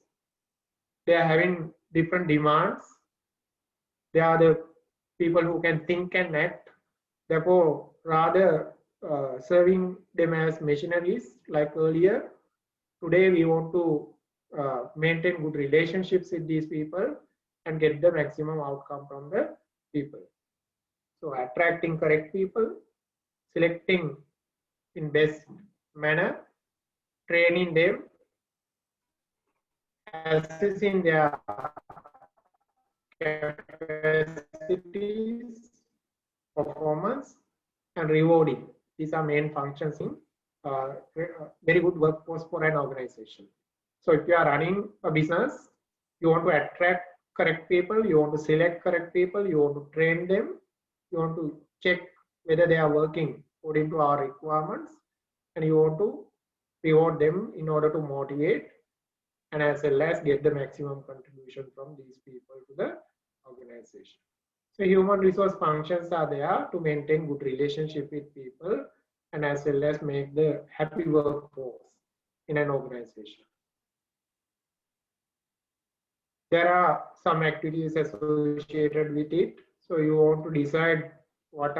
They are having different demands. They are the people who can think and act. Therefore, rather serving them as machineries like earlier, today we want to maintain good relationships with these people and get the maximum outcome from the people. So attracting correct people, selecting in best manner, training them, assessing their capacities, performance, and rewarding. These are main functions in very good workforce for an organization. So if you are running a business, you want to attract correct people, you want to select correct people, you want to train them, you want to check whether they are working according to our requirements, and you want to reward them in order to motivate and as well as get the maximum contribution from these people to the organization. So human resource functions are there to maintain good relationship with people and as well as make the happy workforce in an organization. There are some activities associated with it. So you want to decide what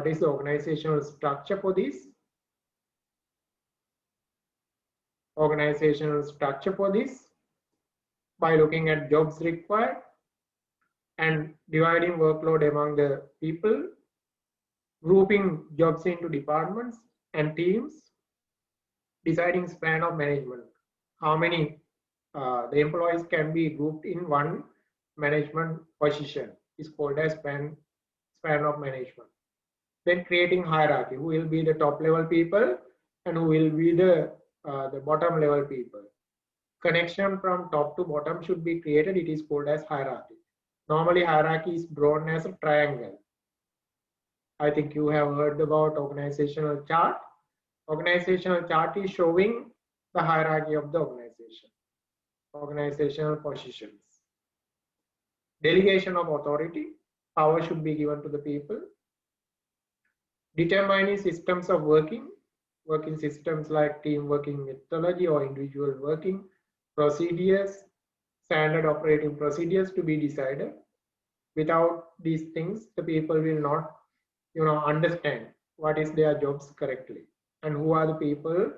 is the organizational structure for this. Organizational structure for this by looking at jobs required and dividing workload among the people, grouping jobs into departments and teams, deciding span of management, how many the employees can be grouped in one management position is called as span of management. Then creating hierarchy, who will be the top level people and who will be the bottom level people. Connection from top to bottom should be created. It is called as hierarchy. Normally hierarchy is drawn as a triangle. I think you have heard about organizational chart. Organizational chart is showing the hierarchy of the organization. Organizational positions. Delegation of authority. Power should be given to the people. Determining systems of working systems like team working methodology or individual working procedures, standard operating procedures to be decided. Without these things, the people will not, understand what is their jobs correctly and who are the people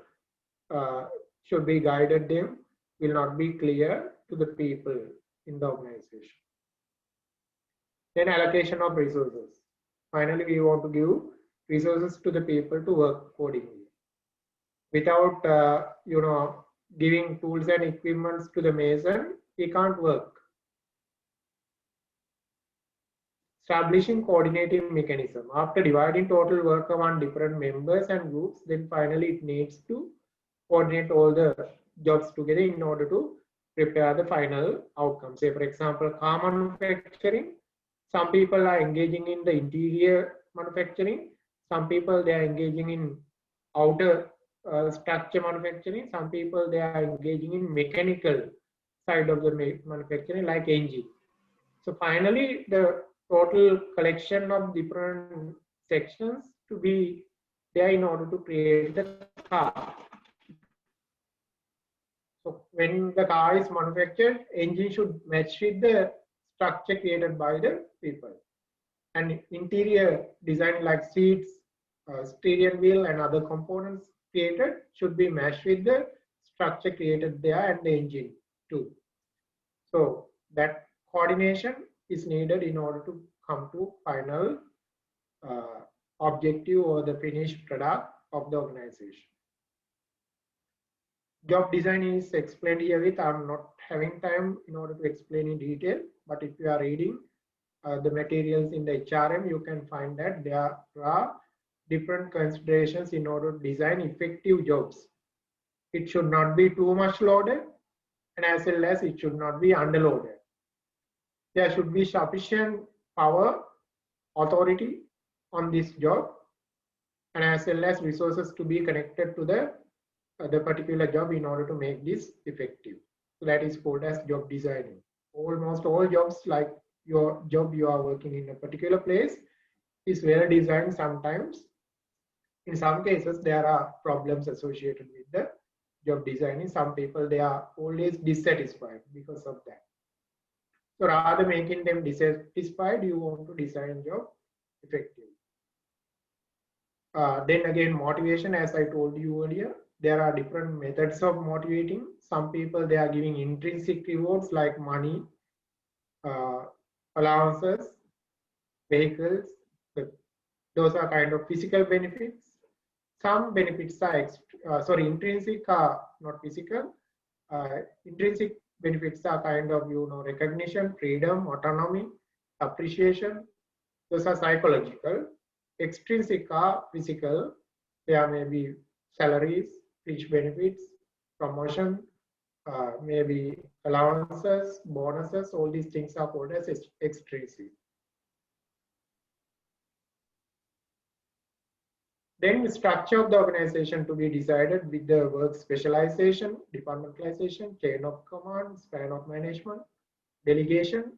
should be guided them will not be clear to the people in the organization. Then allocation of resources. Finally, we want to give resources to the people to work accordingly. Without giving tools and equipments to the mason, he can't work. Establishing coordinating mechanism. After dividing total work among different members and groups, then finally it needs to coordinate all the jobs together in order to prepare the final outcome. Say for example, car manufacturing. Some people are engaging in the interior manufacturing. Some people they are engaging in outer structure manufacturing. Some people they are engaging in mechanical side of the manufacturing like engine. So finally the total collection of different sections to be there in order to create the car. So when the car is manufactured, engine should match with the structure created by the people. And interior design like seats, steering wheel and other components created should be matched with the structure created there and the engine too. So that coordination is needed in order to come to final objective or the finished product of the organization. Job design is explained here with, I'm not having time in order to explain in detail, but if you are reading the materials in the HRM, you can find that there are different considerations in order to design effective jobs. It should not be too much loaded and as well as it should not be underloaded. There should be sufficient power, authority on this job and as well as resources to be connected to the particular job in order to make this effective. So that is called as job designing. Almost all jobs, like your job you are working in a particular place, is well designed sometimes. In some cases, there are problems associated with the job designing. Some people, they are always dissatisfied because of that. So rather making them dissatisfied, you want to design job effectively. Then again, motivation, as I told you earlier, there are different methods of motivating. Some people, they are giving intrinsic rewards like money, allowances, vehicles. Those are kind of physical benefits. Some benefits are intrinsic are not physical. Intrinsic benefits are kind of recognition, freedom, autonomy, appreciation. Those are psychological. Extrinsic are physical. There may be salaries, rich benefits, promotion, maybe allowances, bonuses. All these things are called as extrinsic. Then the structure of the organization to be decided with the work specialization, departmentalization, chain of command, span of management, delegation,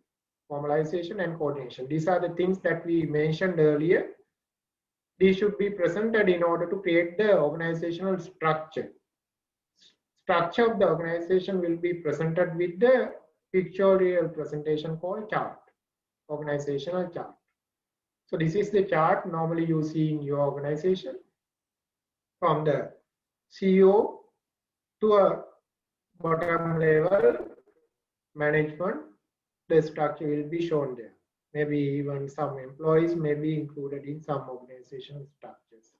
formalization, and coordination. These are the things that we mentioned earlier. These should be presented in order to create the organizational structure. Structure of the organization will be presented with the pictorial presentation called chart, organizational chart. So this is the chart normally you see in your organization. From the CEO to a bottom level management, the structure will be shown there. Maybe even some employees may be included in some organizational structures.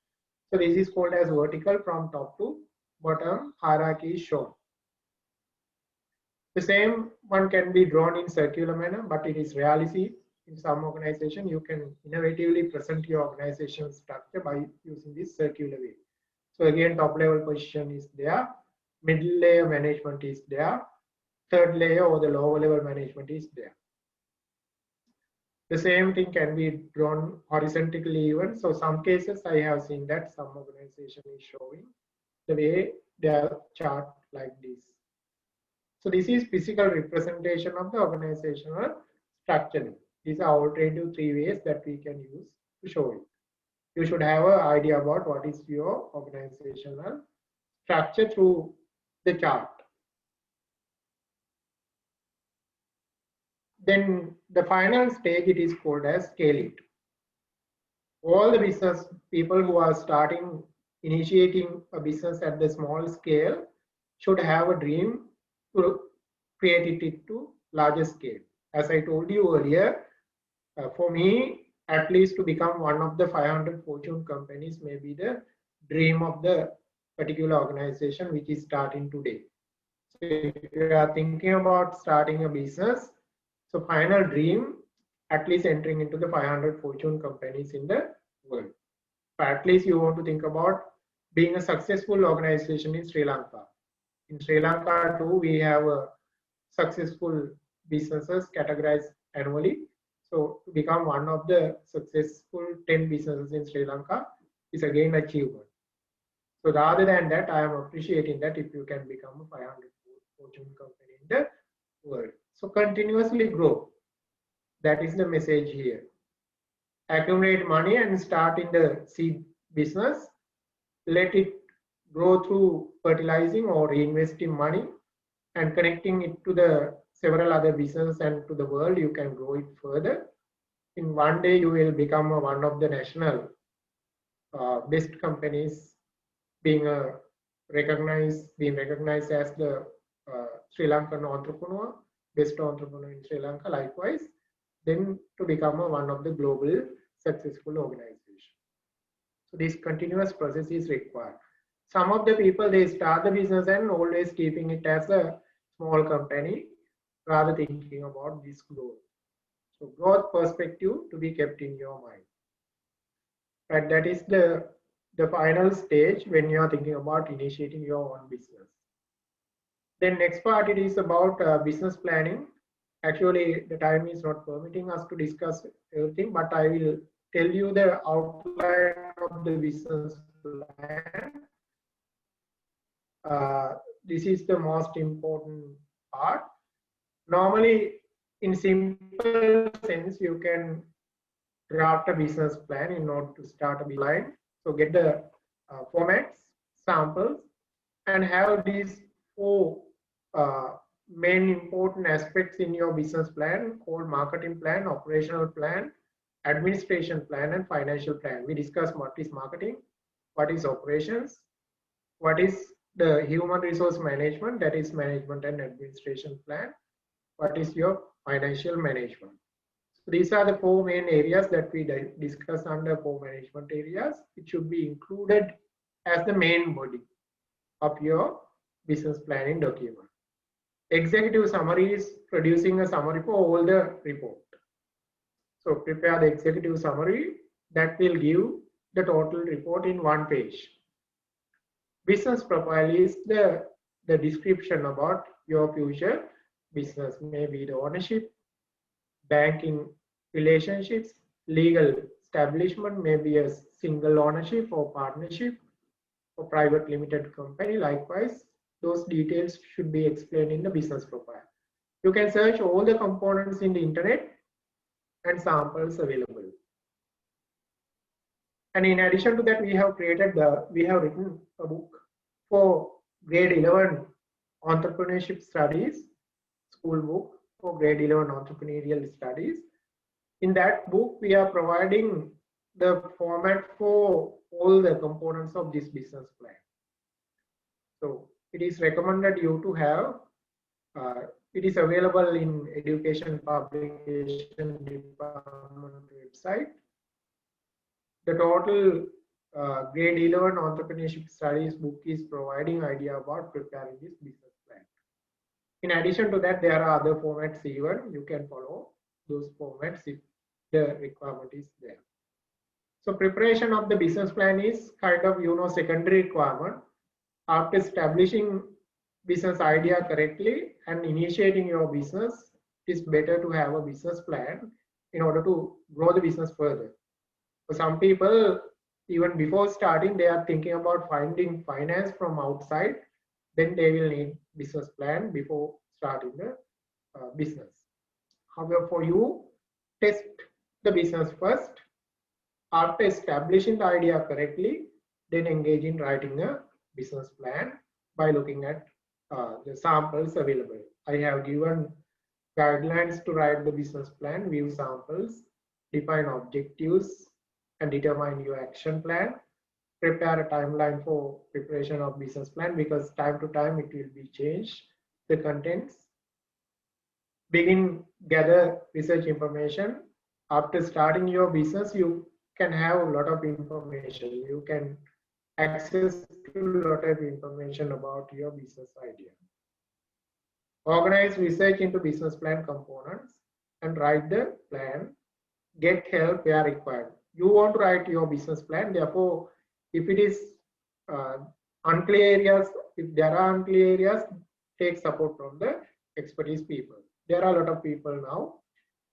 So this is called as vertical, from top to bottom hierarchy is shown. The same one can be drawn in circular manner, but it is rarely seen. In some organization, you can innovatively present your organizational structure by using this circular way. So again, top level position is there, middle layer management is there, third layer or the lower level management is there. The same thing can be drawn horizontally even. So some cases I have seen that some organization is showing the way their chart like this. So this is physical representation of the organizational structure. These are alternative 3 ways that we can use to show it. You should have an idea about what is your organizational structure through the chart. Then the final stage, it is called as scale it. All the business people who are initiating a business at the small scale should have a dream to create it to larger scale. As I told you earlier, for me, at least to become one of the 500 Fortune companies may be the dream of the particular organization which is starting today. So if you are thinking about starting a business, so final dream, at least entering into the 500 Fortune companies in the world. But at least you want to think about being a successful organization in Sri Lanka. In Sri Lanka too, we have successful businesses categorized annually. So to become one of the successful 10 businesses in Sri Lanka is again achievable. So rather than that, I am appreciating that if you can become a 500 Fortune company in the world. So continuously grow. That is the message here. Accumulate money and start in the seed business. Let it grow through fertilizing or reinvesting money and connecting it to the several other businesses and to the world. You can grow it further. In one day, you will become one of the national best companies, being recognized as the Sri Lankan entrepreneur, best entrepreneur in Sri Lanka. Likewise, then to become one of the global successful organization. So this continuous process is required. Some of the people, they start the business and always keeping it as a small company rather thinking about this growth. So growth perspective to be kept in your mind. But that is the final stage when you are thinking about initiating your own business. Then next part, it is about business planning. Actually, the time is not permitting us to discuss everything, but I will tell you the outline of the business plan. This is the most important part. Normally, in simple sense, you can draft a business plan in order to start a line. So get the formats, samples, and have these four main important aspects in your business plan called marketing plan, operational plan, administration plan, and financial plan. We discussed what is marketing, what is operations, what is the human resource management, that is management and administration plan, what is your financial management. So these are the four main areas that we discuss under four management areas. It should be included as the main body of your business planning document. Executive summary is producing a summary for all the report. So prepare the executive summary that will give the total report in one page. Business profile is the description about your future business, maybe the ownership, banking relationships, legal establishment, maybe a single ownership or partnership or private limited company. Likewise, those details should be explained in the business profile. You can search all the components in the internet and samples available. And in addition to that, we have written a book for grade 11 entrepreneurship studies, school book for grade 11 entrepreneurial studies. In that book, we are providing the format for all the components of this business plan. So it is recommended you to have, it is available in Education Publication Department website. The total grade 11 entrepreneurship studies book is providing idea about preparing this business plan. In addition to that, there are other formats even. You can follow those formats if the requirement is there. So preparation of the business plan is kind of, secondary requirement. After establishing business idea correctly and initiating your business, it's better to have a business plan in order to grow the business further. For some people, even before starting, they are thinking about finding finance from outside. Then they will need business plan before starting the business. However, for you, test the business first. After establishing the idea correctly, then engage in writing a business plan by looking at the samples available. I have given guidelines to write the business plan, view samples, define objectives, and determine your action plan. Prepare a timeline for preparation of business plan, because time to time it will be changed, the contents. Gather research information. After starting your business, you can have a lot of information. You can access to a lot of information about your business idea. Organize research into business plan components and write the plan. Get help where required. You want to write your business plan, therefore, if it is unclear areas, if there are unclear areas, take support from the expertise people. There are a lot of people now.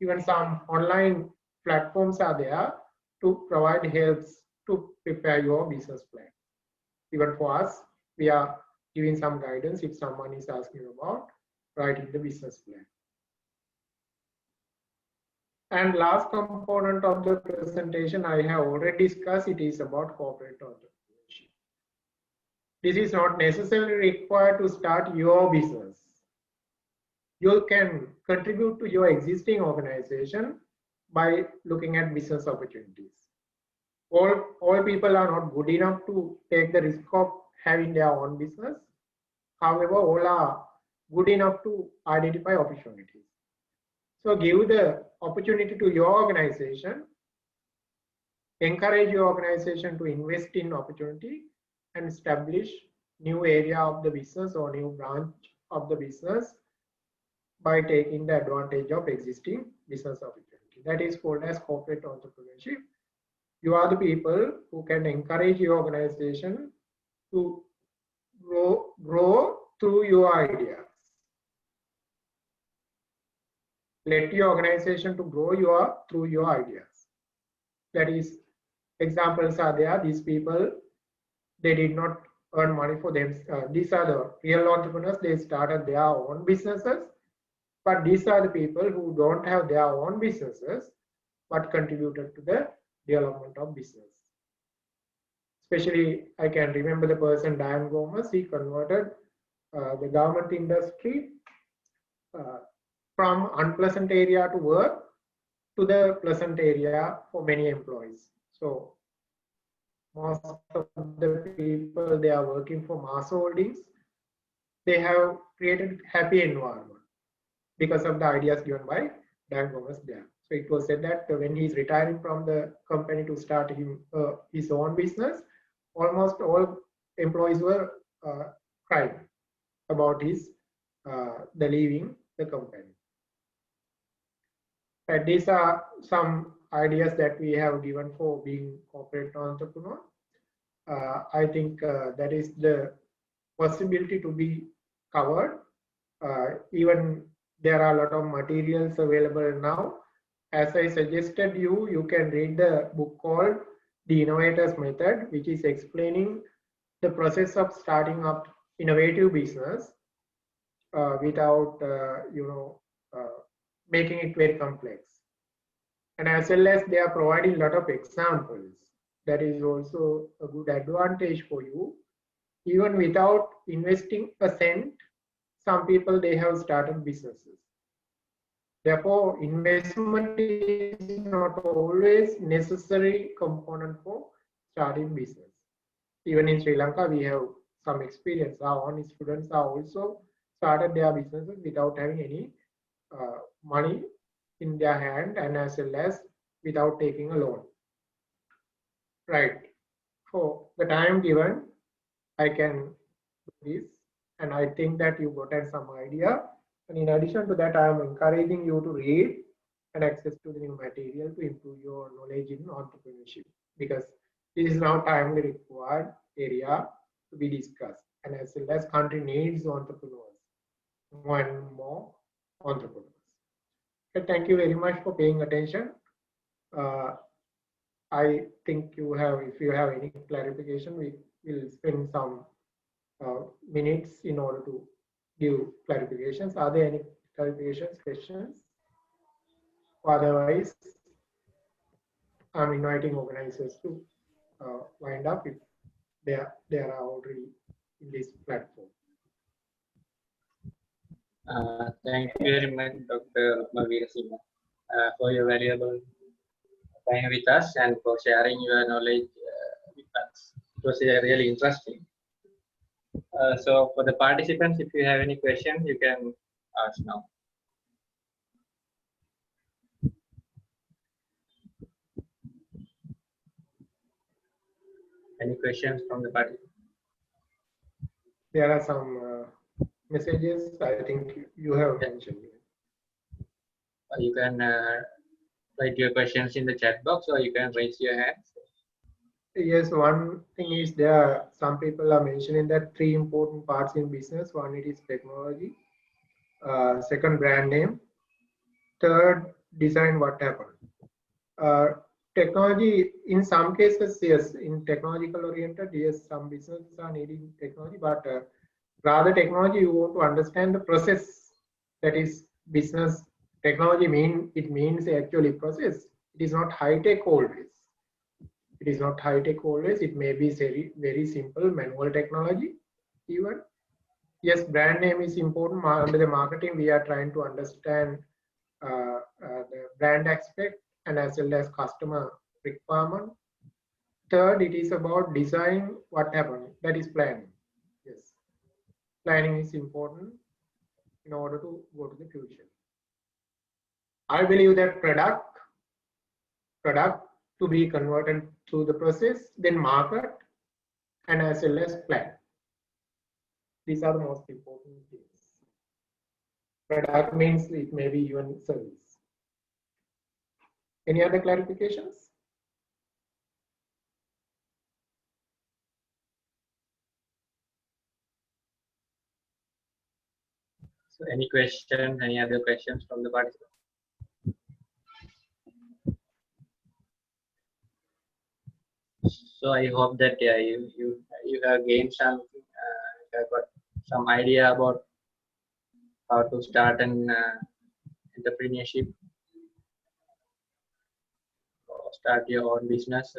Even some online platforms are there to provide helps to prepare your business plan. Even for us, we are giving some guidance if someone is asking about writing the business plan. And last component of the presentation I have already discussed, it is about corporate entrepreneurship. This is not necessarily required to start your business. You can contribute to your existing organization by looking at business opportunities. All people are not good enough to take the risk of having their own business. However, all are good enough to identify opportunities. So give the opportunity to your organization, encourage your organization to invest in opportunity and establish new area of the business or new branch of the business by taking the advantage of existing business opportunity. That is called as corporate entrepreneurship. You are the people who can encourage your organization to grow through your ideas. Let your organization to grow through your ideas. That is, examples are there. These people, they did not earn money for them. These are the real entrepreneurs. They started their own businesses. But these are the people who don't have their own businesses, but contributed to the development of business. Especially, I can remember the person, Dan Gomez. He converted the government industry from unpleasant area to work to the pleasant area for many employees. So most of the people, they are working for mass holdings. They have created happy environment because of the ideas given by Dan Gomez there. So it was said that when he's retiring from the company to start his own business, almost all employees were crying about his the leaving the company. And these are some ideas that we have given for being corporate entrepreneur. I think that is the possibility to be covered. Even there are a lot of materials available now. As I suggested you can read the book called The Innovator's Method, which is explaining the process of starting up innovative business without making it very complex. And as well as they are providing a lot of examples. That is also a good advantage for you. Even without investing a cent, some people, they have started businesses. Therefore, investment is not always necessary component for starting business. Even in Sri Lanka, we have some experience. Our own students are also started their businesses without having any money in their hand, and as well as without taking a loan. Right. For the time given, I can do this, and I think that you got some idea. And in addition to that, I am encouraging you to read and access to the new material to improve your knowledge in entrepreneurship, because this is now timely required area to be discussed. And as well as country needs entrepreneurs, more and more entrepreneurs. Okay, thank you very much for paying attention. I think if you have any clarification, we will spend some minutes in order to give clarifications. Are there any clarifications, questions? Otherwise, I'm inviting organizers to wind up if they are already in this platform. Thank you very much, Dr. Rukmal Weerasinghe, for your valuable time with us and for sharing your knowledge with us. It was really interesting. So for the participants, if you have any questions, you can ask now. Any questions from the participants? There are some messages I think you have mentioned. You can write your questions in the chat box, or you can raise your hand. Yes, one thing is there, some people are mentioning that 3 important parts in business. One, it is technology. Second, brand name. Third, design what happened. Technology, in some cases, yes, in technological oriented, yes, some businesses are needing technology, but rather technology, you want to understand the process. That is business technology means actually process. It is not high tech always. It is not high tech always. It may be very, very simple manual technology even. Yes, brand name is important. Under the marketing, we are trying to understand the brand aspect and as well as customer requirement. Third, it is about design what happened. That is planning. Yes, planning is important in order to go to the future. I believe that product to be converted through the process, then market, and as well as plan. These are the most important things. Product means it may be even service. Any other clarifications? So any questions, any other questions from the participants? So I hope that you have gained some, have got some idea about how to start an entrepreneurship or start your own business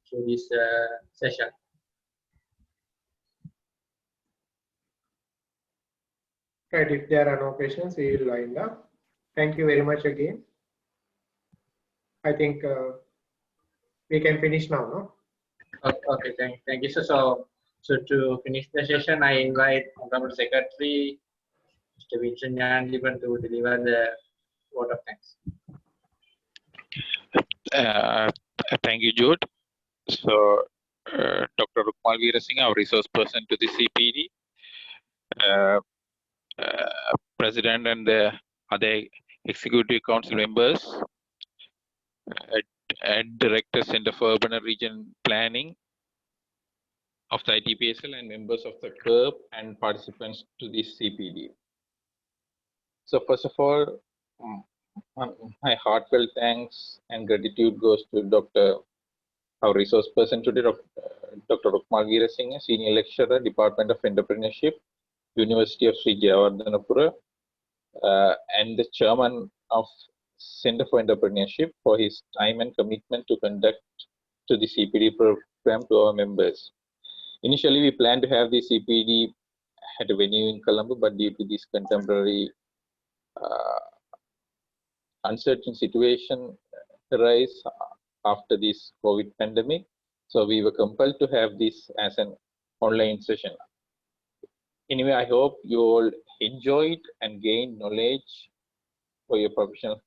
through this session. Right, if there are no questions, we will wind up. Thank you very much again. I think we can finish now, no? Okay, thank you. So to finish the session, I invite Honorable Secretary, Mr. Vincent Nyandiban, to deliver the vote of thanks. Thank you, Jude. So, Dr. Rukmal Weerasinghe, our resource person to the CPD, President and the other Executive Council members, and Director Center for Urban and Region Planning of the ITPSL, and members of the CURB and participants to this CPD. So first of all, my heartfelt thanks and gratitude goes to our resource person today, Dr. Rukmal Weerasinghe, Senior Lecturer, Department of Entrepreneurship, University of Sri Jayewardenepura, and the Chairman of Center for Entrepreneurship for his time and commitment to conduct to the CPD program to our members. Initially, we planned to have the CPD at a venue in Colombo, but due to this contemporary uncertain situation arise after this COVID pandemic, so we were compelled to have this as an online session. Anyway, I hope you all enjoyed and gained knowledge for your professional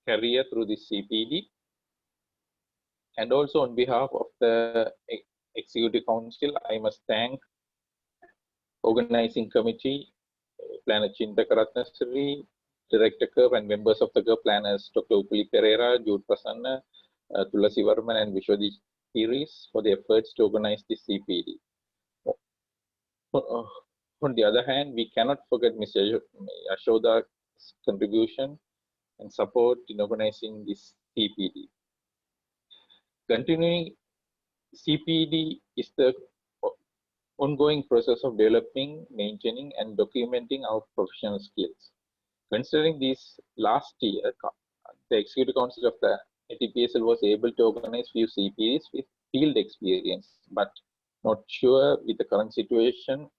career through this CPD. And also on behalf of the Executive Council, I must thank Organizing Committee, Planner Chinta Karatnasri, Director CURB, and members of the CURB planners, Dr. Upali Pereira, Jude Prasanna, Tulasi Varman, and Vishwadhi Iris for their efforts to organize this CPD. On the other hand, we cannot forget Mr. Yashoda's contribution and support in organizing this CPD. Continuing, CPD is the ongoing process of developing, maintaining, and documenting our professional skills. Considering this, last year, the Executive Council of the ATPSL was able to organize few CPDs with field experience, but not sure with the current situation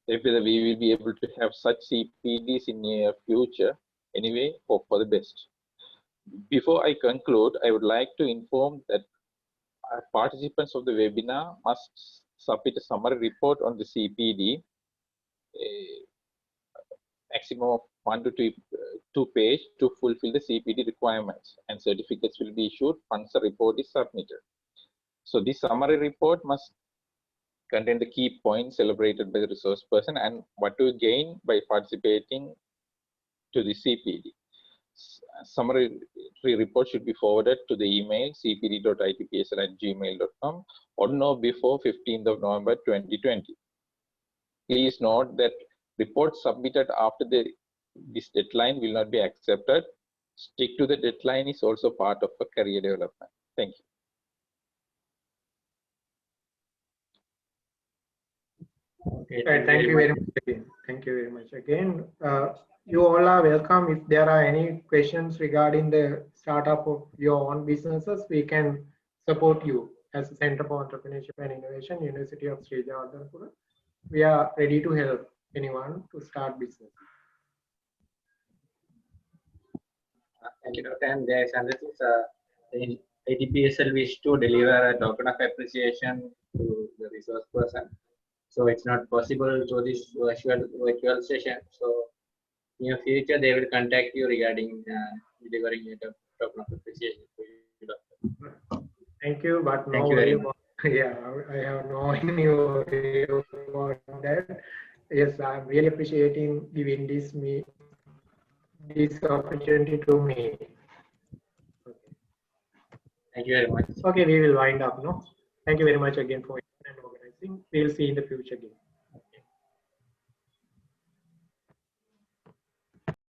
whether we will be able to have such CPDs in near future. Anyway, hope for the best. Before I conclude, I would like to inform that participants of the webinar must submit a summary report on the CPD, maximum of 1 to 2 pages to fulfill the CPD requirements, and certificates will be issued once the report is submitted. So this summary report must contain the key points celebrated by the resource person and what to gain by participating to the CPD. Summary report should be forwarded to the email cpd.itpsl@gmail.com on or before 15th of November 2020. Please note that reports submitted after this deadline will not be accepted. Stick to the deadline is also part of a career development. Thank you. Okay, Right, thank you very much again. Thank you very much again. You all are welcome. If there are any questions regarding the startup of your own businesses, we can support you as a Center for Entrepreneurship and Innovation, University of Sri Jayewardenepura. We are ready to help anyone to start business. Thank you, Dr. And there is another thing, the ATPSL wish to deliver a token of appreciation to the resource person. So it's not possible through this virtual session. So in the future, they will contact you regarding delivering a token of appreciation to you, Doctor. Thank you, but no Thank you very much. Yeah, I have no worry about that. Yes, I'm really appreciating giving this opportunity to me. Okay. Thank you very much. Okay, we will wind up, no? Thank you very much again for organizing. We will see in the future again.